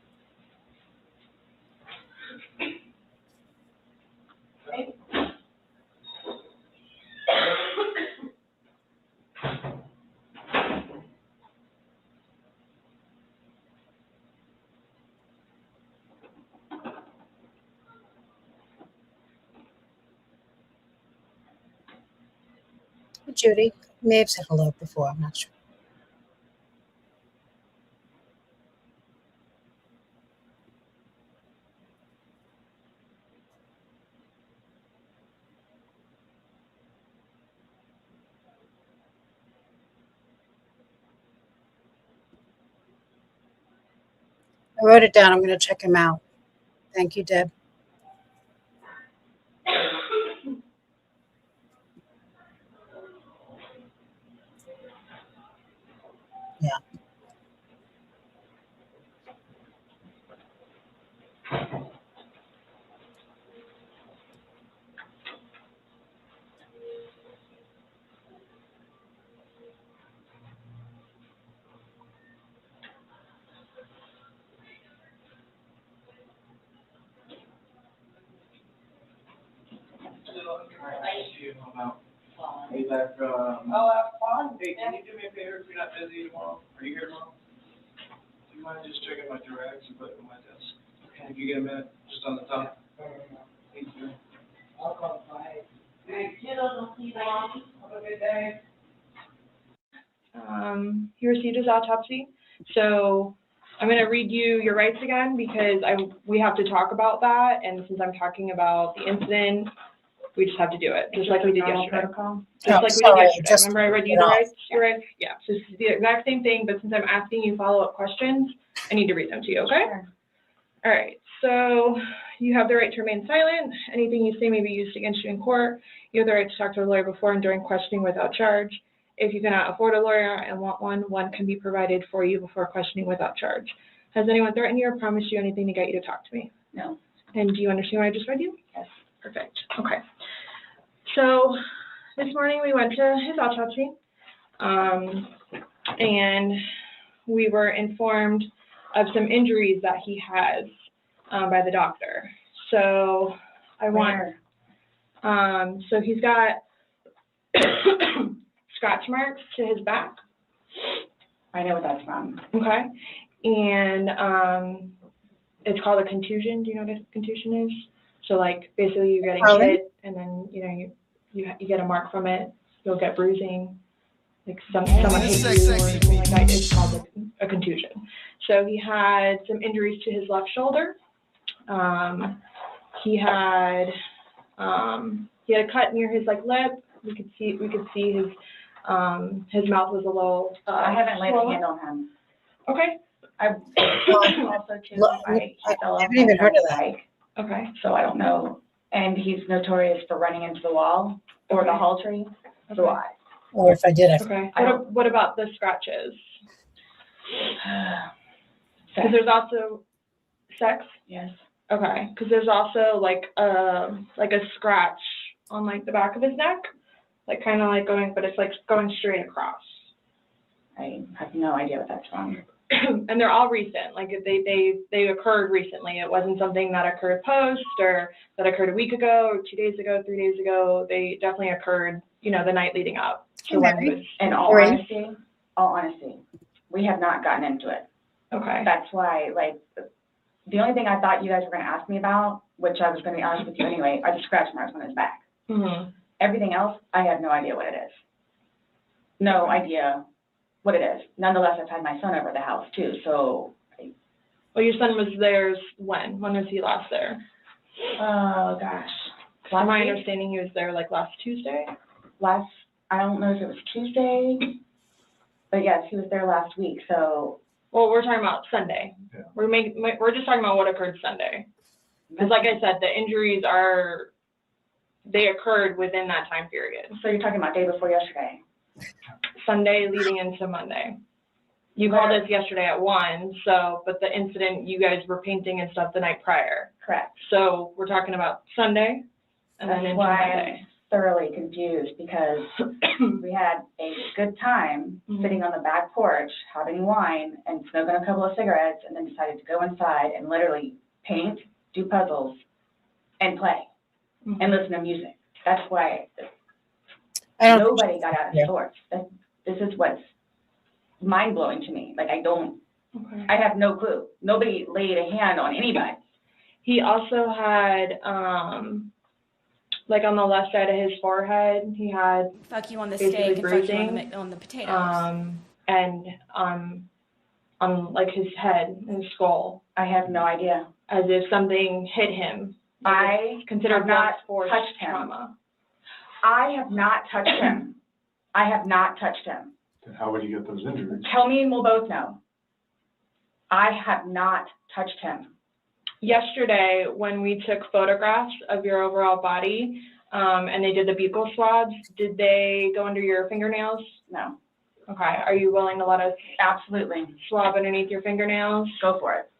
Judy may have said hello before. I'm not sure. I wrote it down. I'm going to check him out. Thank you, Deb. Yeah. Hey, that, oh, that's fine. Hey, can you do me a favor if you're not busy tomorrow? Are you here tomorrow? Do you mind just checking my directs and putting them on my desk? Okay. If you get a minute, just on the top. Thank you. I'll come by. Hey, kiddo, don't see you long. Have a good day. He received his autopsy. So I'm going to read you your rights again because we have to talk about that. And since I'm talking about the incident, we just have to do it, just like we did yesterday. Just like we did yesterday. Remember I read you the rights? Your rights? Yeah. So it's the exact same thing, but since I'm asking you follow-up questions, I need to read them to you, okay? Sure. All right. So you have the right to remain silent. Anything you say may be used against you in court. You have the right to talk to a lawyer before and during questioning without charge. If you cannot afford a lawyer and want one can be provided for you before questioning without charge. Has anyone threatened you or promised you anything to get you to talk to me? No. And do you understand what I just read you? Yes. Perfect. Okay. So this morning we went to his autopsy, and we were informed of some injuries that he has by the doctor. So I want, so he's got scratch marks to his back. I know what that's from. Okay. And it's called a contusion. Do you know what a contusion is? So like basically you're getting hit and then, you know, you get a mark from it. You'll get bruising. Like someone hit you or something like that. It's called a contusion. So he had some injuries to his left shoulder. He had a cut near his like lip. We could see his mouth was a little. I haven't laid a hand on him. Okay. I also too. I haven't even heard of that. Okay. So I don't know. And he's notorious for running into the wall or the hall tree. So why? Or if I did, Okay. What about the scratches? Because there's also sex. Yes. Okay. Because there's also like a scratch on like the back of his neck, like kind of like going, but it's like going straight across. I have no idea what that's from. And they're all recent. Like they occurred recently. It wasn't something that occurred post or that occurred a week ago, or 2 days ago, 3 days ago. They definitely occurred, you know, the night leading up. So In all honesty, we have not gotten into it. Okay. That's why, like, the only thing I thought you guys were going to ask me about, which I was going to be honest with you anyway, are the scratch marks on his back. Mm-hmm. Everything else, I have no idea what it is. No idea what it is. Nonetheless, I've had my son over the house too, so. Well, your son was there when? When was he last there? Oh, gosh. From my understanding, he was there like last Tuesday? I don't know if it was Tuesday, but yes, he was there last week, so. Well, we're talking about Sunday. Yeah. We're just talking about what occurred Sunday. Because like I said, the injuries they occurred within that time period. So you're talking about day before yesterday? Sunday leading into Monday. You called us yesterday at 1, but the incident, you guys were painting and stuff the night prior. Correct. So we're talking about Sunday and then into Monday. I'm thoroughly confused because we had a good time sitting on the back porch, having wine and smoking a couple of cigarettes, and then decided to go inside and literally paint, do puzzles, and play and listen to music. That's why nobody got out of sorts. This is what's mind-blowing to me. Like, I have no clue. Nobody laid a hand on anybody. He also had, like on the left side of his forehead, he had fuck you on the steak and bruising, fuck you on the potatoes. And on like his head and skull. I have no idea. As if something hit him. I considered not force touched him. trauma. I have not touched him. I have not touched him. How would you get those injuries? Tell me and we'll both know. I have not touched him. Yesterday, when we took photographs of your overall body, and they did the buccal swabs, did they go under your fingernails? No. Okay. Are you willing to let us Absolutely. swab underneath your fingernails? Go for it.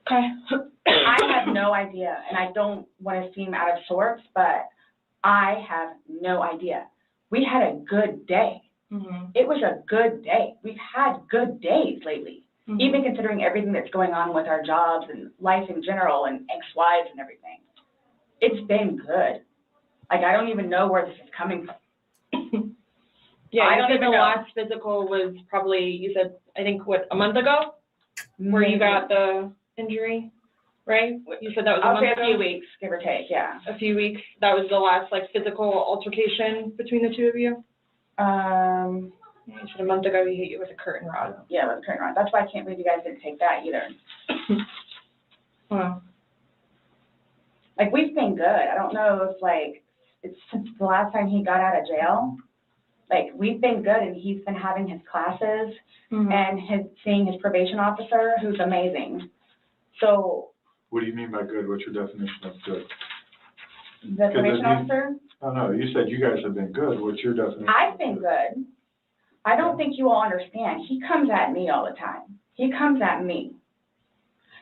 Okay. I have no idea, and I don't want to seem out of sorts, but I have no idea. We had a good day. Mm-hmm. It was a good day. We've had good days lately, even considering everything that's going on with our jobs and life in general and ex-wives and everything. It's been good. Like, I don't even know where this is coming from. Yeah, I you don't said even the know. last physical was probably, you said, I think, what, a month ago? Where you got the injury, right? You said that was a I'll month say ago? a few weeks, give or take, yeah. A few weeks. That was the last, like, physical altercation between the two of you? You said a month ago he hit you with a curtain rod. Yeah, with a curtain rod. That's why I can't believe you guys didn't take that either. Wow. Like, we've been good. I don't know if, like, it's since the last time he got out of jail. Like, we've been good, and he's been having his classes and seeing his probation officer, who's amazing. So What do you mean by good? What's your definition of good? the probation officer, Oh, no, you said you guys have been good. What's your definition? I've been good. I don't think you all understand. He comes at me all the time. He comes at me.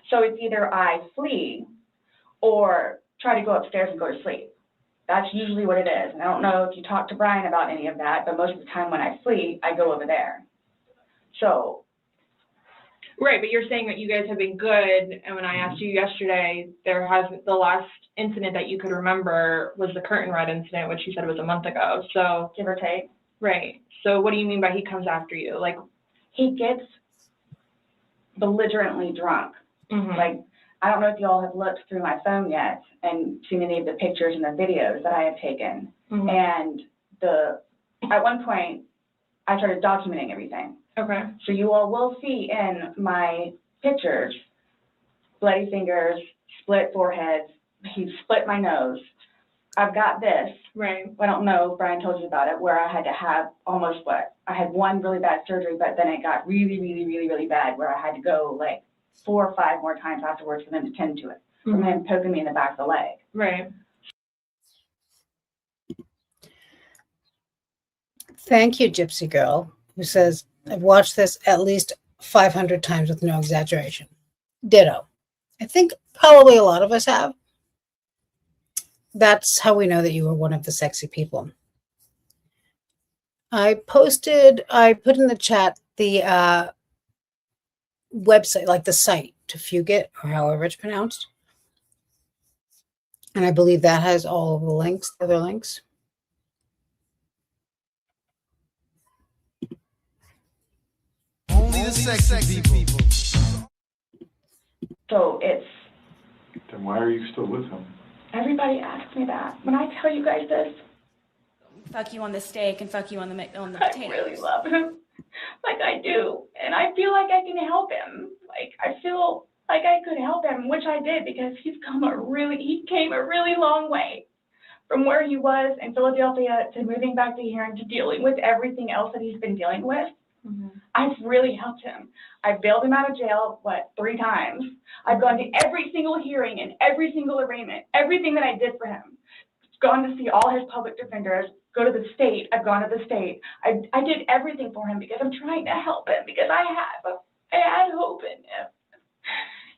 So it's either I flee or try to go upstairs and go to sleep. That's usually what it is. And I don't know if you talked to Brian about any of that, but most of the time when I flee, I go over there. So. Right, but you're saying that you guys have been good, and when I asked you yesterday, there has, the last incident that you could remember was the curtain rod incident, which you said was a month ago, so. Give or take. Right, so what do you mean by he comes after you? Like, he gets belligerently drunk. Like, I don't know if you all have looked through my phone yet and seen any of the pictures and the videos that I have taken. And at one point, I started documenting everything. Okay. So you all will see in my pictures, bloody fingers, split foreheads, he split my nose. I've got this. Right. I don't know if Brian told you about it, where I had to have almost I had one really bad surgery, but then it got really, really, really, really bad where I had to go like 4 or 5 more times afterwards for them to tend to it, from him poking me in the back of the leg. Right. Thank you, Gypsy Girl, who says, I've watched this at least 500 times with no exaggeration. Ditto. I think probably a lot of us have. That's how we know that you were one of the sexy people. I put in the chat the website, like the site to Fugit, or however it's pronounced. And I believe that has all of the links, the other links. Only the sexy people. So it's. Then why are you still with him? Everybody asks me that. When I tell you guys this, Fuck you on the steak and fuck you on the potatoes. I really love him. Like I do. And I feel like I can help him. Like I feel like I could help him, which I did, because he came a really long way from where he was in Philadelphia to moving back to here and to dealing with everything else that he's been dealing with. I've really helped him. I've bailed him out of jail, 3 times. I've gone to every single hearing and every single arraignment, everything that I did for him. Gone to see all his public defenders, go to the state. I've gone to the state. I did everything for him because I'm trying to help him, because I had hope in him.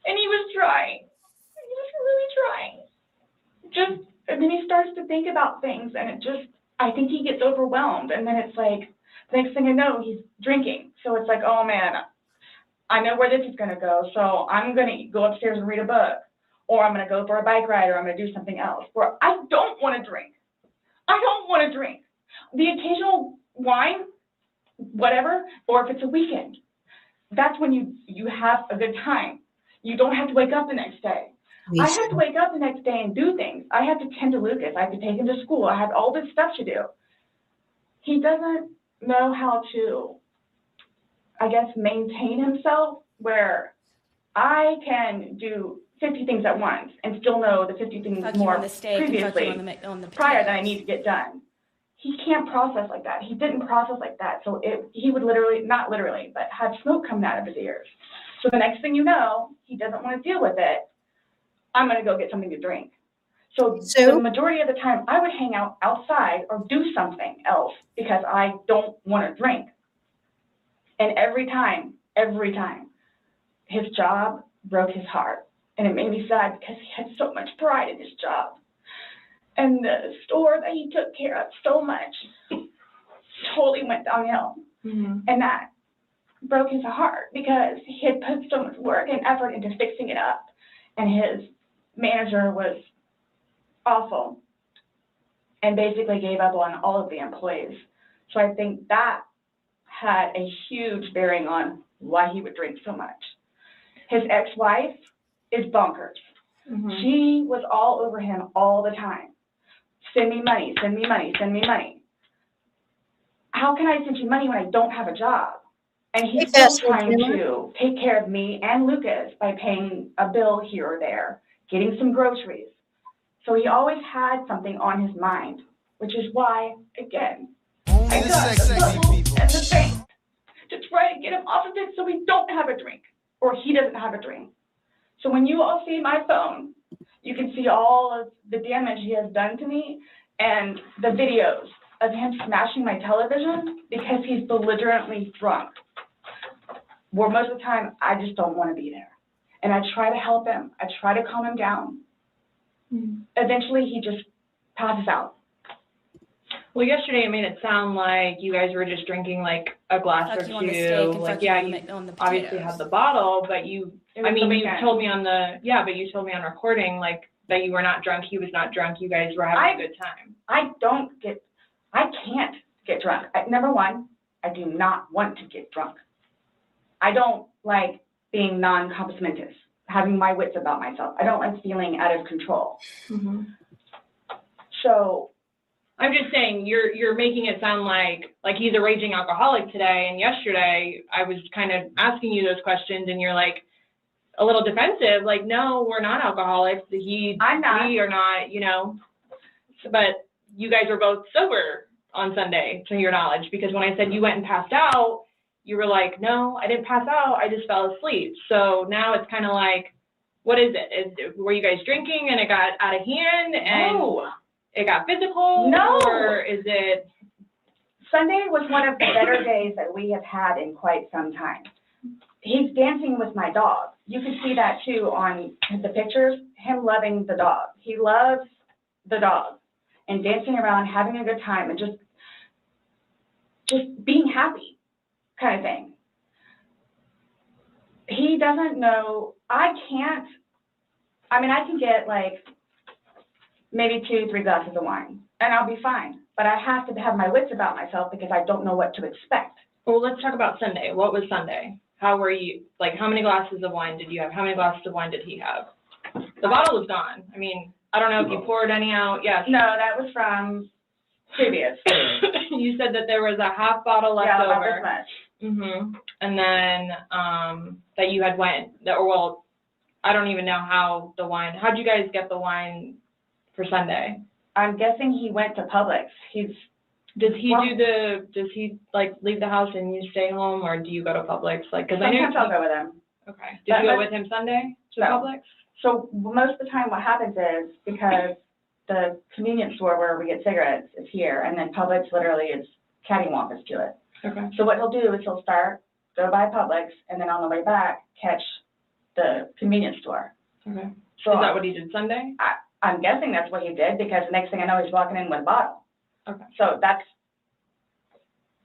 And he was trying. He was really trying. And then he starts to think about things, and I think he gets overwhelmed. And then it's like, next thing I know, he's drinking. So it's like, oh man, I know where this is going to go. So I'm going to go upstairs and read a book, or I'm going to go for a bike ride, or I'm going to do something else. Where I don't want to drink. I don't want to drink. The occasional wine, whatever, or if it's a weekend, that's when you have a good time. You don't have to wake up the next day. I have to wake up the next day and do things. I have to tend to Lucas. I have to take him to school. I have all this stuff to do. He doesn't know how to, I guess, maintain himself, where I can do 50 things at once and still know the 50 things Fuck you more on the steak and fuck you on the prior that I need to get done. He can't process like that. He didn't process like that. So he would literally, not literally, but have smoke coming out of his ears. So the next thing you know, he doesn't want to deal with it. I'm going to go get something to drink. So the majority of the time, I would hang out outside or do something else because I don't want to drink. And every time, his job broke his heart. And it made me sad because he had so much pride in his job. And the store that he took care of so much totally went downhill. And that broke his heart because he had put so much work and effort into fixing it up. And his manager was awful and basically gave up on all of the employees. So I think that had a huge bearing on why he would drink so much. His ex-wife is bonkers. She was all over him all the time. Send me money, send me money, send me money. How can I send you money when I don't have a job? And he's still trying to take care of me and Lucas by paying a bill here or there, getting some groceries. So he always had something on his mind, which is why, again, I got the bubble and the paint to try to get him off of it so we don't have a drink, or he doesn't have a drink. So when you all see my phone, you can see all of the damage he has done to me and the videos of him smashing my television because he's belligerently drunk. Where most of the time, I just don't want to be there. And I try to help him. I try to calm him down. Eventually, he just passes out. Well, yesterday it made it sound like you guys were just drinking like a glass or two. Like, yeah, you obviously had the bottle, but you told me on recording like that you were not drunk. He was not drunk. You guys were having a good time. I can't get drunk. Number one, I do not want to get drunk. I don't like being non-compos mentis, having my wits about myself. I don't like feeling out of control. So I'm just saying you're making it sound like he's a raging alcoholic today, and yesterday I was kind of asking you those questions and you're like a little defensive, like, no, we're not alcoholics. I'm not. We are not, you know. But you guys were both sober on Sunday, to your knowledge, because when I said you went and passed out, you were like, no, I didn't pass out, I just fell asleep. So now it's kind of like, what is it? Were you guys drinking and it got out of hand and it got physical? No. Or is it? Sunday was one of the better days that we have had in quite some time. He's dancing with my dog. You can see that too on the pictures, him loving the dog. He loves the dog and dancing around, having a good time, and just being happy kind of thing. He doesn't know, I can get like maybe 2-3 glasses of wine and I'll be fine. But I have to have my wits about myself because I don't know what to expect. Well, let's talk about Sunday. What was Sunday? How were you, like, how many glasses of wine did you have? How many glasses of wine did he have? The bottle was gone. I mean, I don't know if you poured any out. Yes. No, that was from previous. You said that there was a half bottle left yeah, over. About this much. And then that you had I don't even know how how'd you guys get the wine for Sunday? I'm guessing he went to Publix. Does he like leave the house and you stay home, or do you go to Publix? Like, because sometimes I'll go with him. Okay. Did you go with him Sunday to Publix? So most of the time what happens is, because the convenience store where we get cigarettes is here, and then Publix literally is cattywampus to it. Okay. So what he'll do is he'll go by Publix, and then on the way back, catch the convenience store. Okay. So is that what he did Sunday? I'm guessing that's what he did, because the next thing I know, he's walking in with a bottle. Okay. So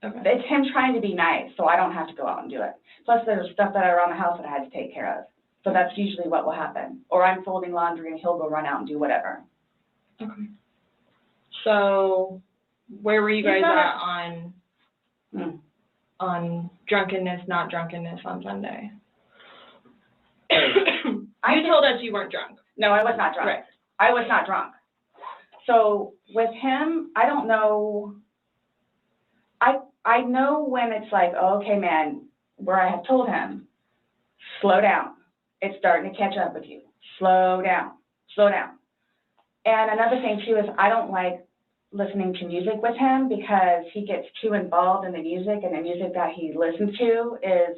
it's him trying to be nice, so I don't have to go out and do it. Plus, there's stuff that are around the house that I had to take care of. So that's usually what will happen. Or I'm folding laundry and he'll go run out and do whatever. Okay. So where were you guys at on drunkenness, not drunkenness on Sunday? You told us you weren't drunk. No, I was not drunk. Right. I was not drunk. So with him, I don't know. I know when it's like, oh, okay, man, where I have told him, slow down. It's starting to catch up with you. Slow down. Slow down. And another thing, too, is I don't like listening to music with him because he gets too involved in the music, and the music that he listens to is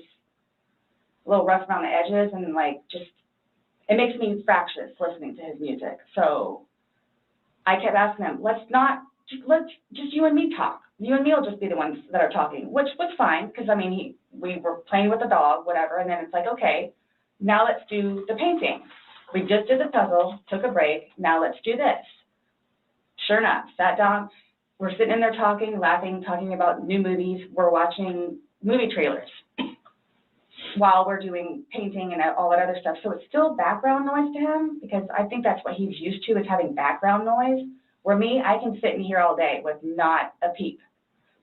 a little rough around the edges, and like just, it makes me fractious listening to his music. So I kept asking him, let's just you and me talk. You and me will just be the ones that are talking, which was fine, because I mean, we were playing with the dog, whatever, and then it's like, okay, now let's do the painting. We just did the puzzle, took a break, now let's do this. Sure enough, sat down, we're sitting in there talking, laughing, talking about new movies, we're watching movie trailers while we're doing painting and all that other stuff. So it's still background noise to him, because I think that's what he's used to, is having background noise. Where me, I can sit in here all day with not a peep.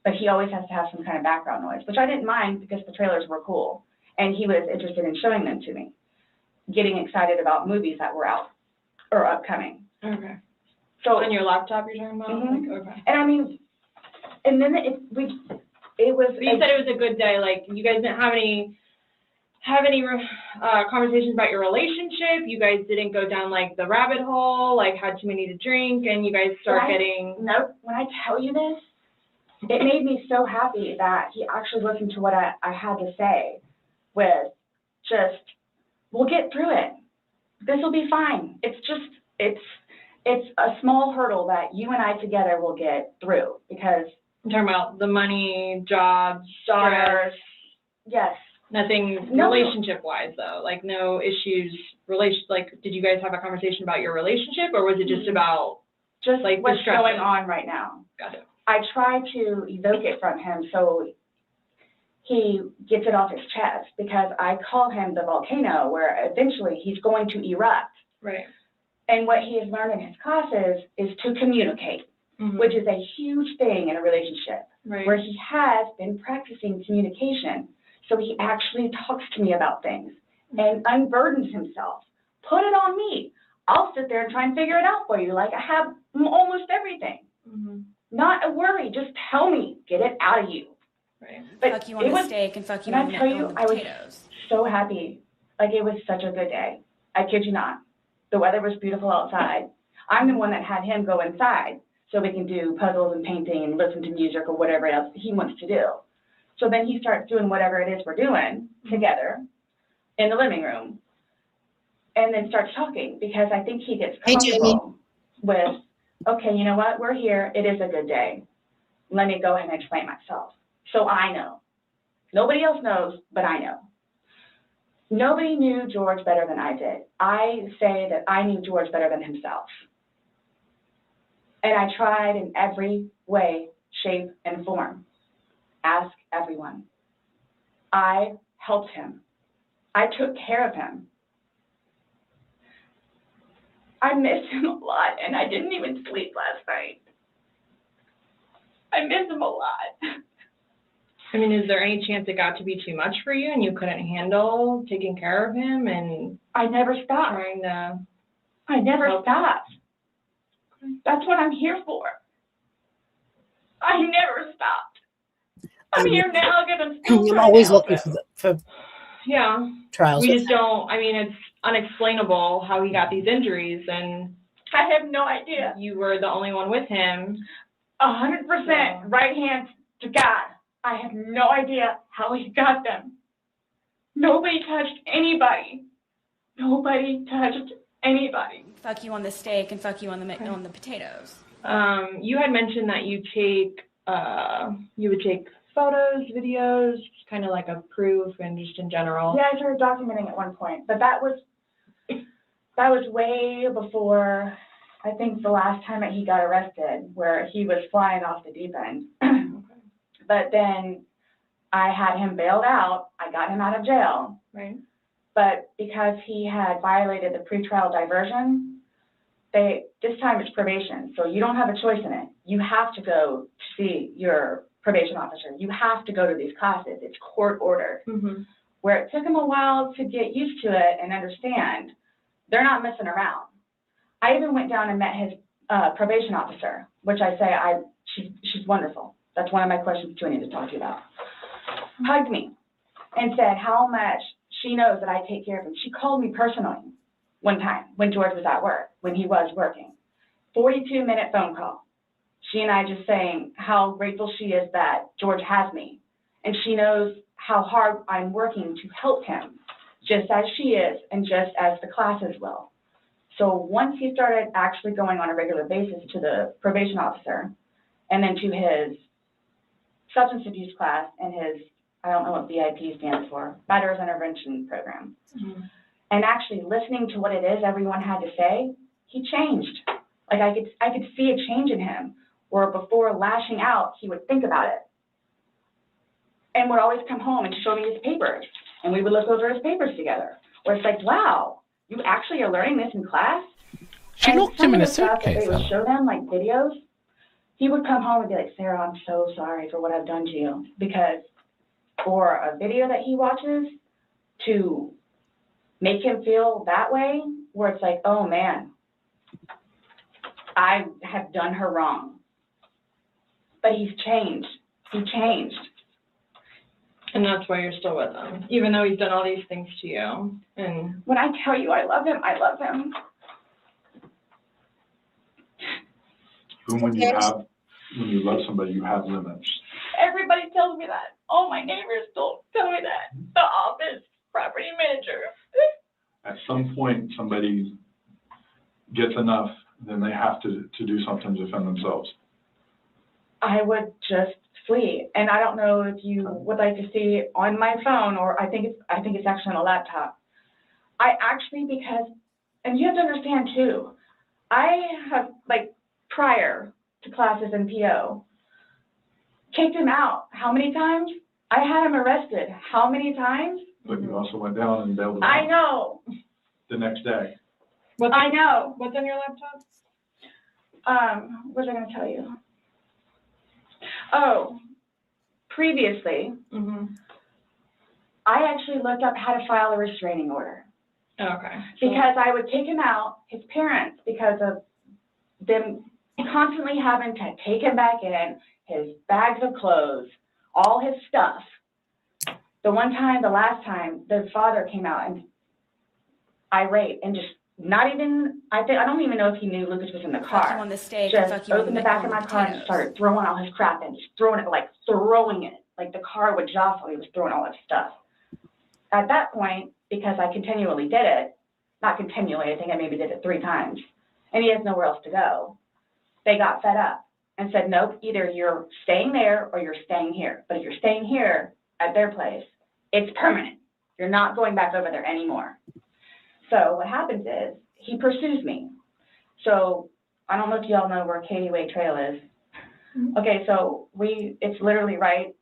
But he always has to have some kind of background noise, which I didn't mind because the trailers were cool. And he was interested in showing them to me, getting excited about movies that were out or upcoming. Okay. So on your laptop you're talking about? Mhm. Like, okay. And I mean, and then it was. But you said it was a good day. Like, you guys didn't have any conversations about your relationship. You guys didn't go down like the rabbit hole, like had too many to drink, and you guys start getting. No, when I tell you this, it made me so happy that he actually listened to what I had to say. With just, we'll get through it. This will be fine. It's just, it's a small hurdle that you and I together will get through, because. I'm talking about the money, jobs, daughters. Yes. Nothing No. relationship-wise, though. Like, no issues. Like, did you guys have a conversation about your relationship, or was it just about just like what's the stress? going on right now? Got it. I try to evoke it from him so he gets it off his chest, because I call him the volcano, where eventually he's going to erupt. Right. And what he has learned in his classes is to communicate, which is a huge thing in a relationship, Right. where he has been practicing communication. So he actually talks to me about things and unburdens himself. Put it on me. I'll sit there and try and figure it out for you. Like, I have almost everything. Not a worry. Just tell me. Get it out of you. Right. But Fuck you on the steak and fuck you when on I the, tell you, on the I was potatoes. so happy. Like, it was such a good day. I kid you not. The weather was beautiful outside. I'm the one that had him go inside so we can do puzzles and painting and listen to music or whatever else he wants to do. So then he starts doing whatever it is we're doing together in the living room, and then starts talking, because I think he gets comfortable with, okay, you know what, we're here, it is a good day. Let me go ahead and explain myself. So I know. Nobody else knows, but I know. Nobody knew George better than I did. I say that I knew George better than himself. And I tried in every way, shape, and form. Ask everyone. I helped him. I took care of him. I miss him a lot, and I didn't even sleep last night. I miss him a lot. I mean, is there any chance it got to be too much for you and you couldn't handle taking care of him? And I never stopped. Trying to. I never stopped. That's what I'm here for. I never stopped. I'm here now, gonna still I'm always looking for Yeah. trials. We just don't, I mean, it's unexplainable how he got these injuries, and I have no idea. You were the only one with him. 100% right hand to God. I have no idea how he got them. Nobody touched anybody. Nobody touched anybody. Fuck you on the steak and fuck you on the potatoes. You had mentioned that you would take photos, videos, kind of like a proof and just in general. Yeah, I started documenting at one point, but that was way before, I think, the last time that he got arrested, where he was flying off the deep end. But then I had him bailed out. I got him out of jail. Right. But because he had violated the pretrial diversion, this time it's probation, so you don't have a choice in it. You have to go to see your probation officer. You have to go to these classes. It's court ordered. Where it took him a while to get used to it and understand, they're not messing around. I even went down and met his probation officer, which I say she's wonderful. That's one of my questions too I need to talk to you about. Hugged me and said how much she knows that I take care of him. She called me personally one time when George was at work, when he was working. 42-minute phone call. She and I just saying how grateful she is that George has me. And she knows how hard I'm working to help him, just as she is and just as the classes will. So once he started actually going on a regular basis to the probation officer and then to his substance abuse class and his, I don't know what VIP stands for, Batterers Intervention Program, and actually listening to what it is everyone had to say, he changed. Like I could see a change in him, where before lashing out, he would think about it. And would always come home and show me his papers. And we would look over his papers together. Where it's like, wow, you actually are learning this in class? She locked him in a suitcase, They would show them like videos. He would come home and be like, Sarah, I'm so sorry for what I've done to you. Because for a video that he watches to make him feel that way, where it's like, oh man, I have done her wrong. But he's changed. He changed. And that's why you're still with him, even though he's done all these things to you. And when I tell you I love him, I love him. Even when you love somebody, you have limits. Everybody tells me that. All my neighbors don't tell me that. The office property manager. At some point, somebody gets enough, then they have to do something to defend themselves. I would just flee. And I don't know if you would like to see on my phone, or I think it's actually on a laptop. I actually, because, and you have to understand too, I have, like, prior to classes in PO, kicked him out. How many times? I had him arrested. How many times? But you also went down and bailed him out I know. the next day. I know. What's on your laptop? What was I going to tell you? Oh, previously, I actually looked up how to file a restraining order. Okay. Because I would take him out, his parents, because of them constantly having to take him back in, his bags of clothes, all his stuff. The last time, the father came out and irate and just not even, I don't even know if he knew Lucas was in the car. Fuck you on the steak, just fuck you on opened the back of my car and started throwing all his crap in, just throwing it. Like the car would jostle, he was throwing all his stuff. At that point, because I continually did it, not continually, I think I maybe did it 3 times, and he has nowhere else to go, they got fed up and said, nope, either you're staying there or you're staying here. But if you're staying here at their place, it's permanent. You're not going back over there anymore. So what happens is he pursues me. So I don't know if y'all know where Katie Way Trail is. Okay, so it's literally right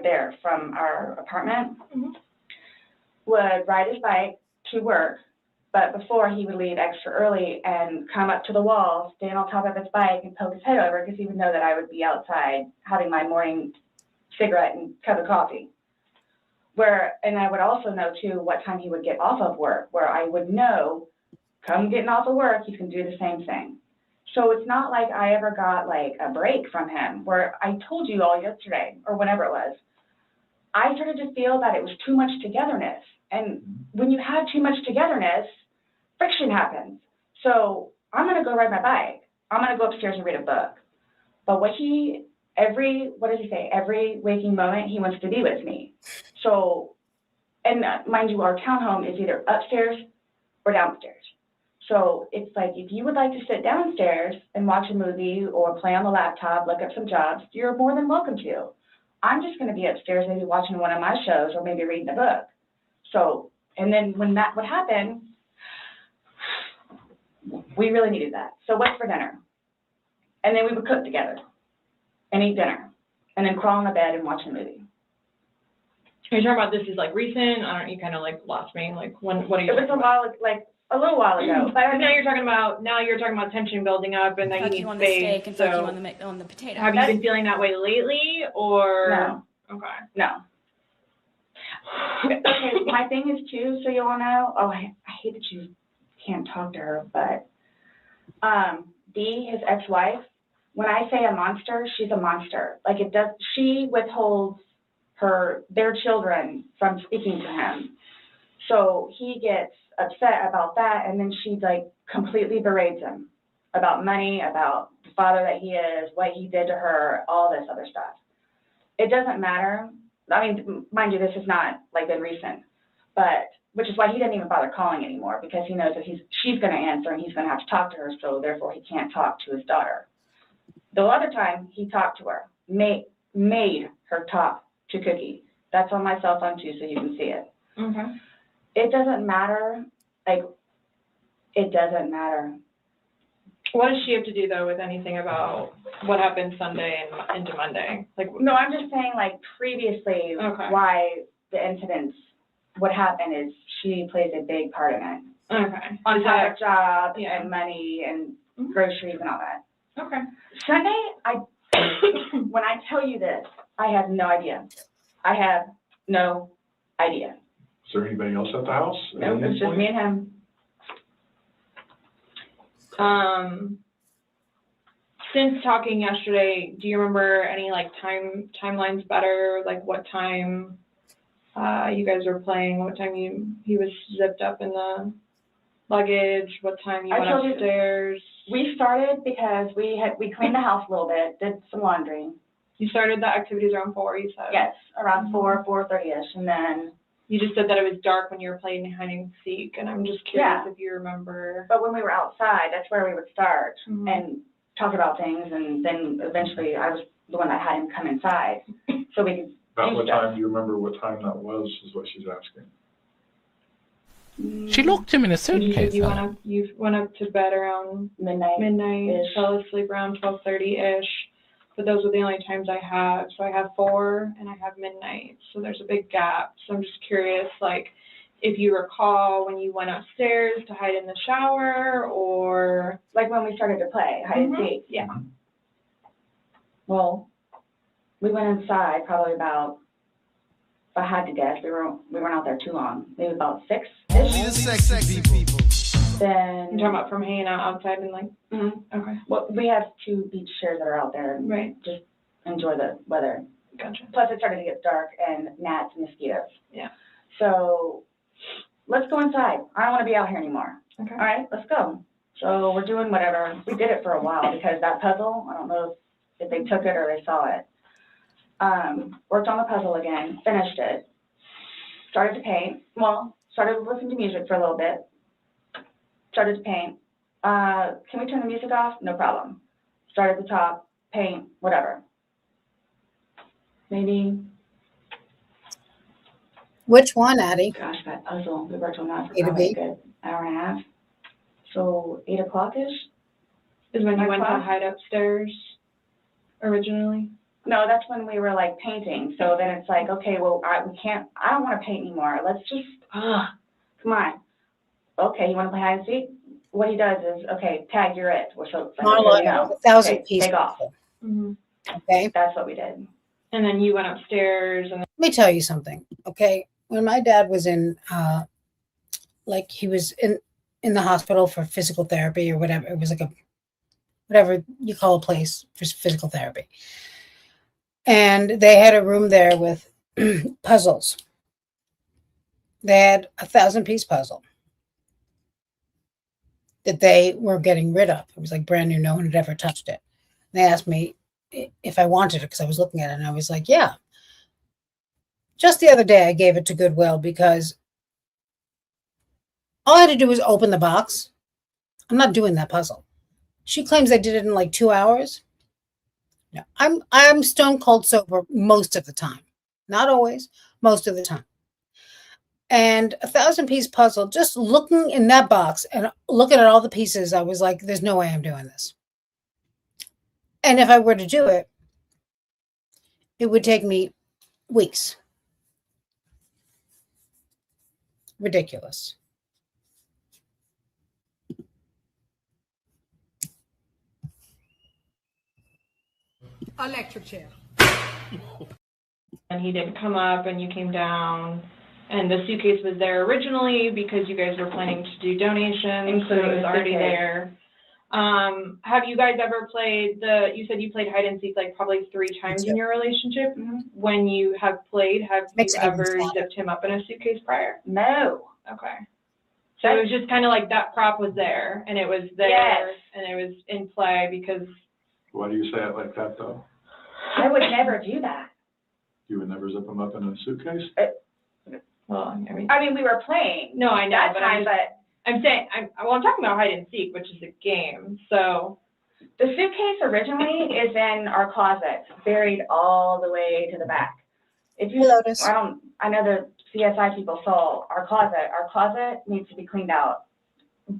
there from our apartment. Would ride his bike to work, but before he would leave extra early and come up to the wall, stand on top of his bike and poke his head over because he would know that I would be outside having my morning cigarette and cup of coffee. And I would also know too what time he would get off of work, where I would know, come getting off of work, he's gonna do the same thing. So it's not like I ever got like a break from him, where I told you all yesterday, or whenever it was, I started to feel that it was too much togetherness. And when you have too much togetherness, friction happens. So I'm gonna go ride my bike. I'm gonna go upstairs and read a book. But every waking moment, he wants to be with me. So, and mind you, our townhome is either upstairs or downstairs. So it's like, if you would like to sit downstairs and watch a movie or play on the laptop, look up some jobs, you're more than welcome to. I'm just going to be upstairs, maybe watching one of my shows or maybe reading a book. So, and then when that would happen, we really needed that. So what's for dinner? And then we would cook together and eat dinner and then crawl in the bed and watch a movie. Are you talking about this is like recent? I don't, you kind of like lost me. Like what are you It was a little while ago. But now you're talking about tension building up and that Fuck you you need on the space. steak and fuck you on the potato. Have you been feeling that way lately or? No. Okay. No. Okay, my thing is too, so you all know, I hate that you can't talk to her, but Dee, his ex-wife, when I say a monster, she's a monster. Like she withholds their children from speaking to him. So he gets upset about that, and then she like completely berates him about money, about the father that he is, what he did to her, all this other stuff. It doesn't matter. I mean, mind you, this is not like been recent, but which is why he didn't even bother calling anymore, because he knows that she's going to answer and he's going to have to talk to her, so therefore he can't talk to his daughter. The other time he talked to her, made her talk to Cookie. That's on my cell phone too, so you can see it. Okay. It doesn't matter, like, it doesn't matter. What does she have to do though with anything about what happened Sunday and into Monday? Like, no, I'm just saying, like, previously, why the incidents, what happened is she plays a big part in it. Okay. On top of job and money and groceries and all that. Okay. Sunday, when I tell you this, I have no idea. I have no idea. Is there anybody else at the house? No, it's just me and him. Since talking yesterday, do you remember any like timelines better? Like what time you guys were playing? What time he was zipped up in the luggage? What time you went upstairs? We started because we cleaned the house a little bit, did some laundry. You started the activities around 4, you said? Yes, around 4:30ish, and then. You just said that it was dark when you were playing hide and seek, and I'm just curious if you remember. But when we were outside, that's where we would start and talk about things, and then eventually I was the one that had him come inside, so we could. About what time, do you remember what time that was, is what she's asking. She locked him in a suitcase. You went up to bed around midnight, fell asleep around 12:30ish. But those are the only times I have. So I have 4 and I have midnight. So there's a big gap. So I'm just curious, like, if you recall when you went upstairs to hide in the shower, or like when we started to play hide and seek. Yeah. Well, we went inside probably about, if I had to guess, we weren't out there too long. Maybe about 6. Only the sexy people. Then you're talking about from hanging out outside and like. Okay. Well, we have 2 beach chairs that are out there and just enjoy the weather. Gotcha. Plus it started to get dark and gnats and mosquitoes. Yeah. So let's go inside. I don't want to be out here anymore. Okay. All right, let's go. So we're doing whatever. We did it for a while because that puzzle, I don't know if they took it or they saw it. Worked on the puzzle again, finished it, started to paint. Well, started listening to music for a little bit. Started to paint. Can we turn the music off? No problem. Start at the top, paint, whatever. Maybe. Which one, Addie? Gosh, that puzzle. We worked on that for A to probably a B? good hour and a half. So 8 o'clock-ish? Is when you went to hide upstairs originally? No, that's when we were like painting. So then it's like, okay, well, I don't want to paint anymore. Let's just, come on. Okay, you want to play hide and seek? What he does is, okay, tag, you're it. So it's like, Monologue, okay, no. 1,000 Okay, pieces. take off. Okay. That's what we did. And then you went upstairs and. Let me tell you something. Okay. When my dad was in, like he was in the hospital for physical therapy or whatever, it was like whatever you call a place for physical therapy. And they had a room there with puzzles. They had a 1,000-piece puzzle that they were getting rid of. It was like brand new. No one had ever touched it. They asked me if I wanted it because I was looking at it, and I was like, yeah. Just the other day, I gave it to Goodwill because all I had to do was open the box. I'm not doing that puzzle. She claims I did it in like 2 hours. No, I'm stone cold sober most of the time. Not always, most of the time. And a 1,000-piece puzzle, just looking in that box and looking at all the pieces, I was like, there's no way I'm doing this. And if I were to do it, it would take me weeks. Ridiculous. Electric chair. And he didn't come up and you came down and the suitcase was there originally because you guys were planning to do donations, so it was already there. Have you guys ever played you said you played hide and seek like probably 3 times in your relationship. When you have played, have you ever zipped him up in a suitcase prior? No. Okay. So it was just kind of like that prop was there and it was there and it was in play because. Why do you say it like that though? I would never do that. You would never zip them up in a suitcase? Well, I mean, we were playing. No, I know, that but time, I'm saying, I'm talking about hide and seek, which is a game, so. The suitcase originally is in our closet, buried all the way to the back. If you, I know the CSI people saw our closet. Our closet needs to be cleaned out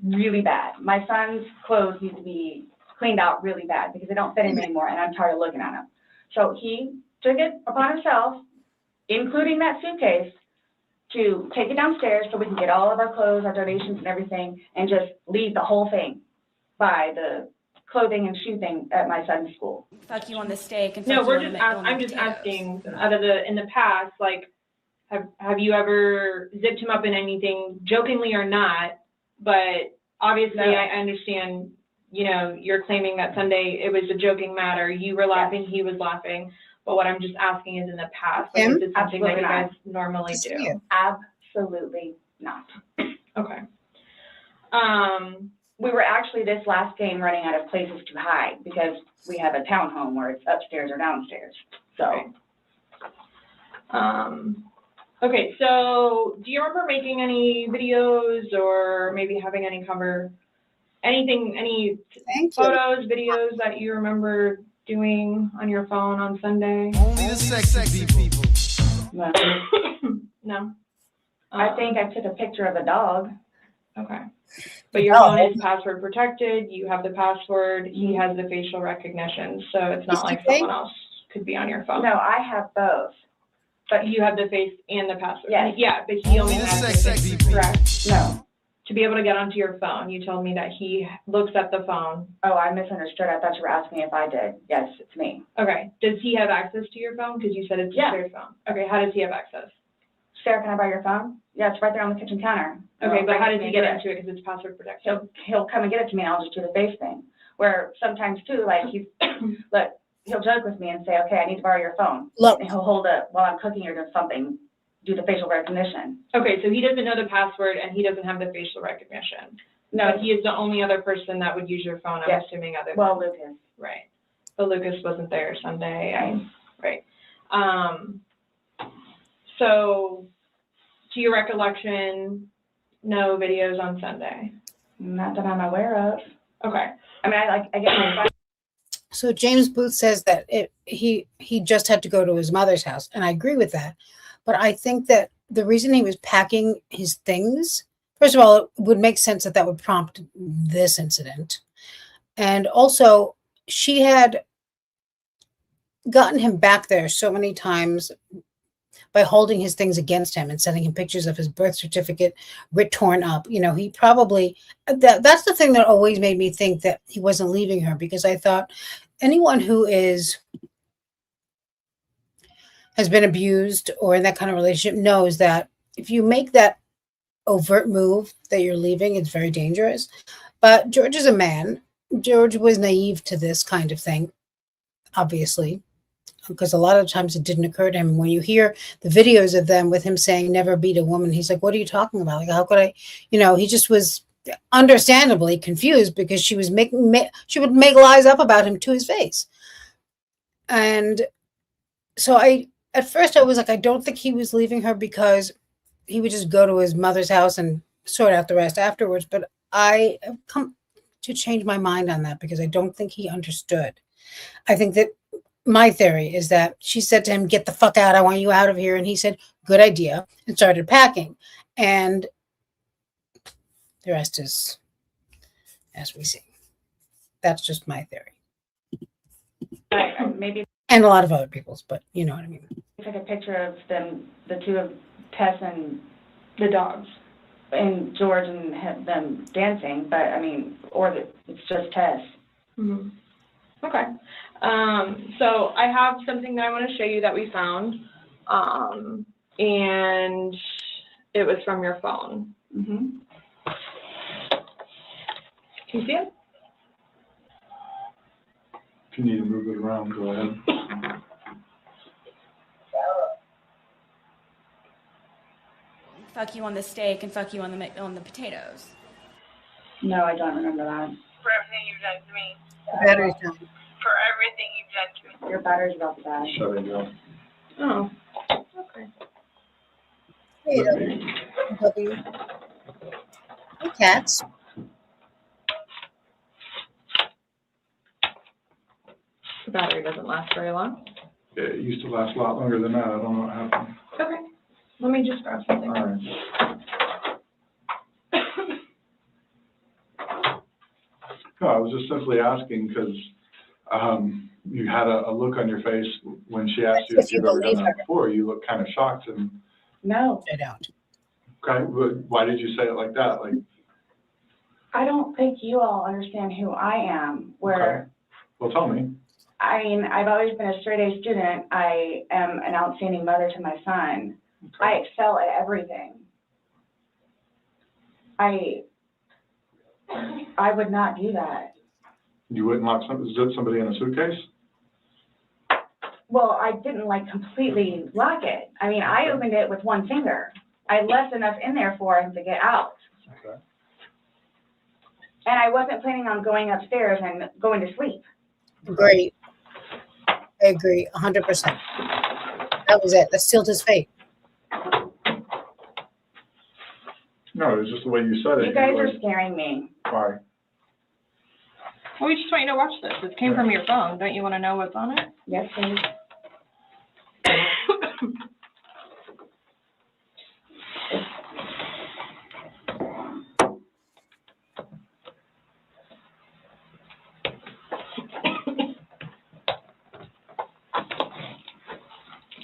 really bad. My son's clothes need to be cleaned out really bad because they don't fit him anymore, and I'm tired of looking at them. So he took it upon himself, including that suitcase, to take it downstairs so we can get all of our clothes, our donations and everything, and just leave the whole thing by the clothing and shoe thing at my son's school. Fuck you on the steak and fuck No, you we're on just, the, on the I'm just potatoes. asking, in the past, like, have you ever zipped him up in anything, jokingly or not? But obviously, No. I understand, you know, you're claiming that Sunday it was a joking matter. You were laughing, he was laughing. But what I'm just asking is in the past, like, is it something that you guys normally do? Absolutely not. Okay. We were actually this last game running out of places to hide because we have a townhome where it's upstairs or downstairs. So. Okay, so do you remember making any videos or maybe having any photos, videos that you remember doing on your phone on Sunday? Only the sexy people. No. No. I think I took a picture of a dog. Okay. But your phone is password protected, you have the password, he has the facial recognition, so it's not like someone else could be on your phone. No, I have both. But you have the face and the password. Yes. Yeah, but he only Only the has the sexy face, people. correct? No. To be able to get onto your phone, you told me that he looks at the phone. Oh, I misunderstood. I thought you were asking me if I did. Yes, it's me. Okay, does he have access to your phone? Because you said it's Yeah. your phone. Okay, how does he have access? Sarah, can I borrow your phone? Yeah, it's right there on the kitchen counter. Okay, but how does he get it? into it? Because it's password protected. He'll come and get it to me, and I'll just do the face thing. Where sometimes too, like look, he'll joke with me and say, "Okay, I need to borrow your phone." Look. And he'll hold it while I'm cooking or doing something, do the facial recognition. Okay, so he doesn't know the password and he doesn't have the facial recognition. No, But he is the only other person that would use your phone, I'm Yes. assuming, other than. well, Lucas. Right. But Lucas wasn't there Sunday. Right. So, to your recollection, no videos on Sunday? Not that I'm aware of. Okay. I mean, I get my phone. So James Booth says that he just had to go to his mother's house, and I agree with that. But I think that the reason he was packing his things, first of all, it would make sense that would prompt this incident. And also, she had gotten him back there so many times by holding his things against him and sending him pictures of his birth certificate torn up. You know, he probably, that's the thing that always made me think that he wasn't leaving her, because I thought anyone who has been abused or in that kind of relationship knows that if you make that overt move that you're leaving, it's very dangerous. But George is a man. George was naive to this kind of thing, obviously, because a lot of times it didn't occur to him. When you hear the videos of them with him saying never beat a woman, he's like, what are you talking about? Like, how could I, he just was understandably confused because she was she would make lies up about him to his face. And so at first I was like, I don't think he was leaving her because he would just go to his mother's house and sort out the rest afterwards. But I have come to change my mind on that because I don't think he understood. I think that my theory is that she said to him, get the fuck out. I want you out of here. And he said, good idea, and started packing. And the rest is as we see. That's just my theory. Maybe. And a lot of other people's, but you know what I mean. I took a picture of them, the two of Tess and the dogs, and George, and them dancing. But I mean, it's just Tess. Mm-hmm. Okay. So I have something that I want to show you that we found, and it was from your phone. Mm-hmm. Can you see it? If you need to move it around, go ahead. Fuck you on the steak and fuck you on the potatoes. No, I don't remember that. For everything you've done to me. Battery's done. For everything you've done to me. Your battery's about to die. Shut it down. Oh, okay. Hey, W. Hey, cats. The battery doesn't last very long. It used to last a lot longer than that. I don't know what happened. Okay, let me just grab something. All right. No, I was just simply asking because you had a look on your face when she asked you if you've ever done that before. You looked kind of shocked and. No. I don't. Okay, but why did you say it like that? Like. I don't think you all understand who I am, where. Okay. Well, tell me. I mean, I've always been a straight A student. I am an outstanding mother to my son. Okay. I excel at everything. I would not do that. You wouldn't lock somebody in a suitcase? Well, I didn't like completely lock it. I mean, I opened it with one finger. I left enough in there for him to get out. Okay. And I wasn't planning on going upstairs and going to sleep. Great. I agree, 100%. That was it. That sealed his fate. No, it was just the way you said it. You guys are scaring me. Why? Well, we just want you to watch this. It came from your phone. Don't you want to know what's on it? Yes, please.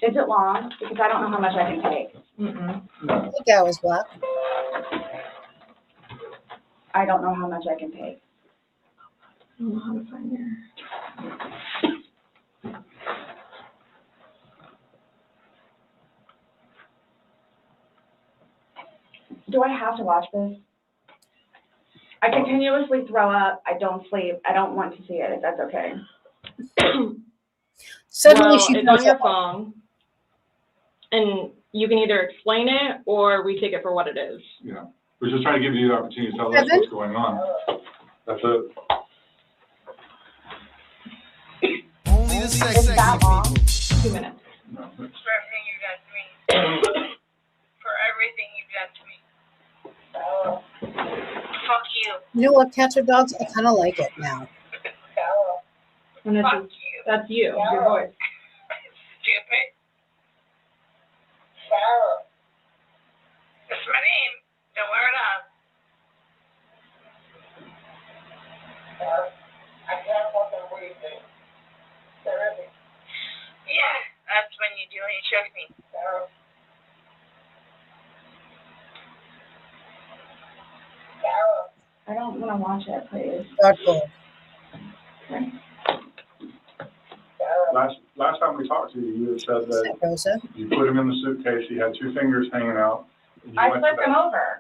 Is it long? Because I don't know how much I can take. I think that was black. I don't know how much I can take. I don't know how to find your. Do I have to watch this? I continuously throw up. I don't sleep. I don't want to see it, if that's okay. Suddenly well, she it's on your phone, and you can either explain it or we take it for what it is. Yeah. We're just trying to give you the opportunity to tell us what's going on. That's it. Only the sexy people. 2 minutes. No, it's- For everything you've done to me. For everything you've done to me. Fuck you. You know what, cats or dogs? I kind of like it now. And it's Fuck you. that's you, your voice. Stupid. That's my name. Don't wear it up. Yeah, that's when you do when you choke me. I don't want to watch it, please. Dark gold. Last time we talked to you, you had said that Rosa. you put him in the suitcase, he had 2 fingers hanging out. and you I went to flipped that- him over.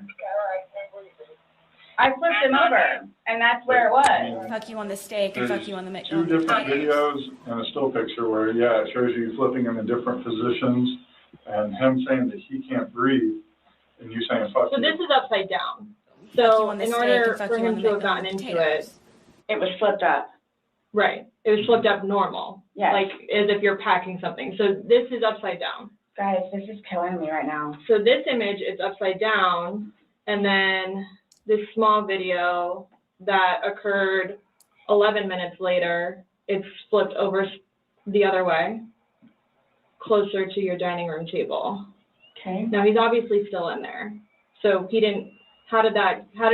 I flipped him over, and that's where it was. Fuck you on the steak and There's fuck you on the 2 different videos and a still picture where, yeah, it shows you flipping him in different positions and him saying that he can't breathe and you saying fuck So you. this is upside down. Fuck you So on the in steak order and fuck for you on him the to have gotten into it, It was flipped up. right, it was flipped up normal. Yes. Like as if you're packing something. So this is upside down. Guys, this is killing me right now. So this image is upside down, and then this small video that occurred 11 minutes later, it's flipped over the other way, closer to your dining room table. Okay. Now he's obviously still in there. So he didn't, how did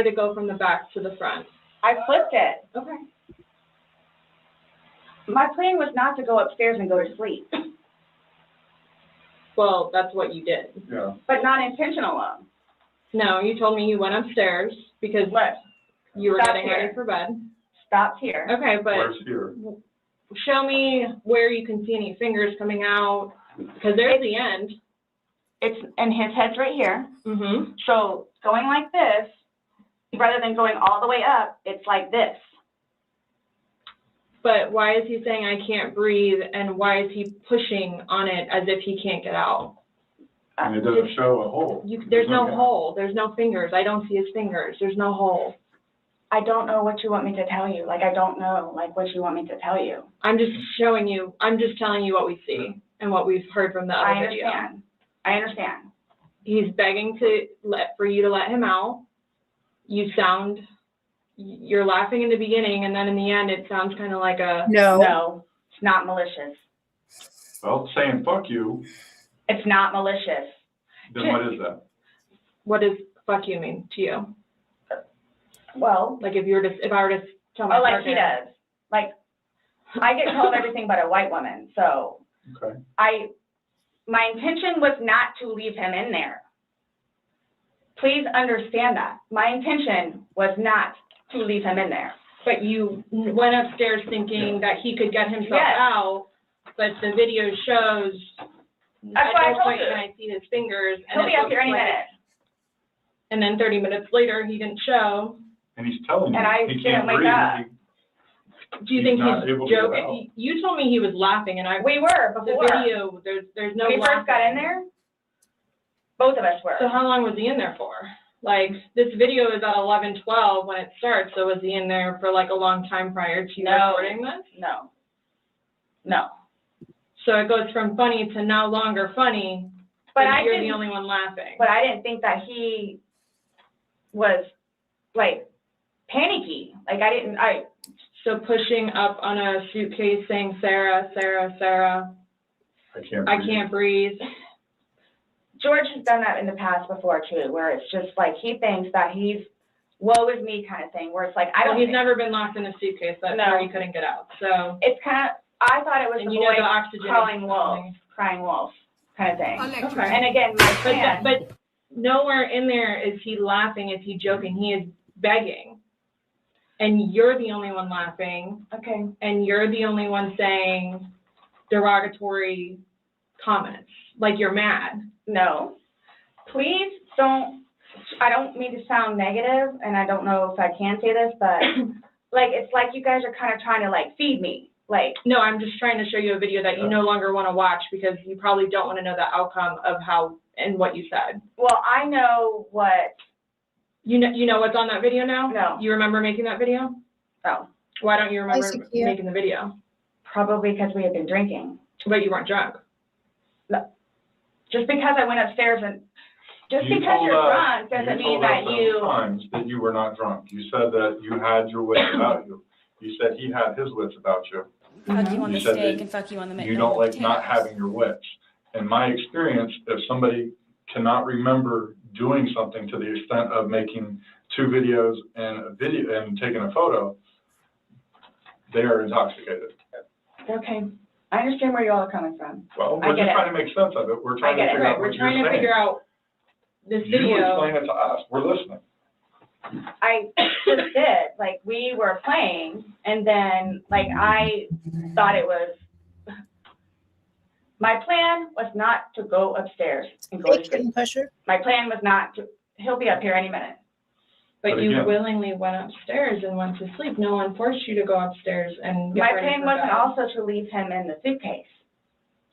it go from the back to the front? I flipped it. Okay. My plan was not to go upstairs and go to sleep, Well, that's what you did. Yeah. but not intentional. No, you told me you went upstairs because Look, you were Stop getting here. ready for bed. stopped here. Okay, but Where's here? show me where you can see any fingers coming out, because there's the end. And his head's right here. Mm-hmm. So going like this, rather than going all the way up, it's like this. But why is he saying I can't breathe, and why is he pushing on it as if he can't get out? And it doesn't show a hole. There's no hole. There's no fingers. I don't see his fingers. There's no hole. I don't know what you want me to tell you. Like, I don't know, like, what you want me to tell you. I'm just showing you. I'm just telling you what we see. and what we've heard from the other video. I understand. He's begging for you to let him out. You're laughing in the beginning, and then in the end, it sounds kind of like a No, it's not malicious. Well, saying fuck you, It's not malicious. then what is that? What does fuck you mean to you? Well, Like if I were to tell my like partner, he does. Like, I get told everything but a white woman, so Okay. my intention was not to leave him in there. Please understand that. My intention was not to leave him in there. But you went upstairs thinking that he could get himself Yes. out, but the video shows That's at what I no told point you. can I see his fingers. He'll it be up looks here any like- minute. And then 30 minutes later, he didn't show. And he's telling you And I he didn't can't wake breathe. up. Do you He's think not he's able to get joking? You told me he was laughing, and We were the before. video, there's no When we first got in there, both of us were. So how long was he in there for? Like, this video is at 11:12 when it starts, so was he in there for like a long time prior to No. recording this? No. So it goes from funny to no longer funny, But and I you're the didn't- only one laughing. But I didn't think that he was, like, panicky. Like, So pushing up on a suitcase saying, Sarah, Sarah, Sarah, I can't breathe. George has done that in the past before, too, where it's just like he thinks that he's woe is me kind of thing, where it's like, He's never been locked in a suitcase. That's where he couldn't get out. So it's kind of, I thought it was And the you know boy the oxygen crying is wolf kind of thing. Okay. And again, my plan. But nowhere in there is he laughing, is he joking? He is begging. And you're the only one laughing. Okay. And you're the only one saying derogatory comments, like you're mad. No. Please don't, I don't mean to sound negative, and I don't know if I can say this, but like, it's like you guys are kind of trying to like feed me. Like, no, I'm just trying to show you a video that you no longer want to watch because you probably don't want to know the outcome of how and what you said. Well, I know what. You know what's on that video now? No. You remember making that video? No. Why don't you remember making the video? Probably because we had been drinking. But you weren't drunk. No. Just because I went upstairs and, just You because told you're us- drunk doesn't mean that you. times that you were not drunk. You said that you had your wits about you. You said he had his wits about you. Fuck you on You the said steak that and fuck you on the You don't like not having your wits. In my experience, if somebody cannot remember doing something to the extent of making 2 videos and taking a photo, they are intoxicated. Okay. I understand where you all are coming from. Well, I we're get just it. trying to make sense of it. We're trying to get it. figure out what We're you're trying to saying. figure out this You video. explain it to us. We're listening. I just did, like, we were playing, and then, like, I thought it was, my plan was not to go upstairs and go to sleep. My plan was not to, he'll be up here any minute. But you willingly went upstairs and went to sleep. No one forced you to go upstairs and get My ready plan for wasn't bed. also to leave him in the suitcase.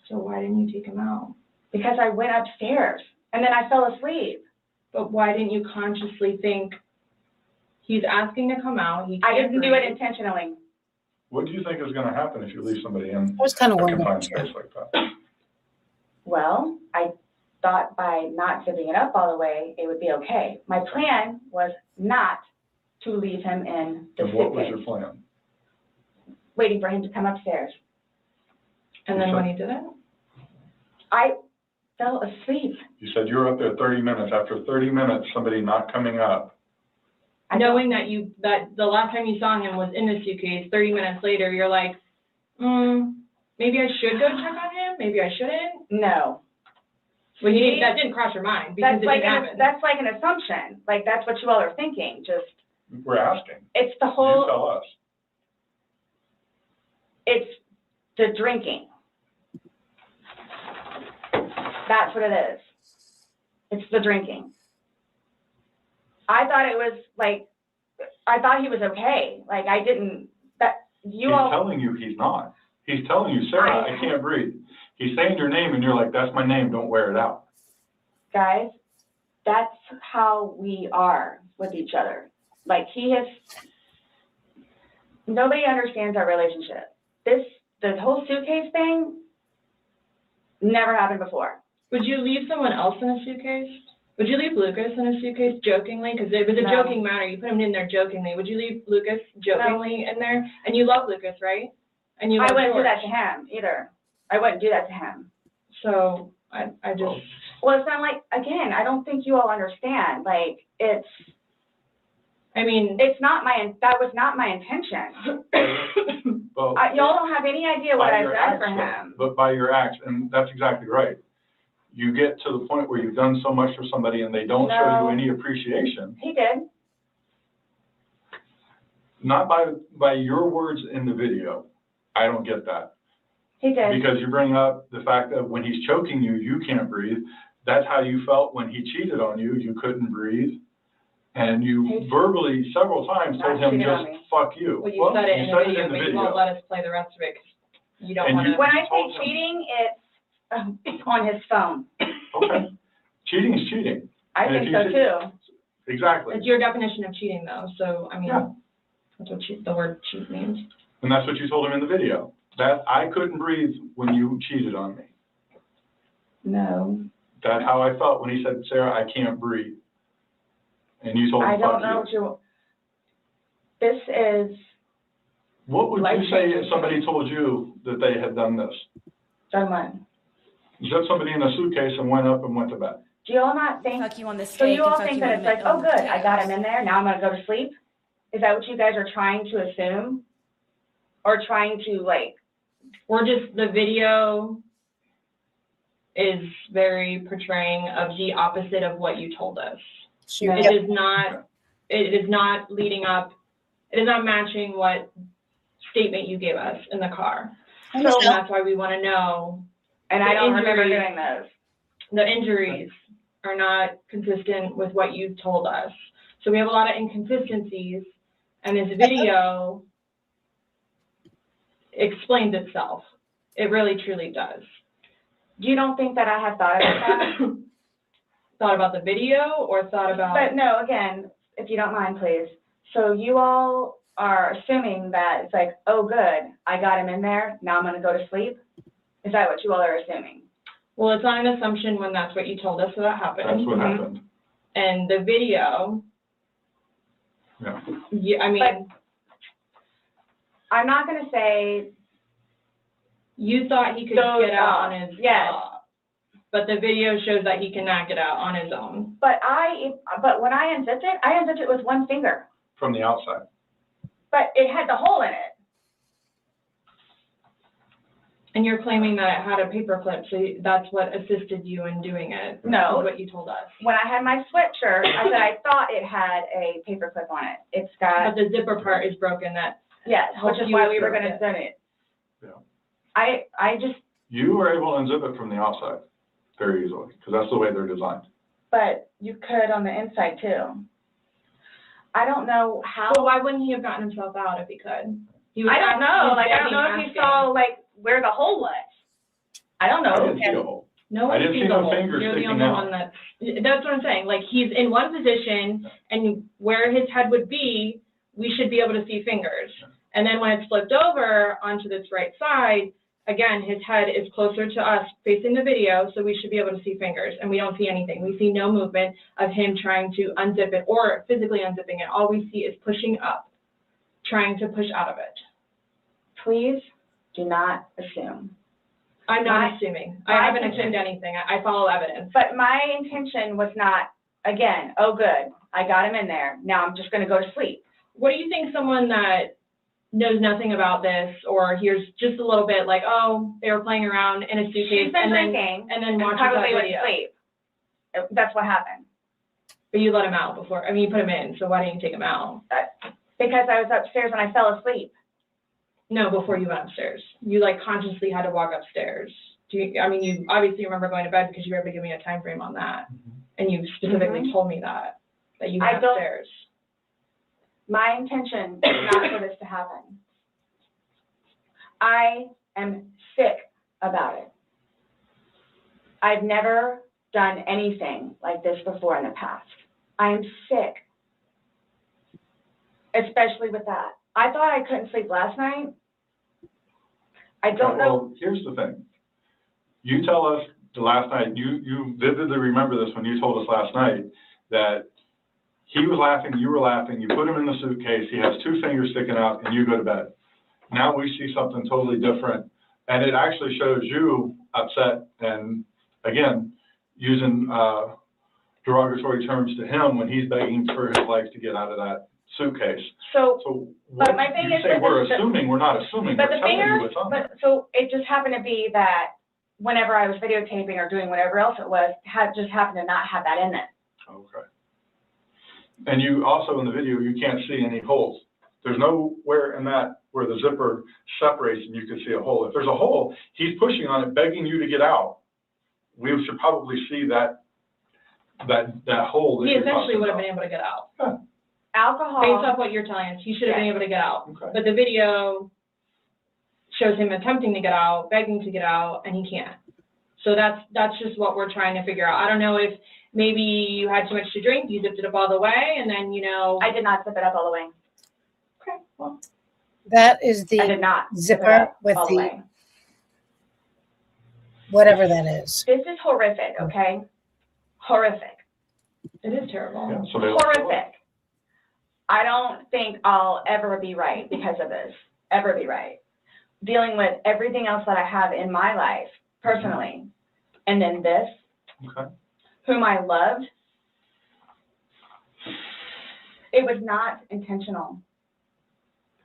So why didn't you take him out? Because I went upstairs, and then I fell asleep. But why didn't you consciously think, he's asking to come out, he I can't didn't do it breathe. intentionally. What do you think is going to happen if you leave somebody in I was kind of a wondering. confined space like that? Well, I thought by not giving it up all the way, it would be okay. My plan was not to leave him in the And what was suitcase, your plan? waiting for him to come upstairs. And then when he did it? I fell asleep. You said you were up there 30 minutes. After 30 minutes, somebody not coming up. Knowing that the last time you saw him was in the suitcase, 30 minutes later, you're like, maybe I should go check on him, maybe I shouldn't? No. Well, See? that didn't cross your mind because it didn't happen. That's like an assumption. Like, that's what you all are thinking. Just, We're asking. it's the You whole, tell us. it's the drinking. That's what it is. It's the drinking. I thought it was like, I thought he was okay. Like, I didn't, He's telling you he's not. He's telling you, Sarah, I can't breathe. He's saying your name and you're like, that's my name, don't wear it out. Guys, that's how we are with each other. Like, nobody understands our relationship. The whole suitcase thing, Never happened before. Would you leave someone else in a suitcase? Would you leave Lucas in a suitcase jokingly? Because it was a No. joking matter. You put him in there jokingly. Would you leave Lucas jokingly in there? And you love Lucas, right? And you love I wouldn't do George. that to him either. I wouldn't do that to him. So I just. Well, it's not like, again, I don't think you all understand. Like, it's. I mean, it's not that was not my intention. Well, Y'all don't have any idea what by I've your done for acts, him. But by your acts, and that's exactly right. You get to the point where you've done so much for somebody and they don't show you any appreciation. He did. Not by your words in the video. I don't get that. He did. Because you bring up the fact that when he's choking you, you can't breathe. That's how you felt when he cheated on you. You couldn't breathe. And you verbally several times told him just fuck you. Well, you said it in the video, but you video. won't let us play the rest of it 'cause you don't And want to. When I say cheating, it's on his phone. Okay. Cheating is cheating. I And think if so you too. Exactly. It's your definition of cheating, though. So I mean, Yeah. that's what the word cheat means. And that's what you told him in the video. That I couldn't breathe when you cheated on me. No. That's how I felt when he said, Sarah, I can't breathe. And you told him, I don't fuck know you. what this is. What would you say life-changing. if somebody told you that they had done this? Done what? You set somebody in a suitcase and went up and went to bed. Do you all not think? Fuck you on the So steak you all and fuck think you that on it's the like, on oh, the good, I got him potatoes. in there. Now I'm gonna go to sleep. Is that what you guys are trying to assume? Or trying to like? We're just, the video is very portraying of the opposite of what you told us. It is not leading up, it is not matching what statement you gave us in the car. So that's why we want to know. And I the don't remember injuries- doing those. The injuries are not consistent with what you told us. So we have a lot of inconsistencies, and this video explains itself. It really, truly does. You don't think that I have thought about that? Thought about the video or thought about? But no, again, if you don't mind, please. So you all are assuming that it's like, oh, good, I got him in there. Now I'm going to go to sleep. Is that what you all are assuming? Well, it's not an assumption when that's what you told us that happened. That's what happened. And the video, Yeah. I mean. But I'm not going to say. You thought he could get out on his own. Yes. But the video shows that he cannot get out on his own. But when I unzipped it with one finger. From the outside. But it had the hole in it. And you're claiming that it had a paper clip, so that's what assisted you in doing it. No. Is what you told us. When I had my sweatshirt, I said I thought it had a paper clip on it. It's got. But the zipper part is broken. That Yes, which is why we were going to zip it. Yeah. I just. You were able to unzip it from the outside very easily, because that's the way they're designed. But you could on the inside too. I don't know how. But why wouldn't he have gotten himself out if he could? I don't know. Like, I don't know if he saw like where the hole was. I don't know. I didn't see a hole. No I one didn't sees see the no hole. fingers You're the sticking only out. one that's what I'm saying. Like, he's in one position, and where his head would be, we should be able to see fingers. And then when it's flipped over onto this right side, again, his head is closer to us facing the video, so we should be able to see fingers, and we don't see anything. We see no movement of him trying to unzip it or physically unzipping it. All we see is pushing up, trying to push out of it. Please do not assume. I'm not assuming. I haven't assumed anything. I follow evidence. But my intention was not, again, oh, good, I got him in there. Now I'm just going to go to sleep. What do you think someone that knows nothing about this or hears just a little bit like, oh, they were playing around in a suitcase She's been and drinking then watches probably that went video? to sleep. That's what happened. But you let him out before. I mean, you put him in, so why didn't you take him out? Because I was upstairs and I fell asleep. No, before you went upstairs. You like consciously had to walk upstairs. You obviously remember going to bed because you were able to give me a time frame on that. And you specifically told me that you went upstairs. My intention is not for this to happen. I am sick about it. I've never done anything like this before in the past. I am sick, especially with that. I thought I couldn't sleep last night. I don't know. Well, here's the thing. You tell us the last night, you vividly remember this when you told us last night that he was laughing, you were laughing, you put him in the suitcase, he has 2 fingers sticking out, and you go to bed. Now we see something totally different, and it actually shows you upset and, again, using derogatory terms to him when he's begging for his life to get out of that suitcase. So what, but my thing you is say that we're the- assuming, we're not assuming, But we're the telling fingers, you what's on there. but so it just happened to be that whenever I was videotaping or doing whatever else it was, just happened to not have that in it. Okay. And you also, in the video, you can't see any holes. There's nowhere in that where the zipper separates and you can see a hole. If there's a hole, he's pushing on it, begging you to get out. We should probably see that hole. That He you're essentially talking would have about. been able to get out. Huh. Alcohol. Based off what you're telling us, he should have been able to get out. Okay. But the video shows him attempting to get out, begging to get out, and he can't. So that's just what we're trying to figure out. I don't know if maybe you had too much to drink, you zipped it up all the way, and then, I did not zip it up all the way. Okay, well. That is the I did not zip it zipper up with all the the way. whatever that is. This is horrific, okay? Horrific. It is terrible. Yeah, so they- Horrific. I don't think I'll ever be right because of this. Ever be right. Dealing with everything else that I have in my life, personally. And then this, Okay. whom I loved. It was not intentional.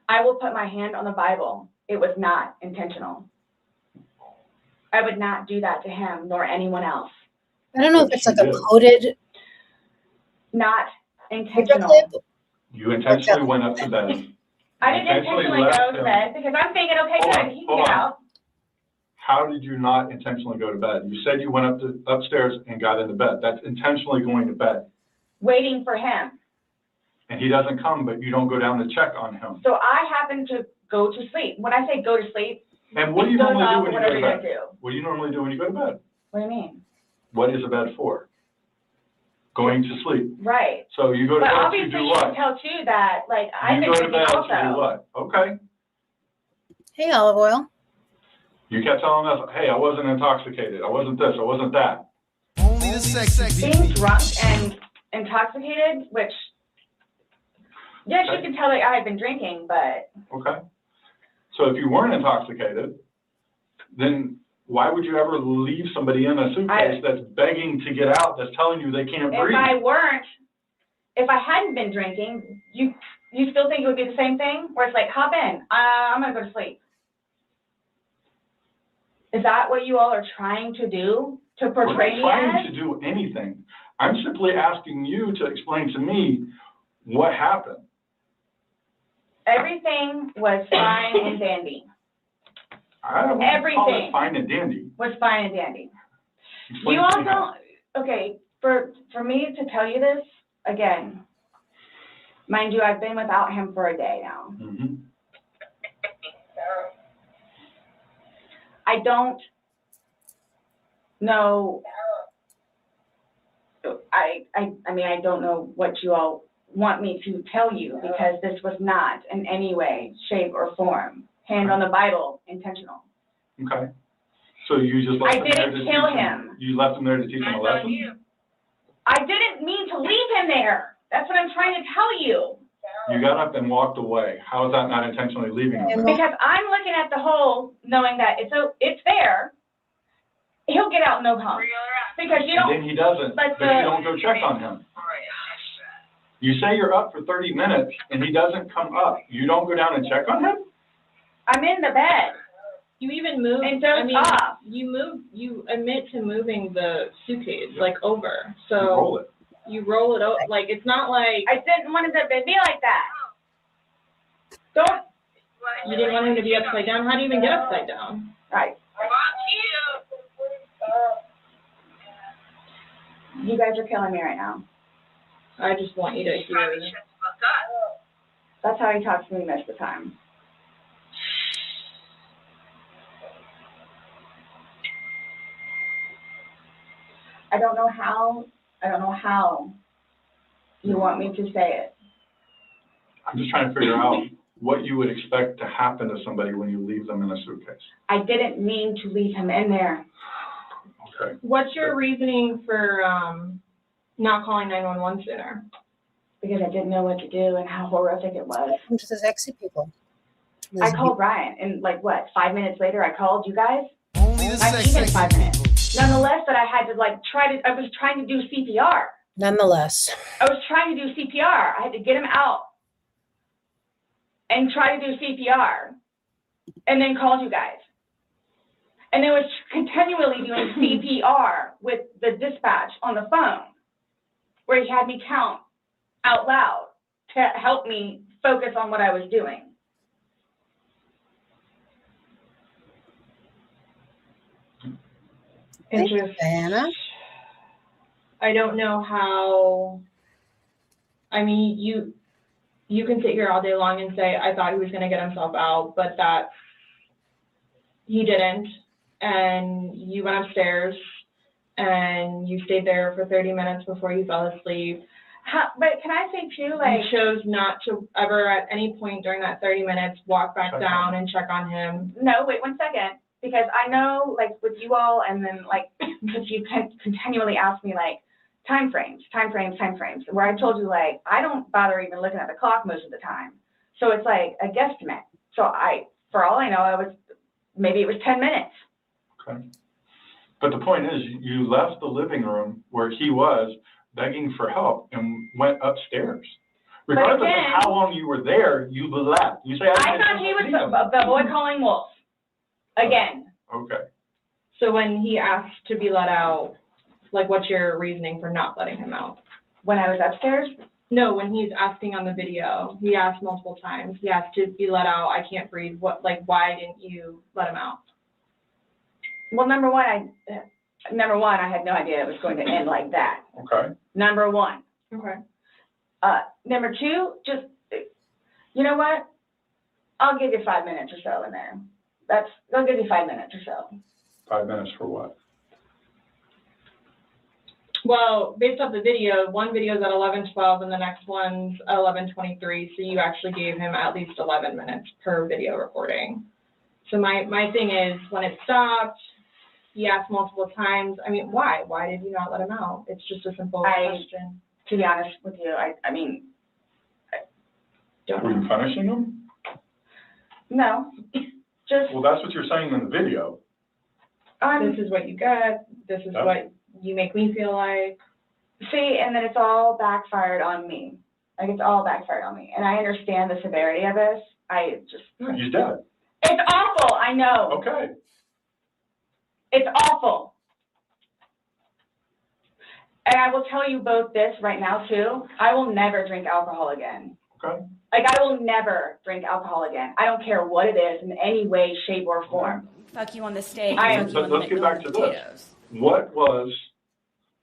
I will put my hand on the Bible. It was not intentional. I would not do that to him nor anyone else. I don't know if it's like a coded Not video intentional. clip. You intentionally went up to bed. I didn't intentionally left go to him. bed because I'm thinking, okay, Hold good, on, he can hold get on. out. How did you not intentionally go to bed? You said you went upstairs and got into bed. That's intentionally going to bed. Waiting for him. And he doesn't come, but you don't go down to check on him. So I happen to go to sleep. When I say go to sleep, And what do it you goes normally do off when you whatever go to you're bed? gonna do. What do you normally do when you go to bed? What do you mean? What is a bed for? Going to sleep. Right. So you go to But bed to obviously do you what? can tell too that, like, I've You been go to drinking bed to also. do what? Okay. Hey, olive oil. You kept telling us, hey, I wasn't intoxicated. I wasn't this. I wasn't that. Only the sexy Being people. drunk and intoxicated, which, yes, you can tell that I had been drinking, but Okay. So if you weren't intoxicated, then why would you ever leave somebody in a suitcase that's begging to get out, that's telling you they can't breathe? if I hadn't been drinking, you still think it would be the same thing? Where it's like, hop in, I'm gonna go to sleep. Is that what you all are trying to do? To portray me We're not as? trying to do anything. I'm simply asking you to explain to me what happened. Everything was fine and dandy. I don't want to call Everything. it fine and dandy. Was fine and dandy. Explain You to all me how. don't, okay, for me to tell you this, again, mind you, I've been without him for a day now. Mhm. I don't know, I mean, I don't know what you all want me to tell you, because this was not in any way, shape, or form, hand on the Bible, intentional. Okay. So you just left I him there didn't to kill teach him. You left him there to teach him a lesson? I didn't mean to leave him there. That's what I'm trying to tell you. You got up and walked away. How is that not intentionally leaving him there? Because I'm looking at the hole, knowing that it's there. He'll get out and no home. Because you And don't. then he doesn't, but but you don't go check on him. You say you're up for 30 minutes and he doesn't come up. You don't go down and check on him? I'm in the bed. You even moved, And dozed I mean, off. you admit to moving the suitcase, like, over, so. You roll it. You roll it over, like, it's not like. I didn't want it to be like that. Don't. You didn't want him to be upside down, how do you even get upside down? Right. You guys are killing me right now. I just want you to hear. That's how he talks to me most of the time. I don't know how you want me to say it. I'm just trying to figure out what you would expect to happen to somebody when you leave them in a suitcase. I didn't mean to leave him in there. Okay. What's your reasoning for not calling 911 sooner? Because I didn't know what to do and how horrific it was. I'm just the sexy people. I called Ryan, and like what, 5 minutes later, I called you guys? Only the Not even sexy 5 minutes. Nonetheless, that I had to like I was trying to do CPR. Nonetheless. I was trying to do CPR. I had to get him out and try to do CPR and then called you guys. And then was continually doing CPR with the dispatch on the phone where he had me count out loud to help me focus on what I was doing. Thank you, Diana. I don't know how, I mean, you can sit here all day long and say, I thought he was going to get himself out, but that he didn't. And you went upstairs and you stayed there for 30 minutes before you fell asleep. But can I say too, like, You chose not to ever at any point during that 30 minutes walk back down and check on him. no, wait 1 second, because I know, like, with you all, and then, like, because you continually ask me, like, time frames, where I told you, like, I don't bother even looking at the clock most of the time. So it's like a guesstimate. So for all I know, maybe it was 10 minutes. Okay. But the point is, you left the living room where he was begging for help and went upstairs. Regardless again, of how long you were there, you left. You say, I thought he was the boy calling wolf. Again. Okay. So when he asked to be let out, like, what's your reasoning for not letting him out? When I was upstairs? No, when he's asking on the video, he asked multiple times. He asked to be let out. I can't breathe. Why didn't you let him out? Well, number one, I had no idea it was going to end like that. Okay. Number one. Okay. Number two, just, you know what? I'll give you 5 minutes or so in there. I'll give you 5 minutes or so. 5 minutes for what? Well, based off the video, one video is at 11:12 and the next one's at 11:23. So you actually gave him at least 11 minutes per video recording. So my thing is, when it stopped, he asked multiple times. I mean, why? Why did you not let him out? It's just a simple question. To be honest with you, I mean, don't Were you punishing him? No, just. Well, that's what you're saying in the video. This is what you get. This is what you make me feel like. See, and then it's all backfired on me. Like, it's all backfired on me. And I understand the severity of this. He's dead. It's awful, I know. Okay. It's awful. And I will tell you both this right now, too. I will never drink alcohol again. Okay. Like, I will never drink alcohol again. I don't care what it is in any way, shape, or form. Fuck you on the steak. But let's get back to this. What was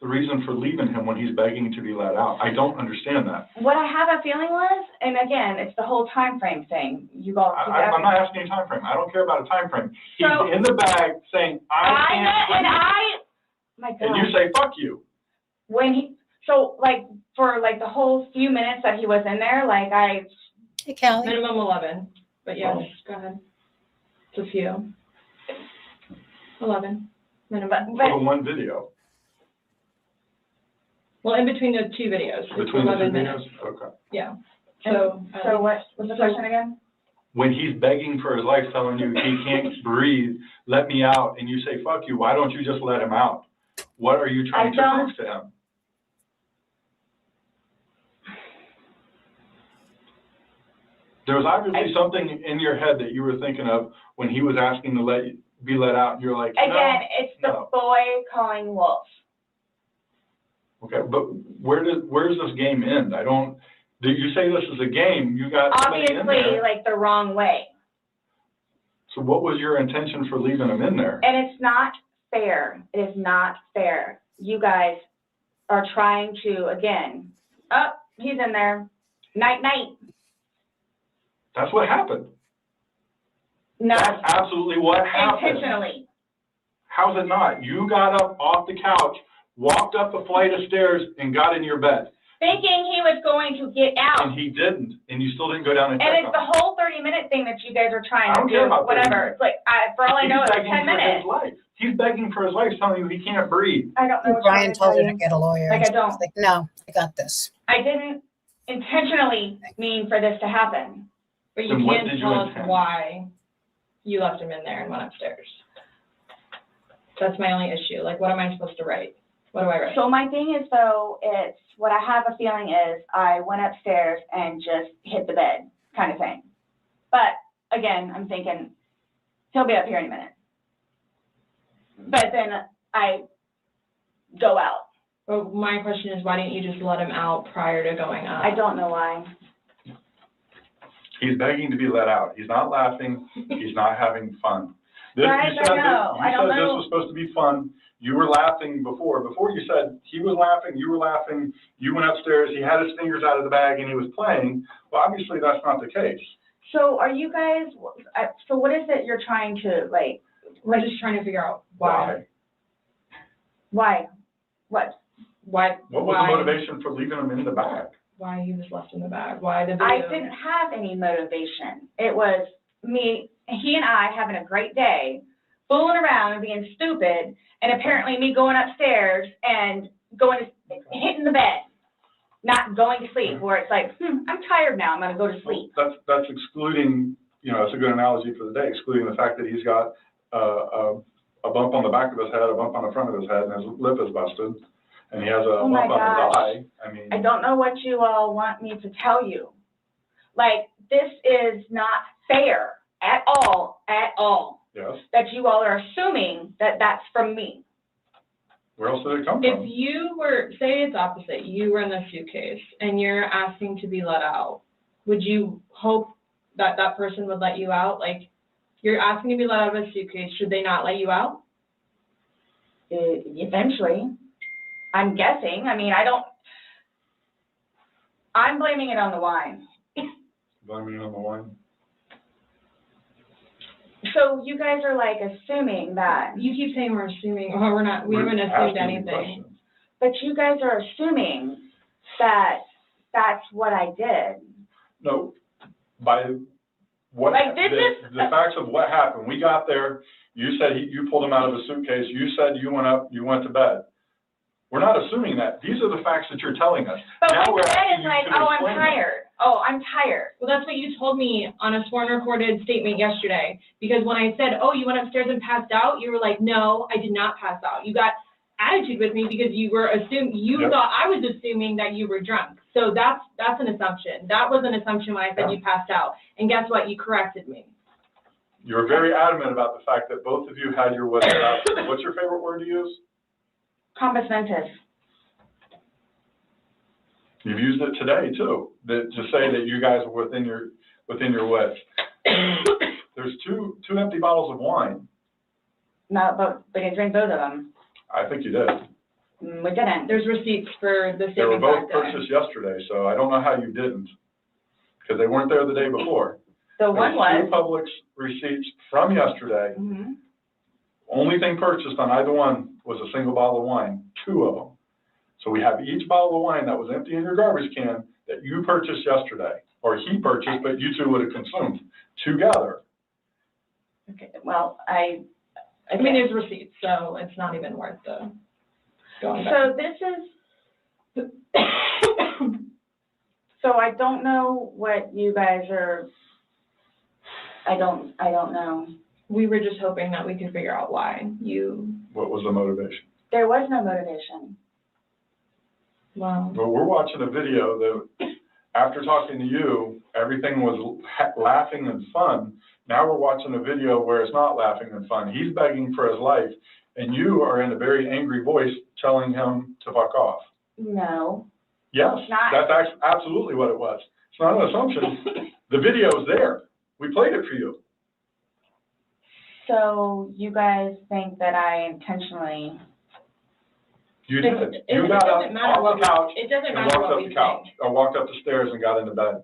the reason for leaving him when he's begging to be let out? I don't understand that. What I have a feeling was, and again, it's the whole time frame thing. You all keep I'm not asking a time frame. I don't care about a time frame. He's in the bag saying, my God. And you say, fuck you. For like the whole few minutes that he was in there, like Hey, Callie. Minimum 11, but yes, go ahead. It's a few. 11 minimum. For one video. Well, in between the two videos. It's Between the 11 two minutes. videos? Okay. Yeah. So what was the question again? When he's begging for his life, telling you he can't breathe, let me out, and you say, fuck you, why don't you just let him out? What are you trying to prove to him? There was obviously something in your head that you were thinking of when he was asking to be let out, and you're like, no, again, it's the boy calling wolf. Okay, but where does this game end? You say this is a game, you got somebody in Obviously, there. like the wrong way. So what was your intention for leaving him in there? And it's not fair. It is not fair. You guys are trying to, again, he's in there. Night, night. That's what happened. No. That's absolutely what happened. Intentionally. How's it not? You got up off the couch, walked up a flight of stairs, and got in your bed. Thinking he was going to get out. And he didn't, and you still didn't go down and check And it's on him. the whole 30-minute thing that you guys are trying I don't to care do, about 30 whatever. minutes. It's like, for all I know, it's He's begging 10 for his minutes. life. He's begging for his life, telling you he can't breathe. I don't know what Brian told her to you. get a lawyer. Like, and I she was don't. like, no, I got this. I didn't intentionally mean for this to happen. But you Then what can't did you tell us intend? why you left him in there and went upstairs. That's my only issue. Like, what am I supposed to write? What do I write? So my thing is, though, it's what I have a feeling is I went upstairs and just hit the bed kind of thing. But again, I'm thinking he'll be up here any minute. But then I go out. But my question is, why didn't you just let him out prior to going up? I don't know why. He's begging to be let out. He's not laughing. He's not having fun. Right, You said, I know. I don't this know. was supposed to be fun. You were laughing before. Before you said he was laughing, you were laughing. You went upstairs. He had his fingers out of the bag and he was playing. Well, obviously that's not the case. So are you guys, so what is it you're trying to, like? We're just trying to figure out why. Why? What? Why? What was the motivation for leaving him in the bag? Why he was left in the bag? Why the video? I didn't have any motivation. It was me, he and I having a great day, fooling around and being stupid, and apparently me going upstairs and hitting the bed, not going to sleep, where it's like, I'm tired now, I'm gonna go to sleep. That's excluding, that's a good analogy for the day, excluding the fact that he's got a bump on the back of his head, a bump on the front of his head, and his lip is busted, and he has a Oh my bump on his gosh. eye. I don't know what you all want me to tell you. Like, this is not fair at all, Yes. that you all are assuming that that's from me. Where else did it come If from? you were, say it's opposite, you were in the suitcase and you're asking to be let out, would you hope that that person would let you out? Like, you're asking to be let out of a suitcase, should they not let you out? Eventually, I'm guessing. I mean, I'm blaming it on the wine. Blaming it on the wine. So you guys are like assuming that. You keep saying we're assuming, or we're not, we haven't assumed anything. But you guys are assuming that that's what I did. No, by what, Like, this is- the facts of what happened. We got there, you said you pulled him out of a suitcase, you said you went up, you went to bed. We're not assuming that. These are the facts that you're telling us. But Now what we're you said asking is you like, to oh, I'm explain it. tired. Oh, I'm tired. Well, that's what you told me on a sworn recorded statement yesterday, because when I said, oh, you went upstairs and passed out, you were like, no, I did not pass out. You got attitude with me because you were Yep. thought I was assuming that you were drunk. So that's an assumption. That was an assumption when I said you passed out. And guess what? You corrected me. You were very adamant about the fact that both of you had your wits about you. What's your favorite word to use? Compass mentis. You've used it today too, to say that you guys were within your wits. There's two empty bottles of wine. No, but we didn't drink both of them. I think you did. We didn't. There's receipts for the They were statement both back there. purchased yesterday, so I don't know how you didn't, because they weren't there the day before. The one There's was. two Publix receipts from yesterday. Mm-hmm. Only thing purchased on either one was a single bottle of wine, two of them. So we have each bottle of wine that was empty in your garbage can that you purchased yesterday, or he purchased, but you two would have consumed together. Okay, well, I mean, there's receipts, so it's not even worth the going back. So this is, so I don't know what you guys are, I don't know. We were just hoping that we could figure out why you. What was the motivation? There was no motivation. Wow. Well, we're watching a video that, after talking to you, everything was laughing and fun. Now we're watching a video where it's not laughing and fun. He's begging for his life, and you are in a very angry voice telling him to fuck off. No. Yes, It's not. that's absolutely what it was. It's not an assumption. The video's there. We played it for you. So you guys think that I intentionally? You did. You It got up doesn't matter off what the couch it doesn't and matter walked what up we the couch, think. or walked up the stairs and got into bed.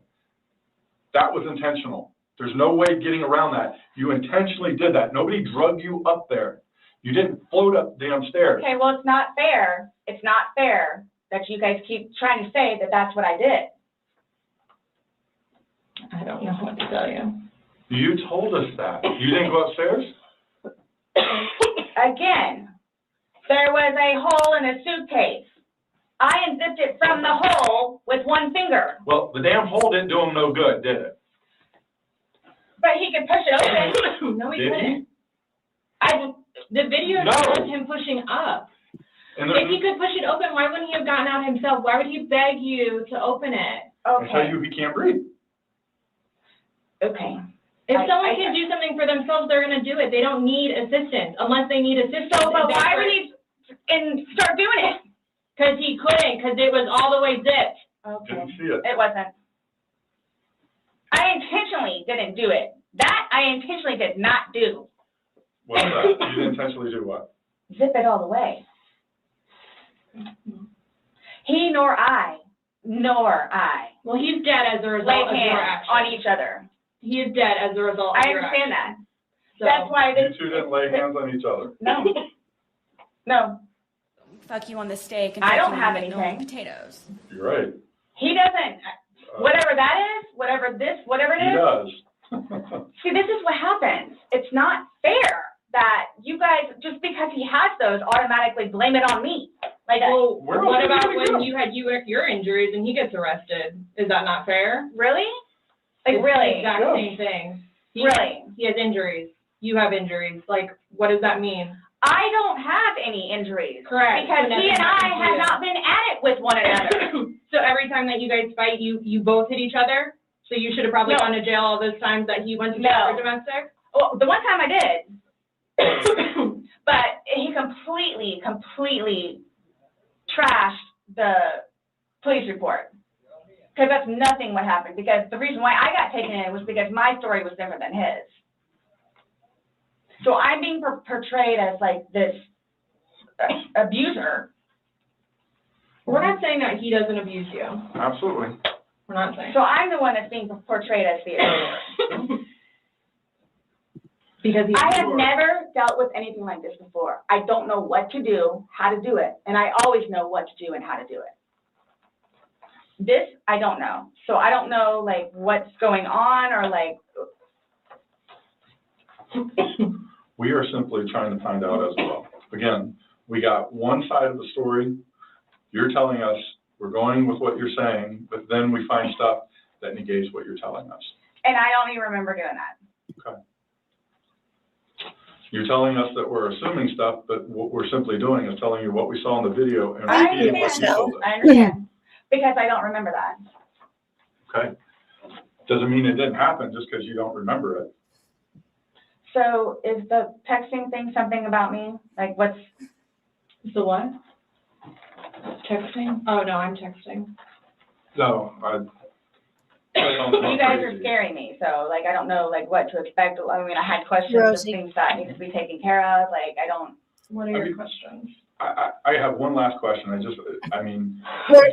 That was intentional. There's no way getting around that. You intentionally did that. Nobody drugged you up there. You didn't float up the damn stairs. Okay, well, it's not fair. It's not fair that you guys keep trying to say that that's what I did. I don't know what to tell you. You told us that. You didn't go upstairs? Again, there was a hole in a suitcase. I unzipped it from the hole with one finger. Well, the damn hole didn't do him no good, did it? But he could push it open. No, he Did he? couldn't. The video No. shows him pushing up. And If he could push it open, why wouldn't he have gotten out himself? Why would he beg you to open it? I tell you, he can't breathe. Okay. If someone can do something for themselves, they're gonna do it. They don't need assistance unless they need assistance. So, but why would he start doing it? Because he couldn't, because it was all the way zipped. Okay. Didn't see it. It wasn't. I intentionally didn't do it. That I intentionally did not do. What's that? You didn't intentionally do what? Zip it all the way. He nor I. Well, he's dead as a result Lay of your hands action. on each other. He is dead as a result of I your understand action. that. That's why You two didn't lay hands on each other. No. No. Fuck you on the steak and I fuck don't you have on the anything. potatoes. You're right. He doesn't. Whatever that is, whatever it He is. does. See, this is what happens. It's not fair that you guys, just because he has those, automatically blame it on me. Like, Well, Where what else about did he when go? you had your injuries and he gets arrested? Is that not fair? really? Like, It's really? the exact Yeah. same thing. He, Really? He has injuries. You have injuries. Like, what does that mean? I don't have any injuries. Correct. Because So he nothing and I happened to have you. not been at it with one another. So every time that you guys fight, you both hit each other? So you should have probably No. gone to jail all those times that he went to No. jail for domestic? Well, the one time I did. But he completely trashed the police report. Because that's nothing what happened. Because the reason why I got taken in was because my story was different than his. So I'm being portrayed as like this abuser. We're not saying that he doesn't abuse you. Absolutely. We're not saying. So I'm the one that's being portrayed as the abuser. Because I have never dealt with anything like this before. I don't know what to do, how to do it, and I always know what to do and how to do it. This, I don't know. So I don't know, like, what's going on or, like... We are simply trying to find out as well. Again, we got one side of the story. You're telling us we're going with what you're saying, but then we find stuff that negates what you're telling us. And I don't even remember doing that. Okay. You're telling us that we're assuming stuff, but what we're simply doing is telling you what we saw in the video and I repeating what you understand. told us. I understand. Because I don't remember that. Okay? Doesn't mean it didn't happen just because you don't remember it. So is the texting thing something about me? Like, what's... The what? Texting? Oh, no, I'm texting. No, You guys are scaring me, so, like, I don't know, like, what to expect. I mean, I had questions of Rosie. things that need to be taken care of. Like, I don't... What are your questions? I have one last question. I mean,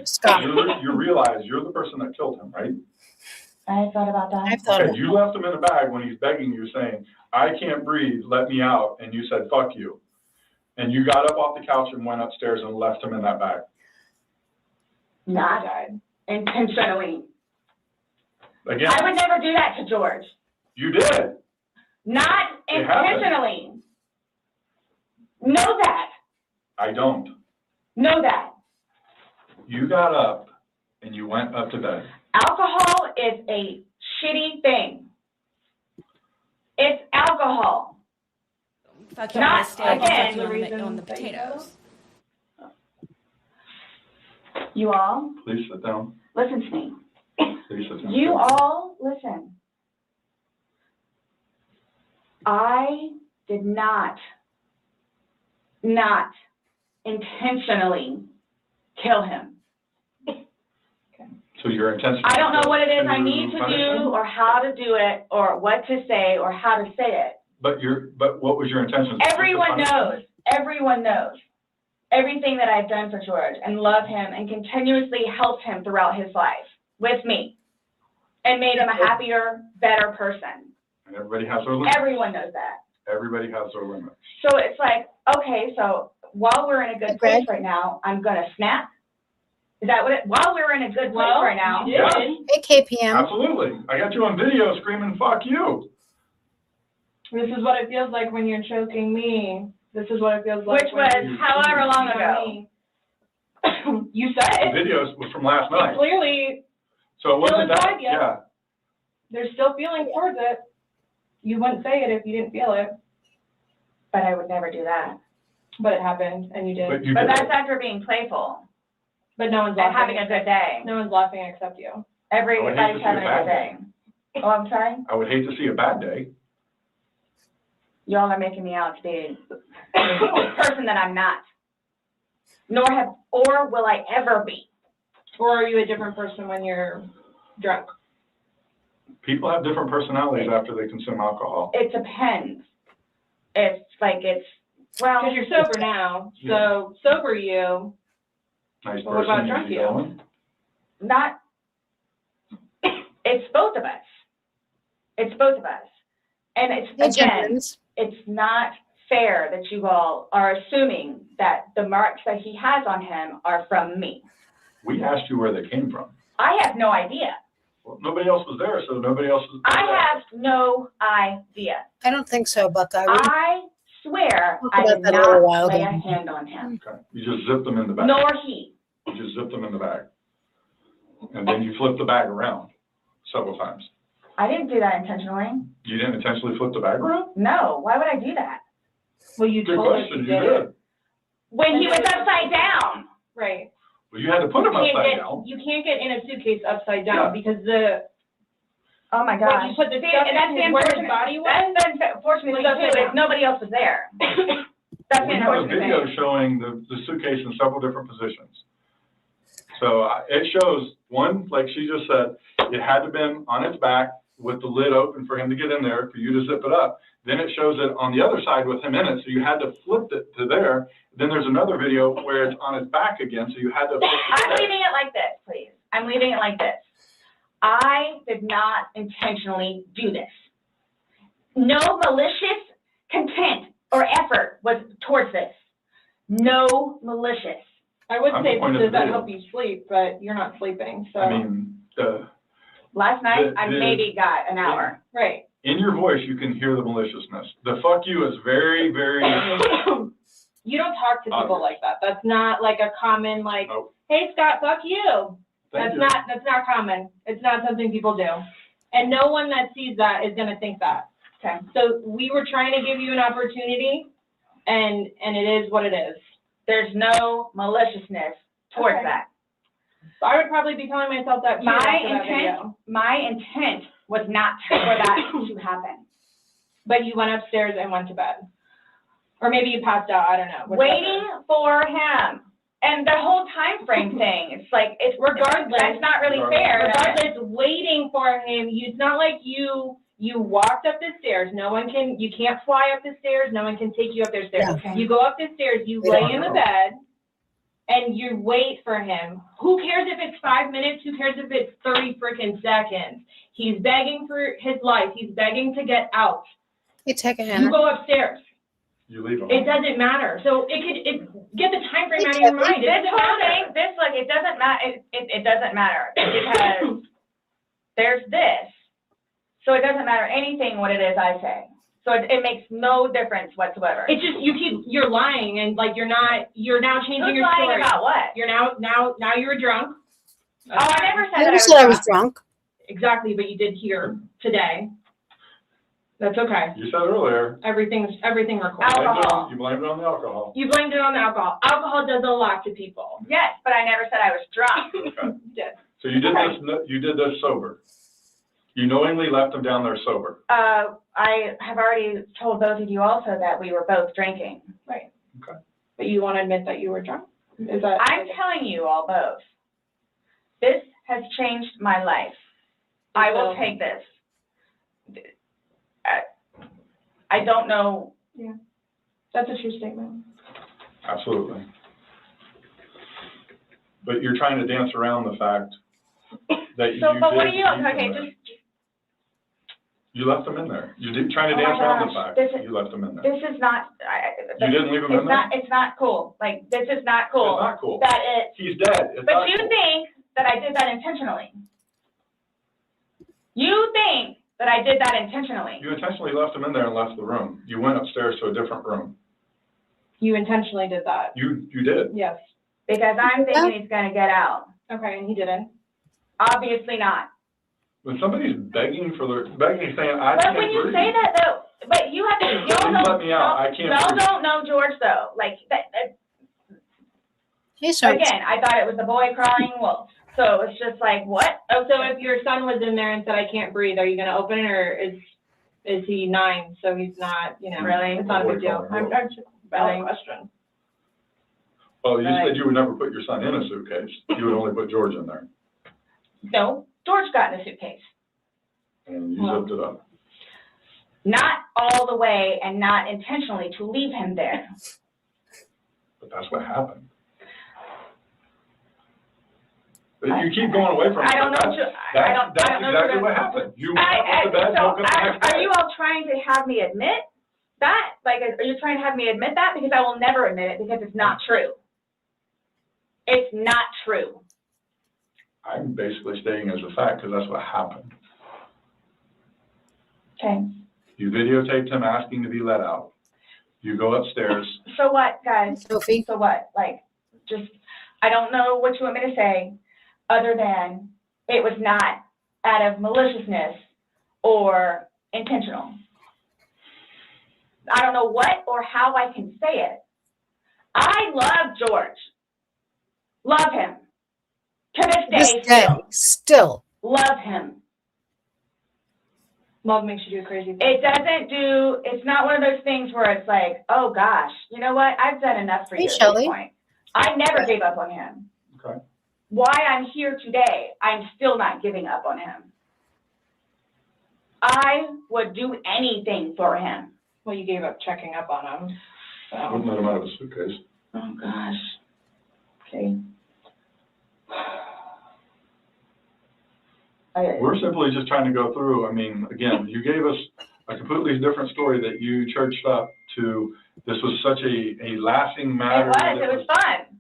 Scott. you realize you're the person that killed him, right? I thought about that. I've thought Okay, about you left him in a bag when he's begging you, saying, I can't breathe, let me out, and you said, fuck you. And you got up off the couch and went upstairs and left him in that bag. Not intentionally. Again, I would never do that to George. you did. Not It happened. intentionally. Know that. I don't. Know that. You got up and you went up to bed. Alcohol is a shitty thing. It's alcohol. Fuck you on the Not steak and again. fuck you on the potatoes. You all, Please sit down. listen to me. Please sit down. You all, listen. I did not intentionally kill him. So your intention. I don't know what it is I need to punish do him? or how to do it or what to say or how to say it. But what was your intention? Everyone knows. Everyone knows everything that I've done for George and love him and continuously helped him throughout his life with me and made him a happier, better person. And everybody has their limits. Everyone knows that. Everybody has their limits. So it's like, okay, so while we're in a good place right now, I'm going to snap. Is that what while we're in a good place right now? You did. Hey, KPM. Absolutely. I got you on video screaming, fuck you. This is what it feels like when you're choking me. This is what it feels like. Which was however long ago. You said The it. videos were from last night. Clearly, So it wasn't still that, inside you. yeah. there's still feelings towards it. You wouldn't say it if you didn't feel it. But I would never do that. But it happened, and you did. But that's after being playful. But no one's And laughing. having a good day. No one's laughing except you. Everybody's having a good day. Oh, I'm sorry? I would hate to see a bad day. Y'all are making me out to be a person that I'm not. Or will I ever be. Or are you a different person when you're drunk? People have different personalities after they consume alcohol. It depends. Well. Because you're sober now, so sober you. Nice But what about person, drunk easy you? going. It's both of us. It's both of us. And it's not fair that you all are assuming that the marks that he has on him are from me. We asked you where they came from. I have no idea. Well, nobody else was there, so nobody else was there. I have no idea. I don't think so, Buck. I swear I about did that a little not while lay a ago. hand on him. Okay. You just zipped them in the bag. Nor he. You just zipped them in the bag. And then you flipped the bag around several times. I didn't do that intentionally. You didn't intentionally flip the bag around? No. Why would I do that? Well, you Good told us question, you you did did. it. When he was upside down. Right. Well, you had to put them upside down. You can't get in a suitcase upside down because Oh my gosh. when you put the See, stuff and that's the in where his unfortunate. body was. That's the unfortunate thing Was too, upside is down. nobody else was there. That's the We have a unfortunate video thing. showing the suitcase in several different positions. So it shows, one, like she just said, it had to have been on its back with the lid open for him to get in there, for you to zip it up. Then it shows it on the other side with him in it, so you had to flip it to there. Then there's another video where it's on his back again, so you had to flip it to I'm there. leaving it like this, please. I'm leaving it like this. I did not intentionally do this. No malicious content or effort was towards this. No malicious. I would I'm say pointing does at the that video. help you sleep, but you're not sleeping, so. I mean, Last night, I The- maybe got an hour. Right. in your voice, you can hear the maliciousness. The fuck you is very, very, You don't talk to people Obvious. like that. That's not like a common like, Nope. hey Scott, fuck you. Thank you. That's not common. It's not something people do. And no one that sees that is gonna think that. Okay. So we were trying to give you an opportunity and it is what it is. There's no maliciousness towards Okay. that. So I would probably be telling myself that too after that video. My intent was not for that to happen. But you went upstairs and went to bed. Or maybe you passed out, I don't know. Waiting for him. And the whole time frame thing, it's like, it's Regardless. that's not really fair. Regardless, waiting for him, it's not like you walked up the stairs. You can't fly up the stairs. No one can take you up the stairs. Okay. You go up the stairs, you We lay don't in the know. bed, and you wait for him. Who cares if it's 5 minutes? Who cares if it's 30 freaking seconds? He's begging for his life. He's begging to get out. You take a You hand. go upstairs. you leave them. It doesn't matter. So get the time frame out of It your mind. It This doesn't whole matter. thing, it doesn't matter, it doesn't matter, because there's this, so it doesn't matter anything what it is I say. So it makes no difference whatsoever. It's just you're lying and like you're now changing Who's your lying story. about what? You're now you were drunk. Oh, I never said I that never said I was drunk. Exactly, but you did here today. That's okay. You said earlier, Everything recorded. Alcohol. you blamed it on the alcohol. You blamed it on the alcohol. Alcohol does a lot to people. Yes, but I never said I was drunk. Okay. Yes. So you did this sober. You knowingly left them down there sober. I have already told both of you also that we were both drinking. Right. Okay. But you want to admit that you were drunk? Is that? I'm telling you all both. This has changed my life. I will take this. I don't know. Yeah. That's a true statement. Absolutely. But you're trying to dance around the fact that So, but what did are you, leave them okay, there. just, You left them in there. You did trying to Oh my dance around the gosh, fact this that is- you left them in there. this is not, You didn't leave them in there? it's not cool. Like, this is not cool. It's not cool. That it, He's dead. It's but not you cool. think that I did that intentionally. You think that I did that intentionally. You intentionally left them in there and left the room. You went upstairs to a different room. You intentionally did that. You did. Yes. Because I'm thinking he's gonna get out. Okay, and he didn't. Obviously not. When somebody's begging, saying, I But can't when you breathe. say that though, but you have to, y'all Please let me out. I can't y'all breathe. don't know George though. Like that. Hey, sir. Again, I thought it was the boy crying wolf. So it's just like, what? Oh, so if your son was in there and said, I can't breathe, are you gonna open it, or is he 9, so he's not, Really? it's not a big deal? I'm just asking a question. Well, you said you would never put your son in a suitcase. You would only put George in there. No, George got in a suitcase. And you zipped it up. Not all the way and not intentionally to leave him there. But that's what happened. But you keep going away from it. I don't know. That's exactly what happened. You went up to bed, woke up the next day. Are you all trying to have me admit that? Like, are you trying to have me admit that? Because I will never admit it because it's not true. It's not true. I'm basically stating as a fact because that's what happened. Okay. You videotaped him asking to be let out. You go upstairs. So what, guys? Sophie? So what? Like, just, I don't know what you want me to say other than it was not out of maliciousness or intentional. I don't know what or how I can say it. I love George. Love him. To this day, still. Love him. Love makes you do crazy things. It's not one of those things where it's like, oh gosh, you know what? I've done enough for you at this point. I never gave up on him. Okay. Why I'm here today, I'm still not giving up on him. I would do anything for him. Well, you gave up checking up on him. So. Wouldn't let him out of the suitcase. Oh gosh. Okay. We're simply just trying to go through. I mean, again, you gave us a completely different story that you churched up to. This was such a laughing matter. It was fun.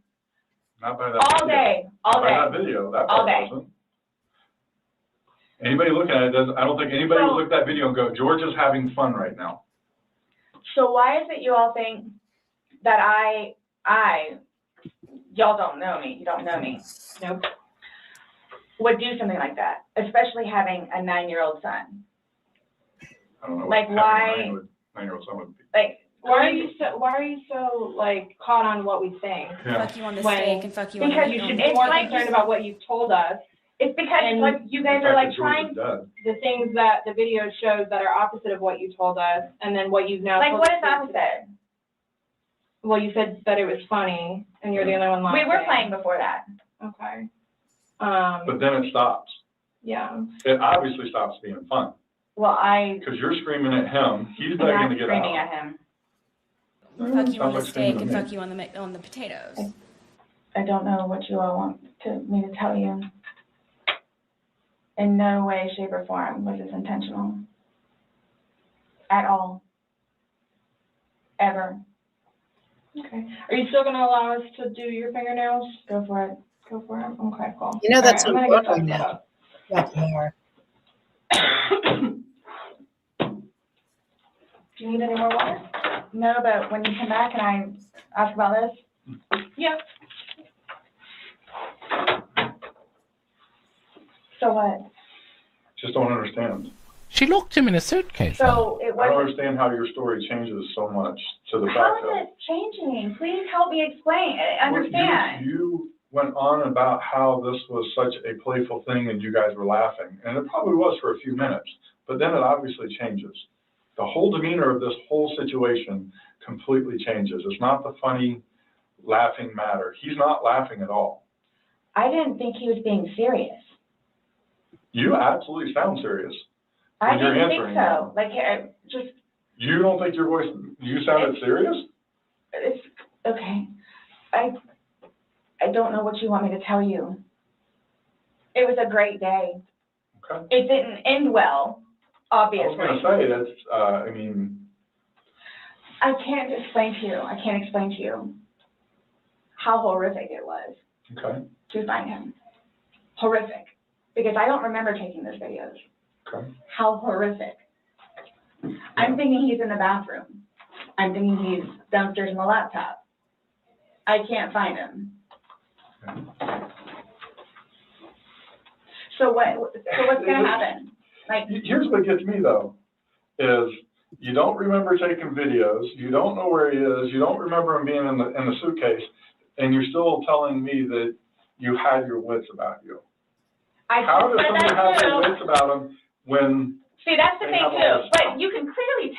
Not by that All video. day. All Not day. by that video. That All part day. wasn't. Anybody looking at it doesn't. I don't think anybody would look at that video and go, George is having fun right now. So why is it you all think that y'all don't know me, you don't know me, nope, would do something like that, especially having a 9-year-old son? I don't know. Like what why? having a 9-year-old son would be. Like why are you so like caught on what we think? Yeah. Fuck you on the When- steak and fuck you on Because the you should on be the more like- concerned about what you've told us. It's because And like you guys The are fact like that George trying, is dead. The things that the video shows that are opposite of what you told us, and then what you've now like told what us is opposite? Well, you said that it was funny, and you're the only one laughing. We were playing before that. Okay. But then it stops. Yeah. It obviously stops being fun. Well, Because you're screaming at him. He's I'm begging not to get screaming out. at him. fuck you on Sounds the like steak screaming and to me. fuck you on the potatoes. I don't know what you all want me to tell you. In no way, shape, or form was this intentional. At all. Ever. Okay. Are you still gonna allow us to do your fingernails? Go for it. Go for it. Okay, cool. You know that's All right, on I'm gonna Broadway get that set now. up. Like more. Do you need any more water? No, but when you come back, can I ask about this? Yeah. So what? Just don't understand. She locked him in a suitcase. So it I don't wasn't. understand how your story changes so much to the How fact is that it changing? Please help me explain, understand. You went on about how this was such a playful thing and you guys were laughing, and it probably was for a few minutes, but then it obviously changes. The whole demeanor of this whole situation completely changes. It's not the funny, laughing matter. He's not laughing at all. I didn't think he was being serious. You absolutely sound serious. I when you're didn't think answering so. that. Like, just, You don't think your voice, you sounded serious? it's, okay. I don't know what you want me to tell you. It was a great day. Okay. It didn't end well, obviously. I was going to say, that's, I mean. I can't explain to you. I can't explain to you how horrific it was Okay. to find him. Horrific. Because I don't remember taking those videos. Okay. How horrific. I'm thinking he's in the bathroom. I'm thinking he's downstairs in the laptop. I can't find him. So what's gonna happen? Like, Here's what gets me though, is you don't remember taking videos, you don't know where he is, you don't remember him being in the suitcase, and you're still telling me that you had your wits about you. How does someone have their wits about them when? See, that's the thing too, but you can clearly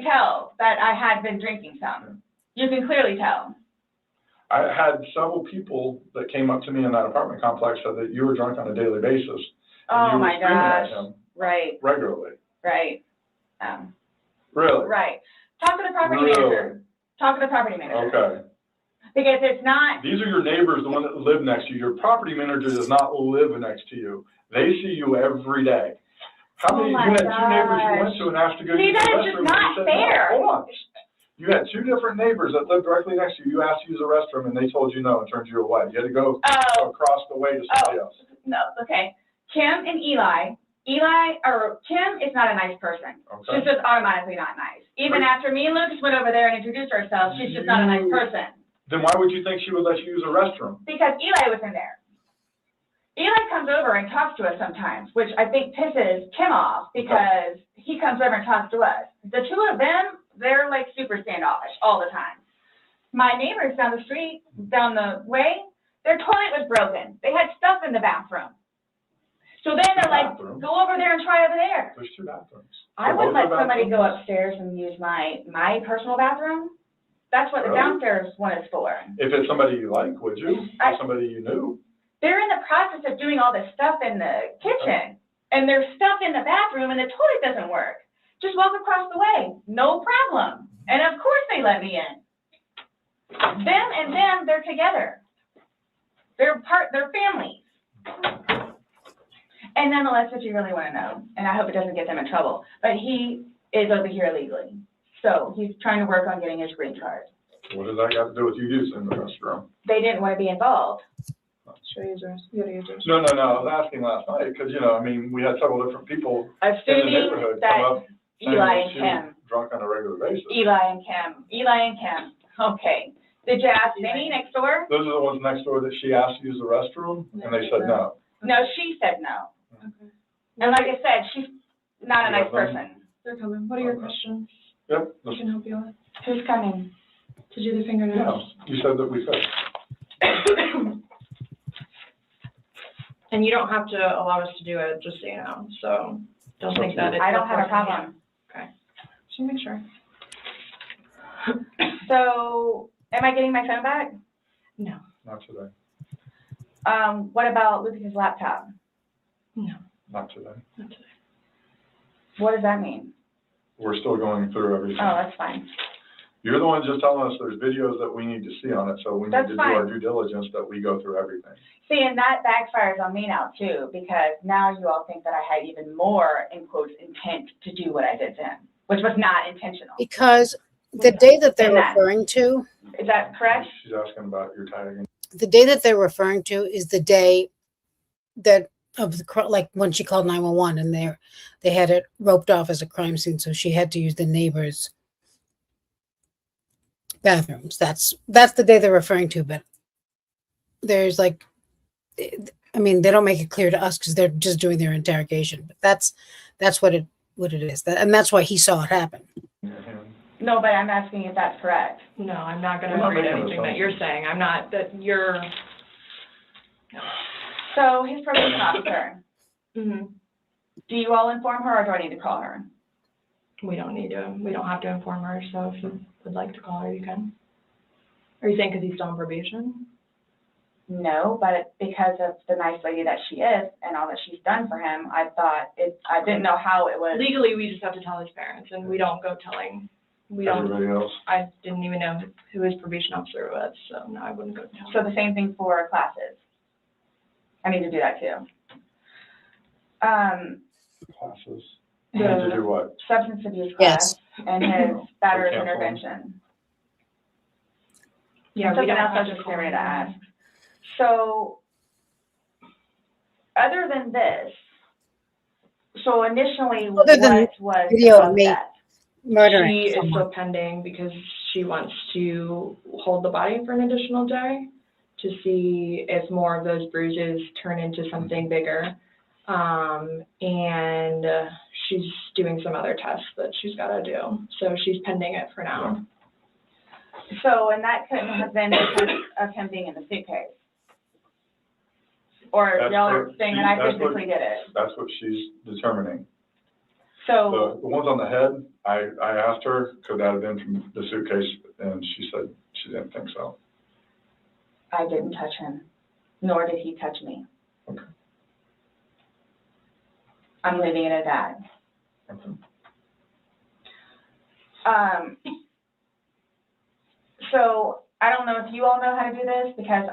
tell that I had been drinking some. You can clearly tell. I had several people that came up to me in that apartment complex said that you were drunk on a daily basis. Oh you were my screaming at gosh. him Right, regularly. right. Really? Right. Talk to the property manager. Talk to the property manager. Okay. Because it's not, These are your neighbors, the one that live next to you. Your property manager does not live next to you. They see you every day. How many, you had two neighbors you went to and asked to go use the restroom. that is just not and they said, fair. No, hold on. You had two different neighbors that lived directly next to you. You asked to use the restroom and they told you no and turned you away. You had to go across the way to somebody else. No, okay. Kim and Kim is not a nice person. Okay. She's just automatically not nice. Even after me and Lucas went over there and introduced ourselves, she's just not a nice person. Then why would you think she would let you use a restroom? Because Eli was in there. Eli comes over and talks to us sometimes, which I think pisses Kim off because he comes over and talks to us. The two of them, they're like super standoffish all the time. My neighbors down the street, down the way, their toilet was broken. They had stuff in the bathroom. So then they're like, go over there and try over there. There's two bathrooms. I wouldn't let somebody go upstairs and use my personal bathroom. That's what the downstairs one is for. If it's somebody you like, would you? Or somebody you knew? They're in the process of doing all this stuff in the kitchen, and there's stuff in the bathroom, and the toilet doesn't work. Just walk across the way, no problem. And of course they let me in. Them and them, they're together. They're families. And nonetheless, what you really want to know, and I hope it doesn't get them in trouble, but he is over here illegally. So he's trying to work on getting his green card. What does that got to do with you using the restroom? They didn't want to be involved. Should I use yours? You gotta use yours. No. I was asking last night because, we had several different people in the Assuming neighborhood that come up saying Eli that and she was Kim. drunk on a regular basis. Eli and Kim. Okay. Did you ask Vinny next door? Those are the ones next door that she asked to use the restroom, and they said no. No, she said no. Okay. And like I said, she's not a nice person. They're coming. What are your questions? Yep. I can help you with. Who's coming? To do the fingernails. You said that we could. And you don't have to allow us to do it, just so you know. So don't think that it's. I don't have a problem. Okay. Just make sure. So, am I getting my phone back? No. Not today. What about Lucas's laptop? No. Not today. Not today. What does that mean? We're still going through everything. Oh, that's fine. You're the one just telling us there's videos that we need to see on it, so we need to do our due diligence that we go through everything. See, and that backfires on me now too, because now you all think that I had even more, in quotes, intent to do what I did then, which was not intentional. Because the day that they're referring to, Is that correct? She's asking about your tagging. the day that they're referring to is the day that of the like when she called 911 and they had it roped off as a crime scene, so she had to use the neighbors' bathrooms. That's the day they're referring to, but there's like, I mean, they don't make it clear to us because they're just doing their interrogation, but that's what it is, and that's why he saw it happen. No, but I'm asking if that's correct. No, I'm not going to agree to anything that you're saying. I'm not, that you're. No. So his probation officer, Mm-hmm. do you all inform her or do I need to call her? We don't have to inform her, so if you would like to call her, you can. Are you saying because he's still on probation? No, but because of the nice lady that she is and all that she's done for him, I didn't know how it was. Legally, we just have to tell his parents, and we don't go telling. Everybody else? I didn't even know who his probation officer was, so no, I wouldn't go tell. So the same thing for classes. I need to do that too. Classes? You need to do what? Substance abuse class and his battery intervention. Yeah, something else I was just getting ready to ask. So, other than this, so initially, what was video the of me that? Murdering She is someone. still pending because she wants to hold the body for an additional day to see if more of those bruises turn into something bigger. And she's doing some other tests that she's got to do. So she's pending it for now. So, and that couldn't have been because of him being in the suitcase? Or That's y'all her- are saying she- that I that's what- physically did it? That's what she's determining. So, The ones on the head, I asked her, could that have been from the suitcase? And she said she didn't think so. I didn't touch him, nor did he touch me. Okay. I'm leaving it at that. Okay. So I don't know if you all know how to do this because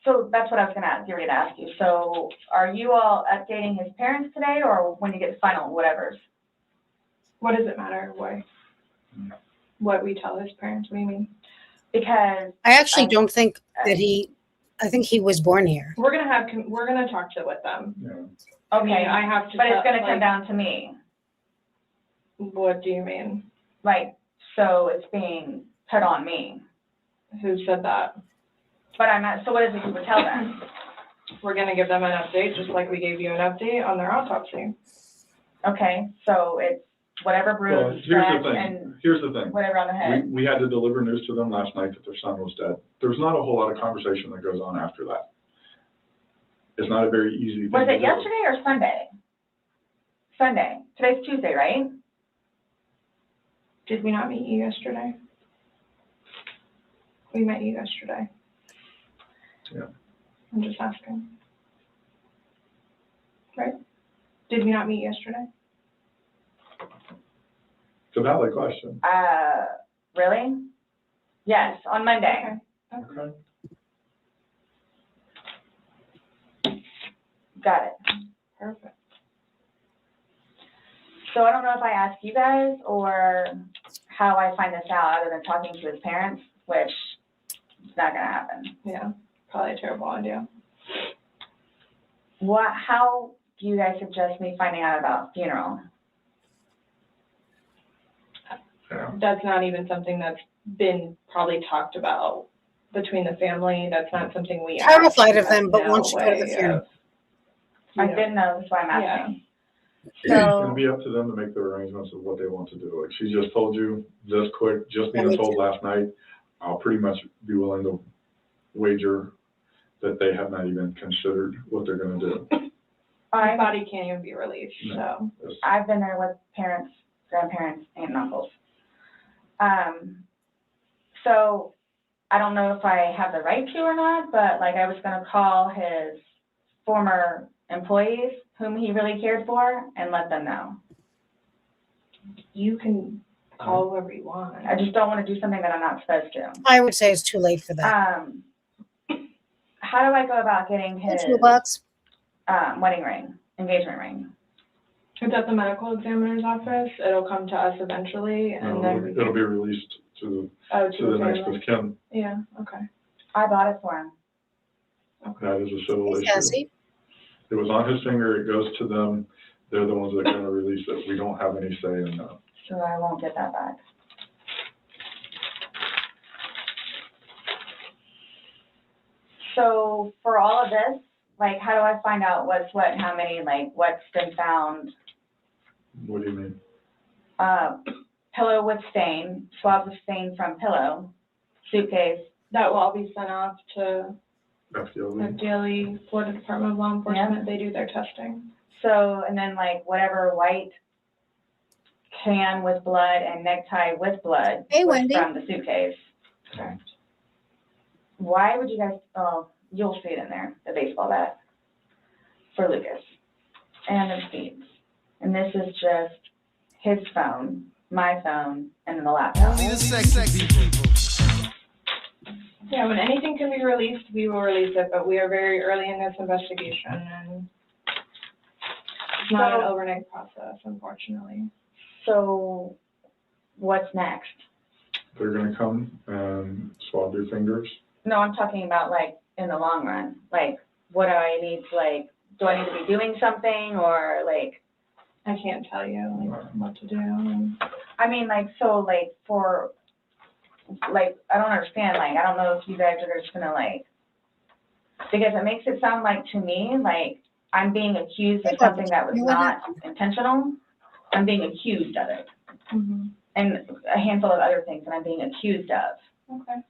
so that's what I was gonna ask you. So are you all updating his parents today or when you get final whatevers? What does it matter? Why? What we tell his parents? What do you mean? Because I actually don't think that I think he was born here. We're gonna talk with them. Yeah. Okay, I have to. but it's gonna like, come down to me. What do you mean? Like, so it's being put on me. Who said that? But I'm not, so what is it you would tell them? We're gonna give them an update, just like we gave you an update on their autopsy. Okay, so it's whatever Well, bruise, here's scratch, the thing. and Here's the thing. whatever on the head. We had to deliver news to them last night that their son was dead. There's not a whole lot of conversation that goes on after that. It's not a very easy thing Was to it do. yesterday or Sunday? Sunday. Today's Tuesday, right? Did we not meet you yesterday? We met you yesterday. Yeah. I'm just asking. Right? Did we not meet yesterday? It's a valid question. Really? Yes, on Monday. Okay. Got it. Perfect. So I don't know if I asked you guys or how I find this out other than talking to his parents, which is not gonna happen. Yeah, probably a terrible idea. How do you guys suggest me finding out about funeral? Yeah. That's not even something that's been probably talked about between the family. That's not something we Terrified of actually them, but have wants no to go to the way funeral. of, I you know. didn't know, that's why I'm Yeah. asking. It'll So, be up to them to make the arrangements of what they want to do. Like she just told you this quick, just Yeah, being me told too. last night, I'll pretty much be willing to wager that they have not even considered what they're gonna do. His body can't even be released, so. I've been there with parents, grandparents, aunt and uncles. So I don't know if I have the right to or not, but like I was gonna call his former employees whom he really cared for and let them know. You can call whoever you want. I just don't want to do something that I'm not supposed to. I would say it's too late for that. How do I go about getting his $2. wedding ring, engagement ring? It's at the medical examiner's office. It'll come to us eventually, and then we It'll can. be released to Oh, the next family. of kin. Yeah, okay. I bought it for him. That is a civil Hey, issue. Sassy. It was on his finger, it goes to them. They're the ones that are gonna release it. We don't have any say in that. So I won't get that back. So for all of this, like, how do I find out what's what, how many, like, what's been found? What do you mean? Pillow with stain, swabs of stain from pillow, suitcase. That will all be sent off to FDLE. FDLE, Florida Department of Law Enforcement. They do their testing. So, and then like whatever white can with blood and necktie with blood Hey, was Wendy. from the suitcase. Correct. Why would you guys, you'll see it in there, the baseball bat for Lucas and the Steve's. And this is just his phone, my phone, and then the laptop. Only the sexy people. Yeah, when anything can be released, we will release it, but we are very early in this investigation, and it's not an overnight process, unfortunately. So what's next? They're gonna come and swab your fingers. No, I'm talking about like in the long run. Like, what do I need to like, do I need to be doing something or like, I can't tell you like what to do. And I mean, like, so, like, for, like, I don't understand, like, I don't know if you guys are just gonna, like, because it makes it sound like, to me, like, I'm being accused of something that was not intentional. I'm being accused of it. And a handful of other things that I'm being accused of. Okay.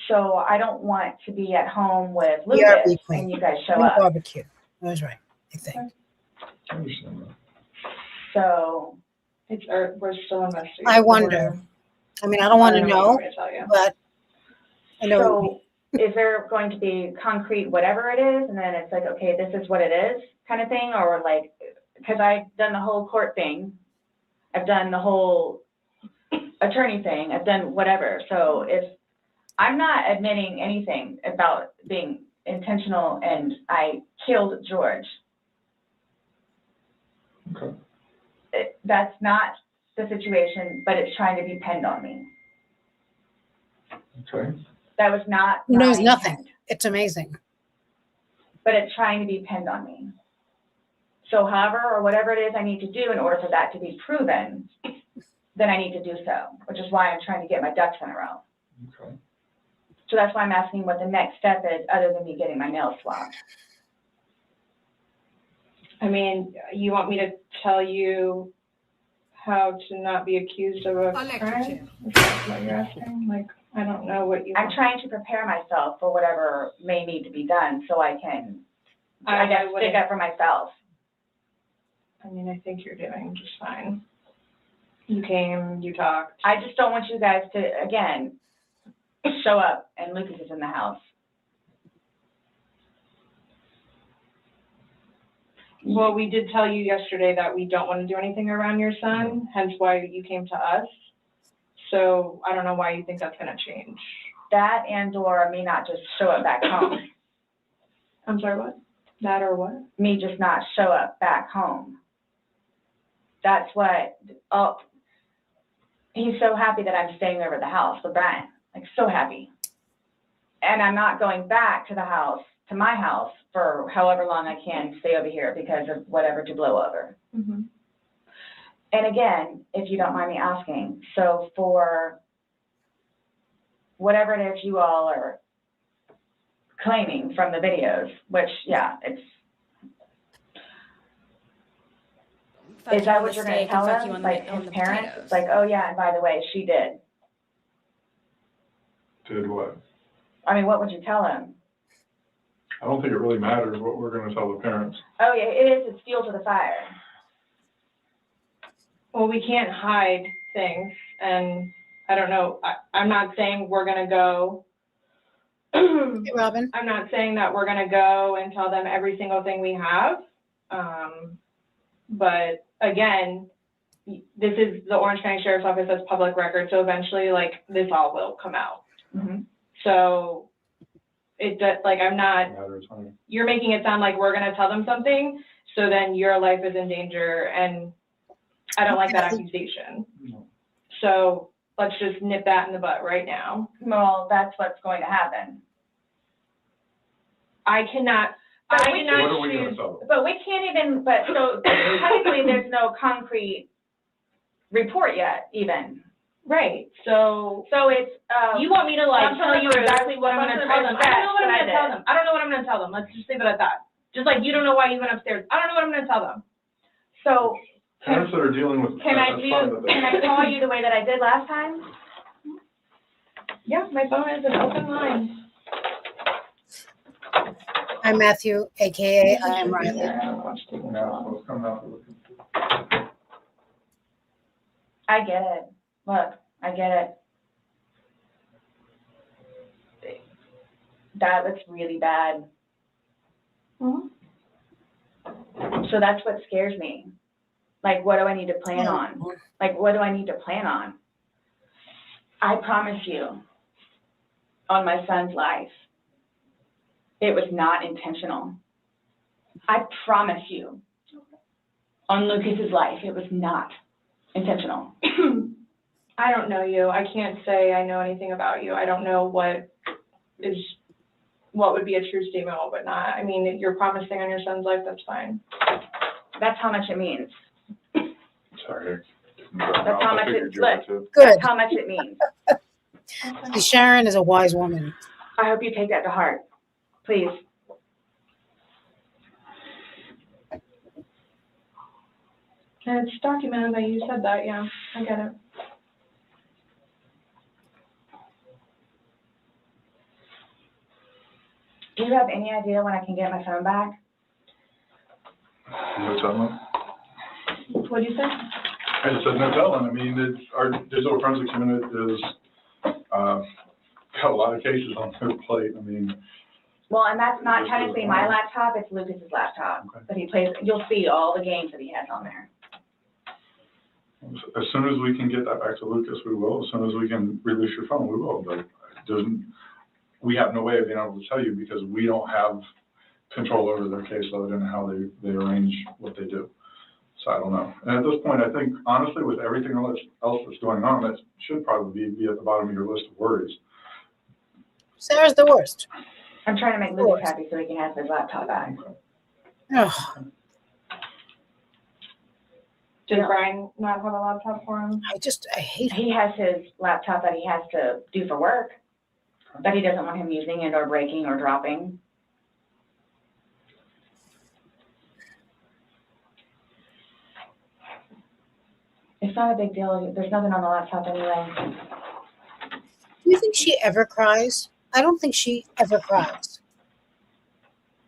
So I don't want to be at home with We are Lucas between. and you guys show We up. barbecue. That was right, I think. So we're still investigating. I wonder. I mean, I don't want to know, but I know. So is there going to be concrete whatever it is, and then it's like, okay, this is what it is kind of thing, or like, because I've done the whole court thing, I've done the whole attorney thing, I've done whatever. So if I'm not admitting anything about being intentional and I killed George, Okay. That's not the situation, but it's trying to be pinned on me. Okay. That was not Who knows my nothing. intent, It's amazing. but it's trying to be pinned on me. So however, or whatever it is I need to do in order for that to be proven, then I need to do so, which is why I'm trying to get my ducks in a row. Okay. So that's why I'm asking what the next step is, other than me getting my nails swabbed. I mean, you want me to tell you how to not be accused of a crime? Is that what you're asking? Like, I don't know what you. I'm trying to prepare myself for whatever may need to be done so I can, I guess, stick up for myself. I mean, I think you're doing just fine. You came, you talked. I just don't want you guys to, again, show up and Lucas is in the house. Well, we did tell you yesterday that we don't want to do anything around your son, hence why you came to us. So I don't know why you think that's going to change. That and or me not just show up back home. I'm sorry, what? That or what? Me just not show up back home. That's what, oh, he's so happy that I'm staying over at the house with Brian, like so happy. And I'm not going back to the house, to my house, for however long I can stay over here because of whatever to blow over. Mm-hmm. And again, if you don't mind me asking, so for whatever it is you all are claiming from the videos, which, yeah, it's, is that what you're going to tell them? Like his parents? It's like, oh yeah, and by the way, she did. Did what? I mean, what would you tell him? I don't think it really matters what we're going to tell the parents. Oh yeah, it is. It's fuel to the fire. Well, we can't hide things, and I don't know. I'm not saying we're going to go. Hey, Robin. I'm not saying that we're going to go and tell them every single thing we have. But again, this is the Orange County Sheriff's Office, that's public record. So eventually, like, this all will come out. Mm-hmm. So it does, like, I'm not, you're making it sound like we're going to tell them something. So then your life is in danger. And I don't like that accusation. So let's just nip that in the butt right now. Well, that's what's going to happen. I cannot But I we did not What are we choose. going to tell them? But we can't even, but so technically there's no concrete report yet even. Right, so it's, you want me to like I'm tell you telling exactly what I'm gonna tell them? I don't know what I'm gonna tell them. I don't know what I'm gonna tell them. Let's just leave it at that. Just like you don't know why you went upstairs. I don't know what I'm gonna tell them. So Parents that are dealing with can I call you the way that I did last time? Yeah, my phone is an open line. I'm Matthew, AKA I am Riley. I get it. Look, I get it. That looks really bad. Mm-hmm. So that's what scares me. Like, what do I need to plan on? Like, what do I need to plan on? I promise you, on my son's life, it was not intentional. I promise you, on Lucas's life, it was not intentional. I don't know you. I can't say I know anything about you. I don't know what would be a true statement, what would not. I mean, if you're promising on your son's life, that's fine. That's how much it means. Sorry. That's how much it, look, Good. that's how much it means. See, Sharon is a wise woman. I hope you take that to heart, please. And it's documented that you said that, yeah, I get it. Do you have any idea when I can get my phone back? No telling. What'd you say? I just said no telling. I mean, our digital forensics unit is, got a lot of cases on their plate. I mean. Well, and that's not technically my laptop, it's Lucas's laptop. Okay. But he plays, you'll see all the games that he has on there. As soon as we can get that back to Lucas, we will. As soon as we can release your phone, we will. But we have no way of being able to tell you because we don't have control over their caseload and how they arrange what they do. So I don't know. And at this point, I think, honestly, with everything else that's going on, that should probably be at the bottom of your list of worries. Sarah's the worst. I'm trying to make Lucas happy so he can have his laptop back. Ugh. Did Brian not have a laptop for him? I hate him. He has his laptop that he has to do for work, that he doesn't want him using it or breaking or dropping. It's not a big deal. There's nothing on the laptop anyway. Do you think she ever cries? I don't think she ever cries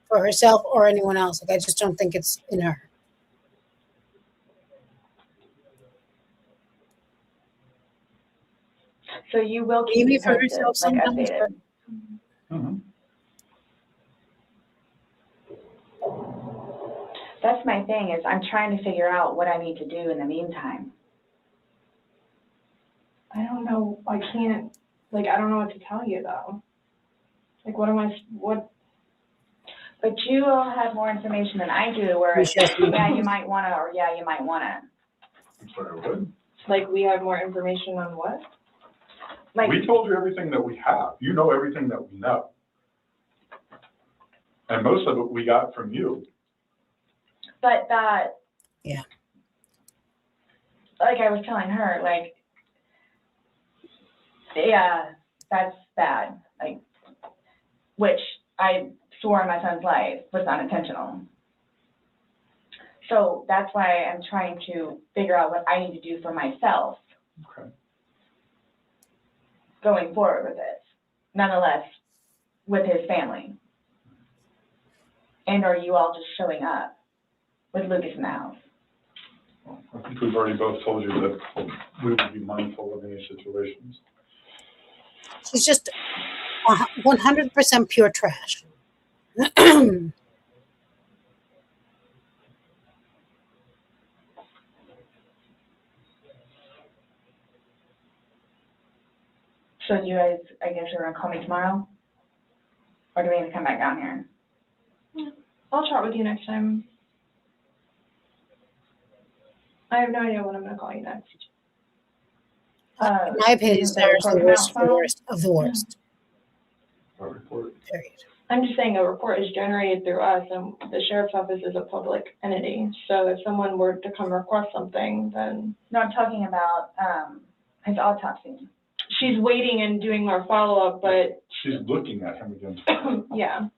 for herself or anyone else. Like, I just don't think it's in her. So you will keep Maybe me for posted, herself like sometimes, updated. Mm-hmm. That's my thing, is I'm trying to figure out what I need to do in the meantime. I don't know, I can't, like, I don't know what to tell you though. Like, what? But you all have more information than I do, where it's, yeah, you might wanna, or yeah, you might wanna. I'm sorry, what? Like, we have more information on what? Like, We told you everything that we have. You know everything that we know. And most of it we got from you. but that, Yeah. like I was telling her, like, yeah, that's bad, like, which I swore on my son's life was not intentional. So that's why I'm trying to figure out what I need to do for myself. Okay. Going forward with this, nonetheless, with his family. And are you all just showing up with Lucas in the house? I think we've already both told you that we would be mindful of any situations. She's just 100% pure trash. So you guys, I guess you're gonna call me tomorrow? Or do we need to come back down here? I'll chat with you next time. I have no idea when I'm gonna call you next. In my opinion, Sarah's the worst of the worst of the worst. Our report. Period. I'm just saying a report is generated through us, and the sheriff's office is a public entity. So if someone were to come request something, then. No, I'm talking about, his autopsy. She's waiting and doing more follow-up, but. She's looking at him again, Yeah.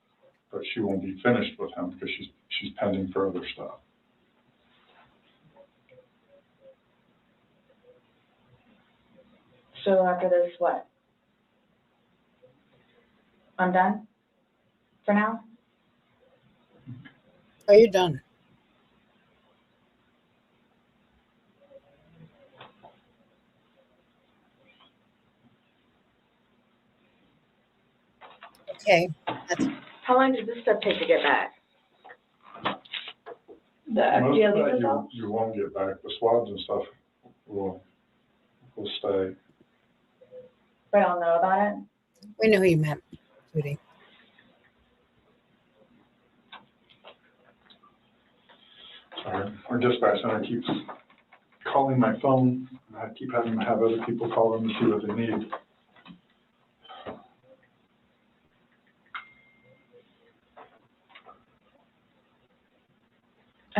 but she won't be finished with him because she's pending further stuff. So after this, what? I'm done? For now? Are you done? Okay. How long does this stuff take to get back? The Most FGLE of that results? you won't get back. The swabs and stuff will stay. We all know about it? We knew who you meant, Judy. Sorry, our dispatch center keeps calling my phone. I keep having to have other people call them to see what they need.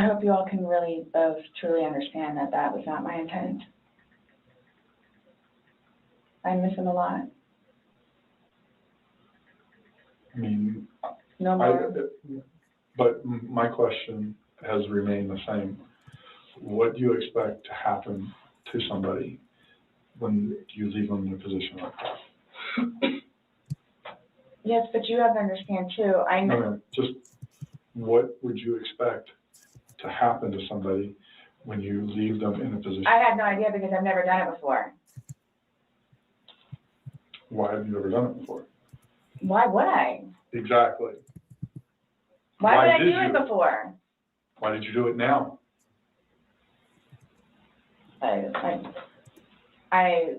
I hope you all can really both truly understand that that was not my intent. I miss him a lot. I mean, No more. but my question has remained the same. What do you expect to happen to somebody when you leave them in a position like that? Yes, but you have to understand too. I know. No, just what would you expect to happen to somebody when you leave them in a position? I had no idea because I've never done it before. Why have you never done it before? Why would I? Exactly. Why would I did do you? it before? Why did you do it now? I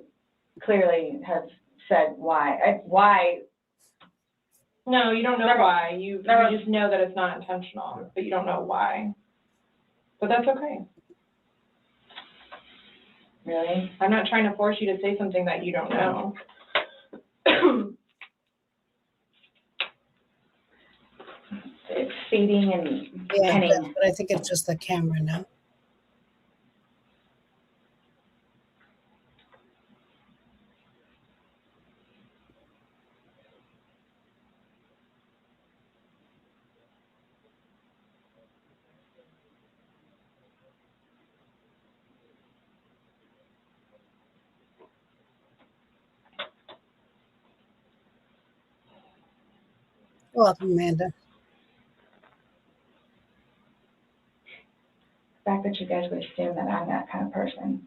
clearly have said why. Why? No, you don't know Never- why. You never- just know that it's not intentional, but you don't know why. But that's okay. Really? I'm not trying to force you to say something that you don't know. It's fading and Yeah, penning. but I think it's just the camera now. You're welcome, Amanda. The fact that you guys would assume that I'm that kind of person.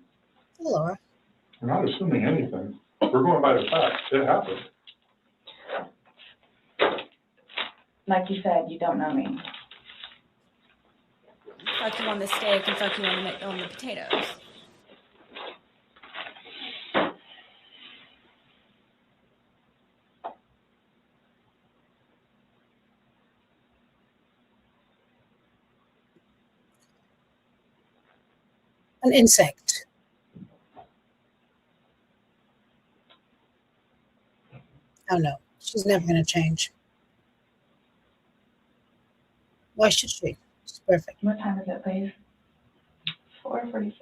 Hey, Laura. We're not assuming anything. We're going by the facts. It happened. Like you said, you don't know me. Fuck you on the steak and fuck you on the potatoes. An insect. Oh no, she's never going to change. Why should she? She's perfect. What time is it, please? 4:46.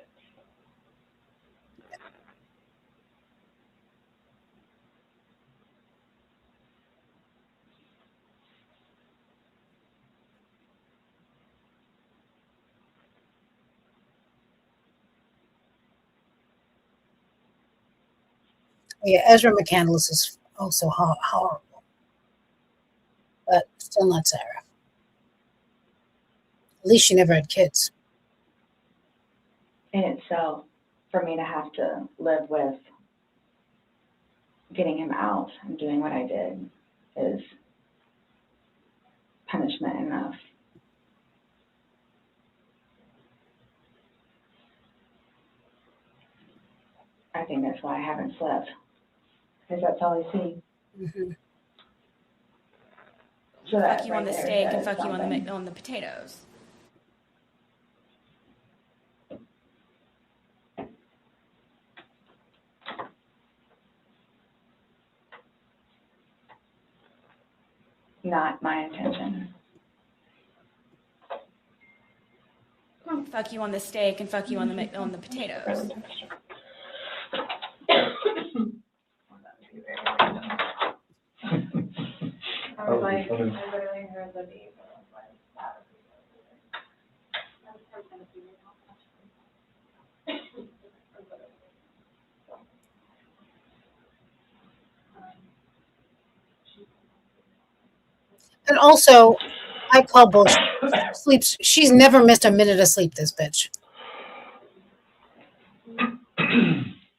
Yeah, Ezra McCandless is also horrible, but still not Sarah. At least she never had kids. In itself, for me to have to live with getting him out and doing what I did is punishment enough. I think that's why I haven't slept, because that's all I see. Mm-hmm. So that Fuck you on right the there steak and says fuck you something. on the potatoes. Not my intention. Fuck you on the steak and fuck you on the potatoes. That would be funny. literally heard the beep. And also, I call bullshit. Sleeps. She's never missed a minute of sleep. This bitch.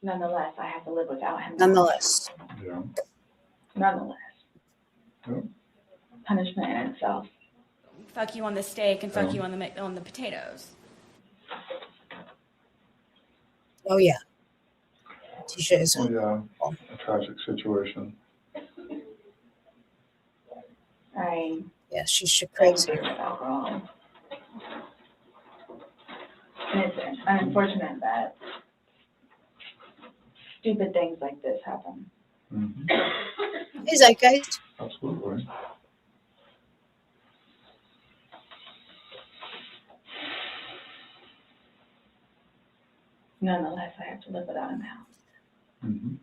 Nonetheless, I have to live without him. Nonetheless. Yeah. Nonetheless. Yep. Punishment in itself. Fuck you on the steak and fuck you on the potatoes. Oh yeah. Tisha is. Oh, yeah. A tragic situation. Yeah, she's crazy. Alcohol. And it's unfortunate that stupid things like this happen. Mm-hmm. Hey, Zeitgeist. Absolutely. Nonetheless, I have to live without him now. Mm-hmm.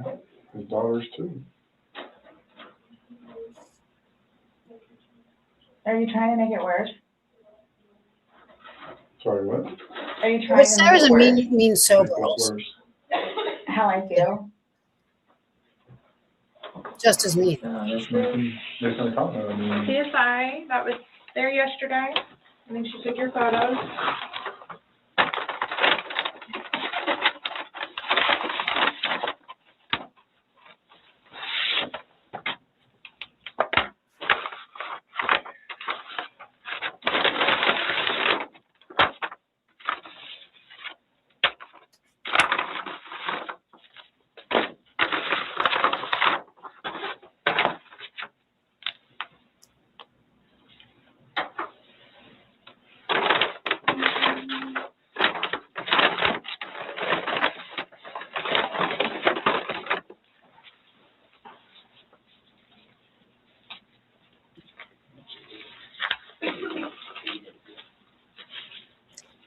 Yeah, his daughters too. Are you trying to make it worse? Sorry, what? Are you But trying to make Sarah's it a worse? mean sober. Make what's worse. How I feel? Just as mean. There's no comment. I mean, CSI, that was there yesterday. I think she took your photos.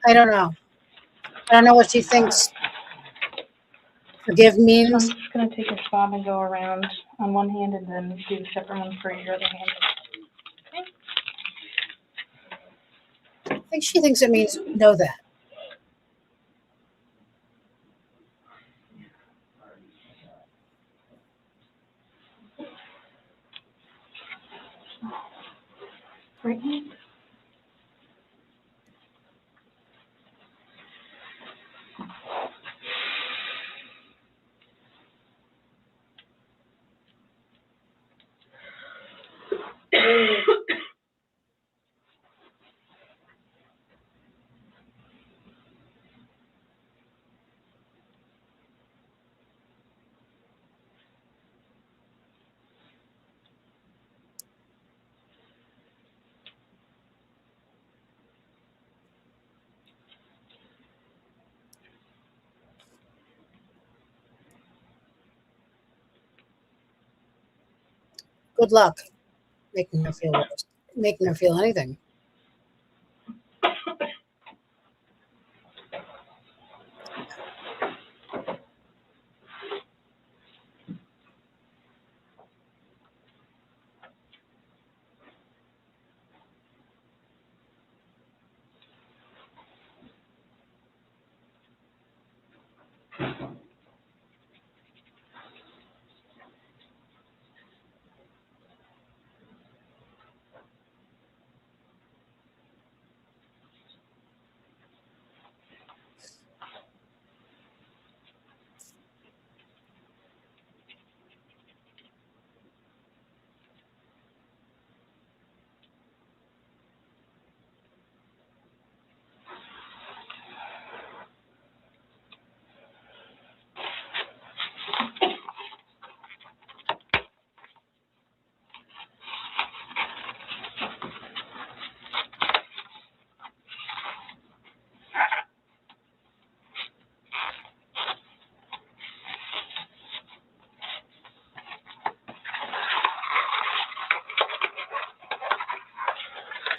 I don't know. I don't know what she thinks forgive I'm means. just gonna take a swab and go around on one hand and then do the separate one for your other hand. I think she thinks it means know that. Right hand. Good luck making her feel worse, making her feel anything.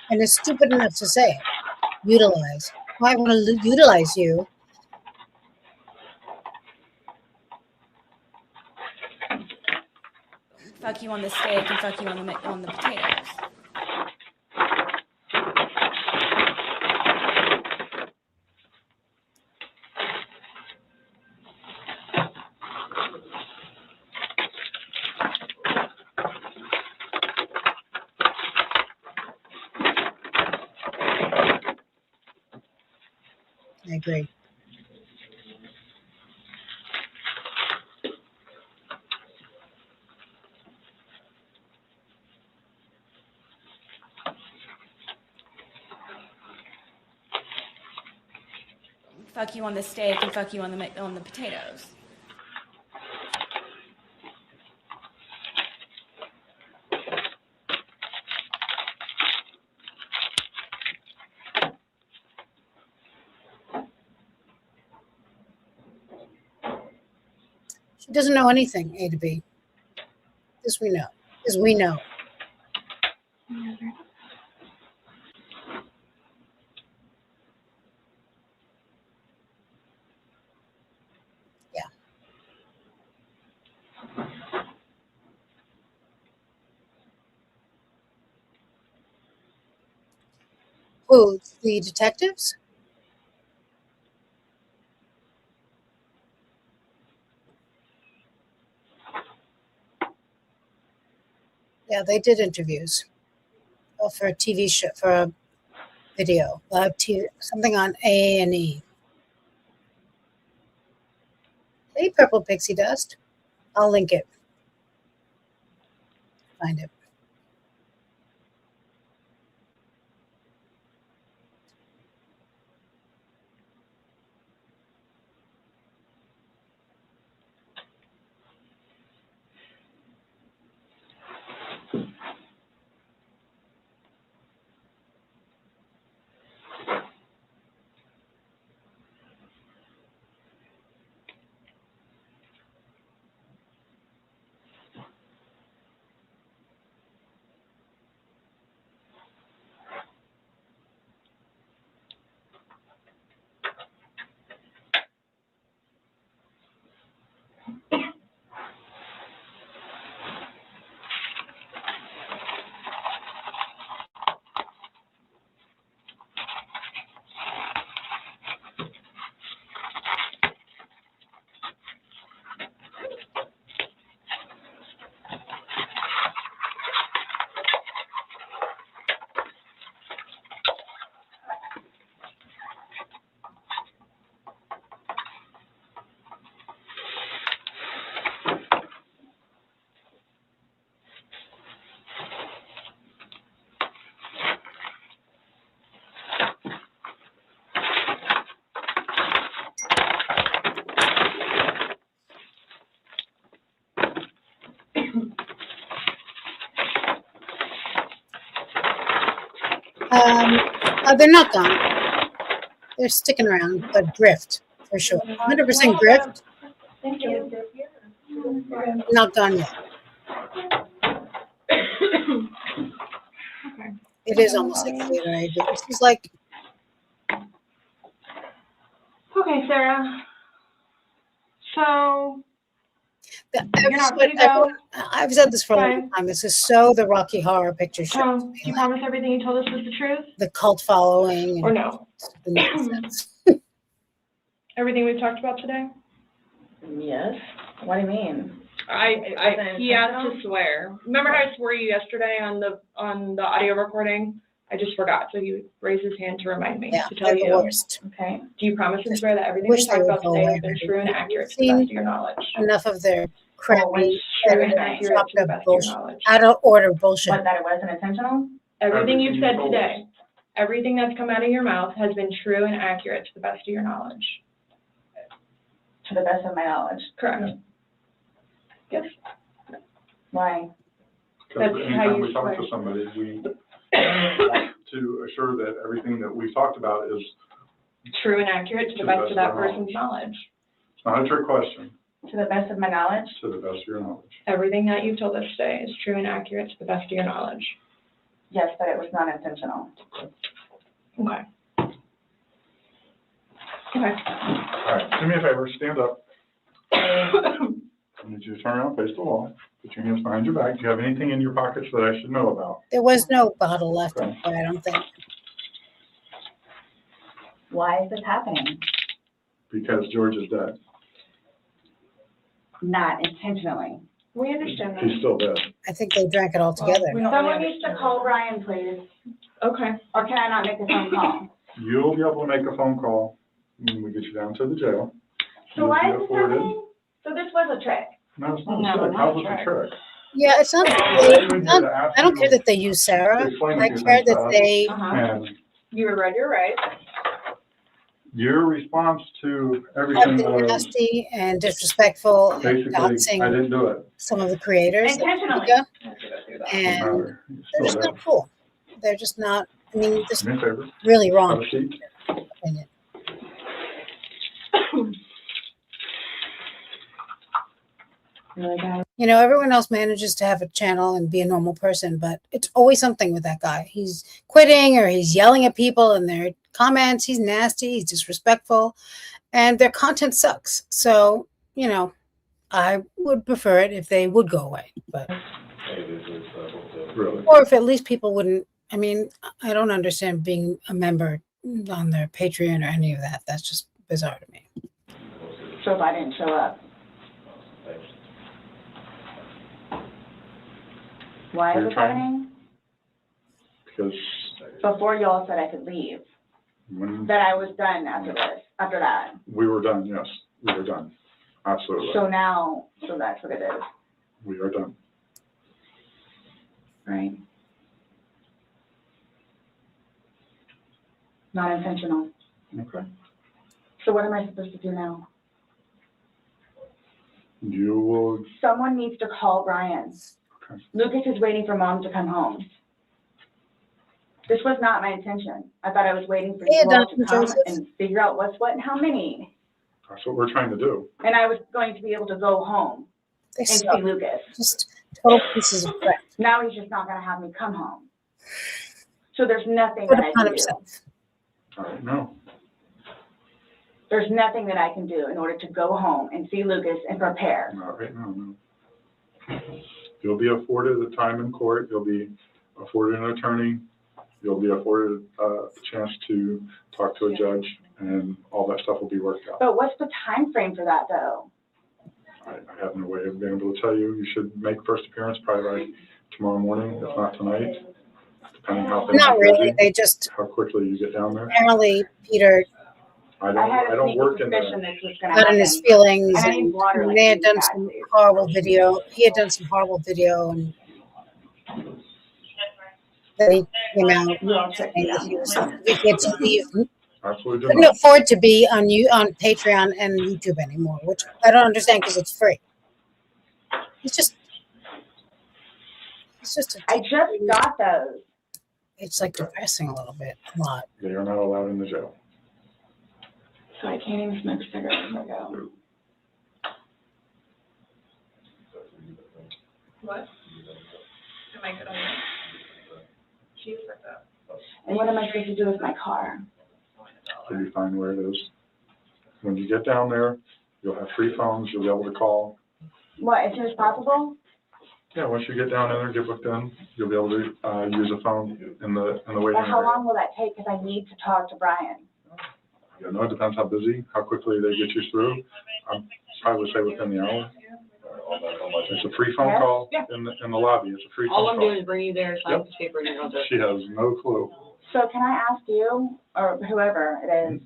And is stupid enough to say it. Utilize. Well, I want to utilize you. Fuck you on the steak and fuck you on the potatoes. I agree. Fuck you on the steak and fuck you on the potatoes. She doesn't know anything, A to B. This we know. This we know. Who? The detectives? Yeah, they did interviews. Oh, for a TV show, for a video, live TV, something on A&E. Hey, Purple Pixie Dust. I'll link it. Find it. They're not gone. They're sticking around, but grift for sure. 100% grift. Thank you. Not gone yet. Okay. It is almost like theater. I agree. This is like Okay, Sarah. So you're not ready to go? I've said this for a long Fine. time. This is so the Rocky Horror Picture Show. So you promise everything you told us was the truth? The cult following. Or And no? the nonsense. Everything we've talked about today? Yes. What do you mean? He asked to swear. Remember how I swore you yesterday on the audio recording? I just forgot, so he raised his hand to remind me to tell they're the you. worst. Okay. Do you promise and swear that everything Wish we they talked would about go today away has been already. true and accurate to the Seen best of your knowledge? Enough of their crappy, true and accurate to the best of your knowledge. out of order bullshit. But that it wasn't intentional? Everything you've said today, everything that's come out of your mouth has been true and accurate to the best of your knowledge. To the best of my knowledge. Correct. Yes. Why? Because That's how anytime you we talk swear. to somebody, we want to assure that everything that we talked about is, True and accurate to the best of that person's knowledge. it's not a trick question, To the best of my knowledge? to the best of your knowledge. Everything that you've told us today is true and accurate to the best of your knowledge. Yes, but it was not intentional. Okay. Okay. All right, do me a favor, stand up. I need you to turn around, face the wall, put your hands behind your back. Do you have anything in your pockets that I should know about? There was no bottle left, I don't think. Why is this happening? Because George is dead. Not intentionally. We understand that. He's still dead. I think they drank it all together. Someone needs to call Brian, please. Okay. Or can I not make a phone call? You'll be able to make a phone call when we get you down to the jail. So You'll why be is this afforded- happening? So this was a trick? No, it's not No, a trick. not How's a it a trick. trick? Yeah, it's not. I don't care that they use Sarah. Explain I to you care things, that they. And You were right, you're right. your response to Have everything been was nasty and disrespectful and basically, doxing I didn't do it. some of the creators. of Intentionally. Vika, Doesn't and matter. they're It's just still not dead. cool. They're just not. I mean, this Do me a favor. really Have wrong a seat. opinion. Really, guys? You know, everyone else manages to have a channel and be a normal person, but it's always something with that guy. He's quitting or he's yelling at people in their comments. He's nasty. He's disrespectful, and their content sucks. So, you know, I would prefer it if they would go away, but Really. or if at least people wouldn't I mean, I don't understand being a member on their Patreon or any of that. That's just bizarre to me. So if I didn't show up, why is You're this trying- happening? Because Before y'all said I could leave, when that I was done after this, after that. we were done, yes, we were done. Absolutely. So now, so that's what it is, We are done. right? Not intentional. Okay. So what am I supposed to do now? You will, Someone needs to call Brian. okay. Lucas is waiting for mom to come home. This was not my intention. I thought I was waiting for Hey, you all to Dr. come Joseph. and figure out what's what and how many. That's what we're trying to do. And I was going to be able to go home They and see suck. Lucas. Just total pieces of crap. Now he's just not gonna have me come home. So there's nothing Put that it I on can do. himself. All right, no. There's nothing that I can do in order to go home and see Lucas and prepare. Not right now, no. You'll be afforded a time in court, you'll be afforded an attorney, you'll be afforded a chance to talk to a judge, and all that stuff will be worked out. But what's the time frame for that though? I have no way of being able to tell you. You should make first appearance probably like tomorrow morning, if not tonight, depending how things Not are really. busy, They just how quickly you get down there. apparently Peter I I don't, had I a don't sneaky work in suspicion the, this was gonna got happen. in his feelings, And I need and water like they had these done guys some do. horrible video. He had done some horrible video, and then he came out You all check me saying that down. he was we can't leave. absolutely Couldn't not. afford to be on Patreon and YouTube anymore, which I don't understand because it's free. He's just a, I just got those. it's like depressing a little bit, a lot. They are not allowed in the jail. So I can't even smoke cigarettes if I go. What? Am I good on that? She was like that. And what am I supposed to do with my car? You'll be fine where it is. When you get down there, you'll have free phones, you'll be able to call. What, as soon as possible? Yeah, once you get down in there, get booked in, you'll be able to, use a phone in the waiting But how area. long will that take? Because I need to talk to Brian. You know, it depends how busy, how quickly they get you through. I would say within the hour. It's a free phone Yes? call Yeah. in the lobby, it's a free phone All call. I'm doing is bringing you there, sign Yep. the paper, and you're all good. She has no clue. So can I ask you, or whoever it is,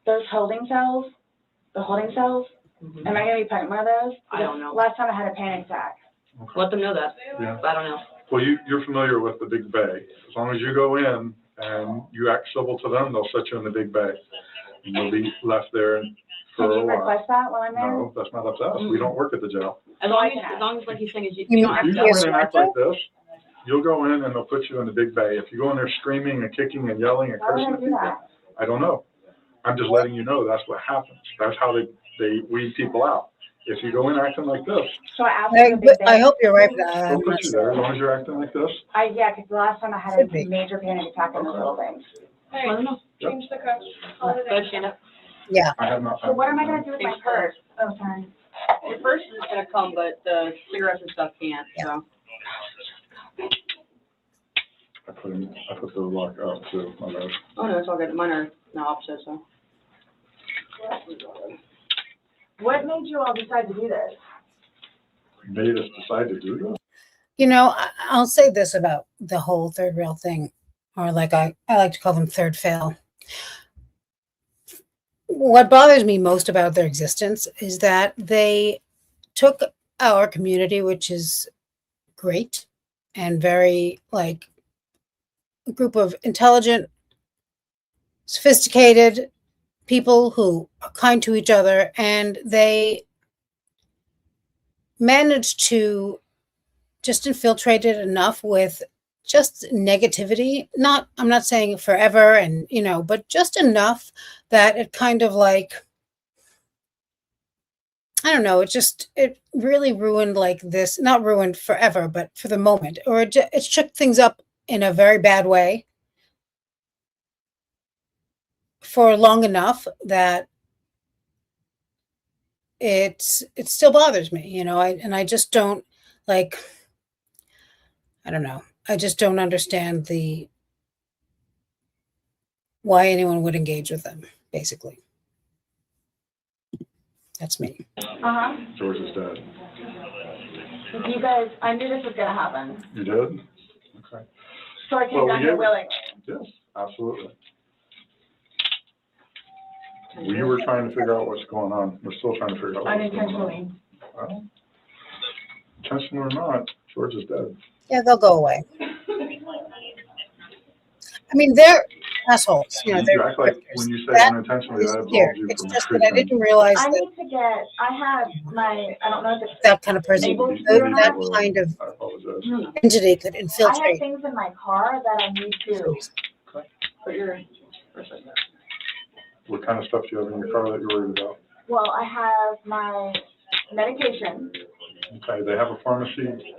those holding cells, the holding cells, am I gonna be put in one of those? I don't know. Last time I had a panic attack. Let them know that. Yeah. I don't know. Well, you're familiar with the big bay. As long as you go in and you act civil to them, they'll set you in the big bay. And you'll be left there for Can a you while. request that while I'm there? No, that's not up to us. We don't work at the jail. As long as like he's saying, is you You don't If have you to. go in and act like this, you'll go in and they'll put you in the big bay. If you go in there screaming and kicking and yelling and Why would cursing I at do people, that? I don't know. I'm just letting you know that's what happens. That's how they weed people out. If you go in acting like this, So I asked for the big I bag. hope you're right. But they'll I'm put not you there. As sure. long as you're acting like this, Yeah, because the last time I had Should be. a major panic attack on those little things. Hey, change the cup. Good, stand up. Yeah. I have not. So what am I gonna do with my purse? Oh, sorry. Your purse is gonna come, but the cigarettes and stuff can't, so. I put the lock up too, my bad. Oh, no, it's all good. Mine are now opposite, so. What made you all decide to do this? Made us decide to do this. You know, I'll say this about the whole third rail thing, or like I like to call them third fail. What bothers me most about their existence is that they took our community, which is great and very like a group of intelligent, sophisticated people who are kind to each other, and they managed to just infiltrate it enough with just negativity. I'm not saying forever and, but just enough that it kind of like, I don't know, it really ruined like this, not ruined forever, but for the moment, or it shook things up in a very bad way for long enough that it still bothers me, and I just don't like, I don't know. I just don't understand why anyone would engage with them, basically. That's me. Uh-huh. George is dead. You guys, I knew this was gonna happen, You did? Okay. so I came Well, down we here gave- willingly. Yes, absolutely. We were trying to figure out what's going on. We're still trying to figure out what's going Unintentionally. on. Well, intentional or not, George is dead. Yeah, they'll go away. I mean, they're assholes. You know, You they're act like grifters. when you say That unintentionally, is that here. absolves you It's from just that I treatment. didn't realize I that need to get, I have my, I don't know if it's that kind of person, able to These do or movies not. that kind of I apologize. entity could I have infiltrate. things in my car that I need to put your, What kind of stuff do you have in your car that you're worried about? well, I have my medication. Okay, they have a pharmacy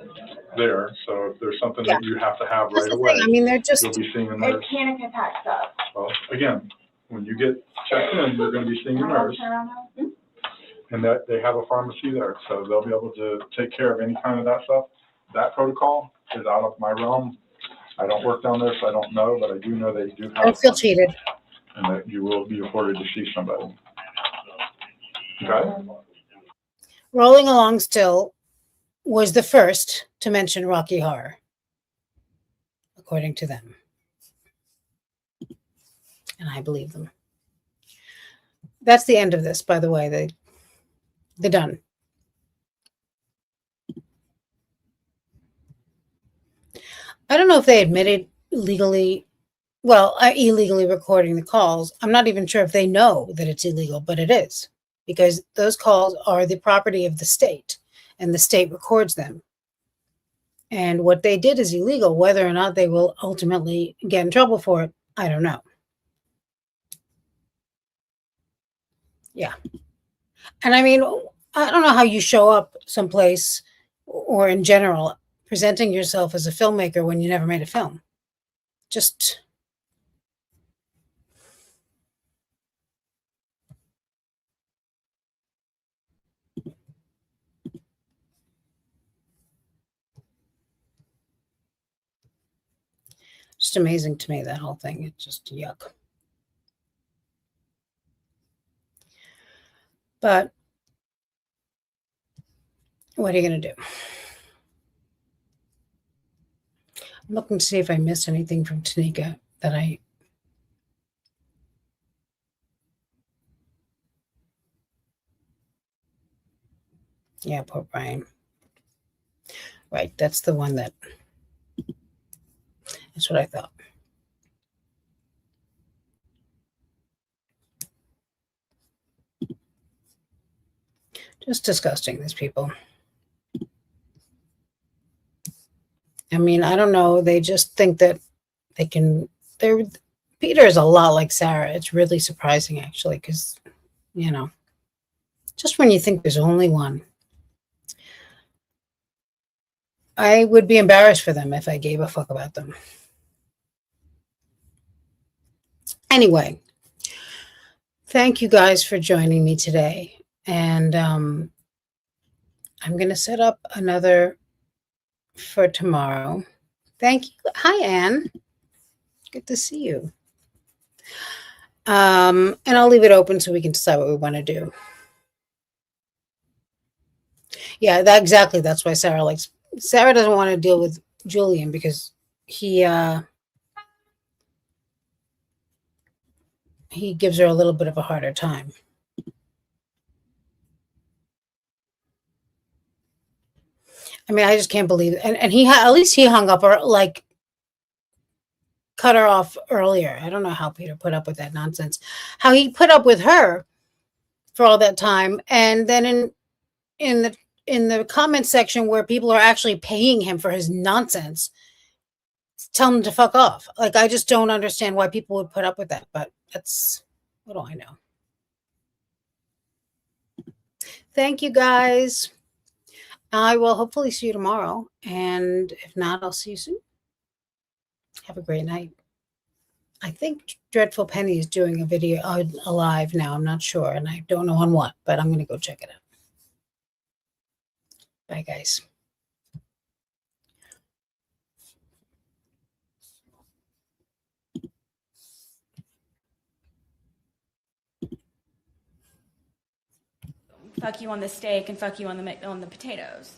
there, so if there's something Yeah. that you have to have That's right the away, thing. I mean, they're just, you'll be seeing a It's nurse. panic attack stuff. Well, again, when you get checked in, you're gonna be seeing a nurse, Turn around now. and that they have a pharmacy there, so they'll be able to take care of any kind of that stuff. That protocol is out of my realm. I don't work down there, so I don't know, but I do know they do have. don't feel cheated. And that you will be afforded to see somebody. Okay? Rolling Along Still was the first to mention Rocky Horror, according to them. And I believe them. That's the end of this, by the way. They're done. I don't know if they admitted illegally recording the calls. I'm not even sure if they know that it's illegal, but it is, because those calls are the property of the state and the state records them. And what they did is illegal. Whether or not they will ultimately get in trouble for it, I don't know. Yeah. And I mean, I don't know how you show up someplace or in general presenting yourself as a filmmaker when you never made a film. Just amazing to me, that whole thing. It's just yuck. But what are you going to do? I'm looking to see if I missed anything from Tanika that I... Yeah, poor Brian. Right, that's the one that... That's what I thought. Just disgusting, these people. I mean, I don't know. They just think that they can... Peter is a lot like Sarah. It's really surprising, actually, because, you know, just when you think there's only one. I would be embarrassed for them if I gave a fuck about them. Anyway, thank you guys for joining me today. And I'm going to set up another for tomorrow. Thank you. Hi, Anne. Good to see you. And I'll leave it open so we can decide what we want to do. Yeah, exactly. That's why Sarah doesn't want to deal with Julian because he gives her a little bit of a harder time. I mean, I just can't believe it. And at least he hung up, or like cut her off earlier. I don't know how Peter put up with that nonsense. How he put up with her for all that time, and then in the comment section where people are actually paying him for his nonsense, tell him to fuck off. Like, I just don't understand why people would put up with that. But that's, what do I know? Thank you, guys. I will hopefully see you tomorrow. And if not, I'll see you soon. Have a great night. I think Dreadful Penny is doing a video live now. I'm not sure. And I don't know on what, but I'm going to go check it out. Bye, guys. fuck you on the steak and fuck you on the potatoes.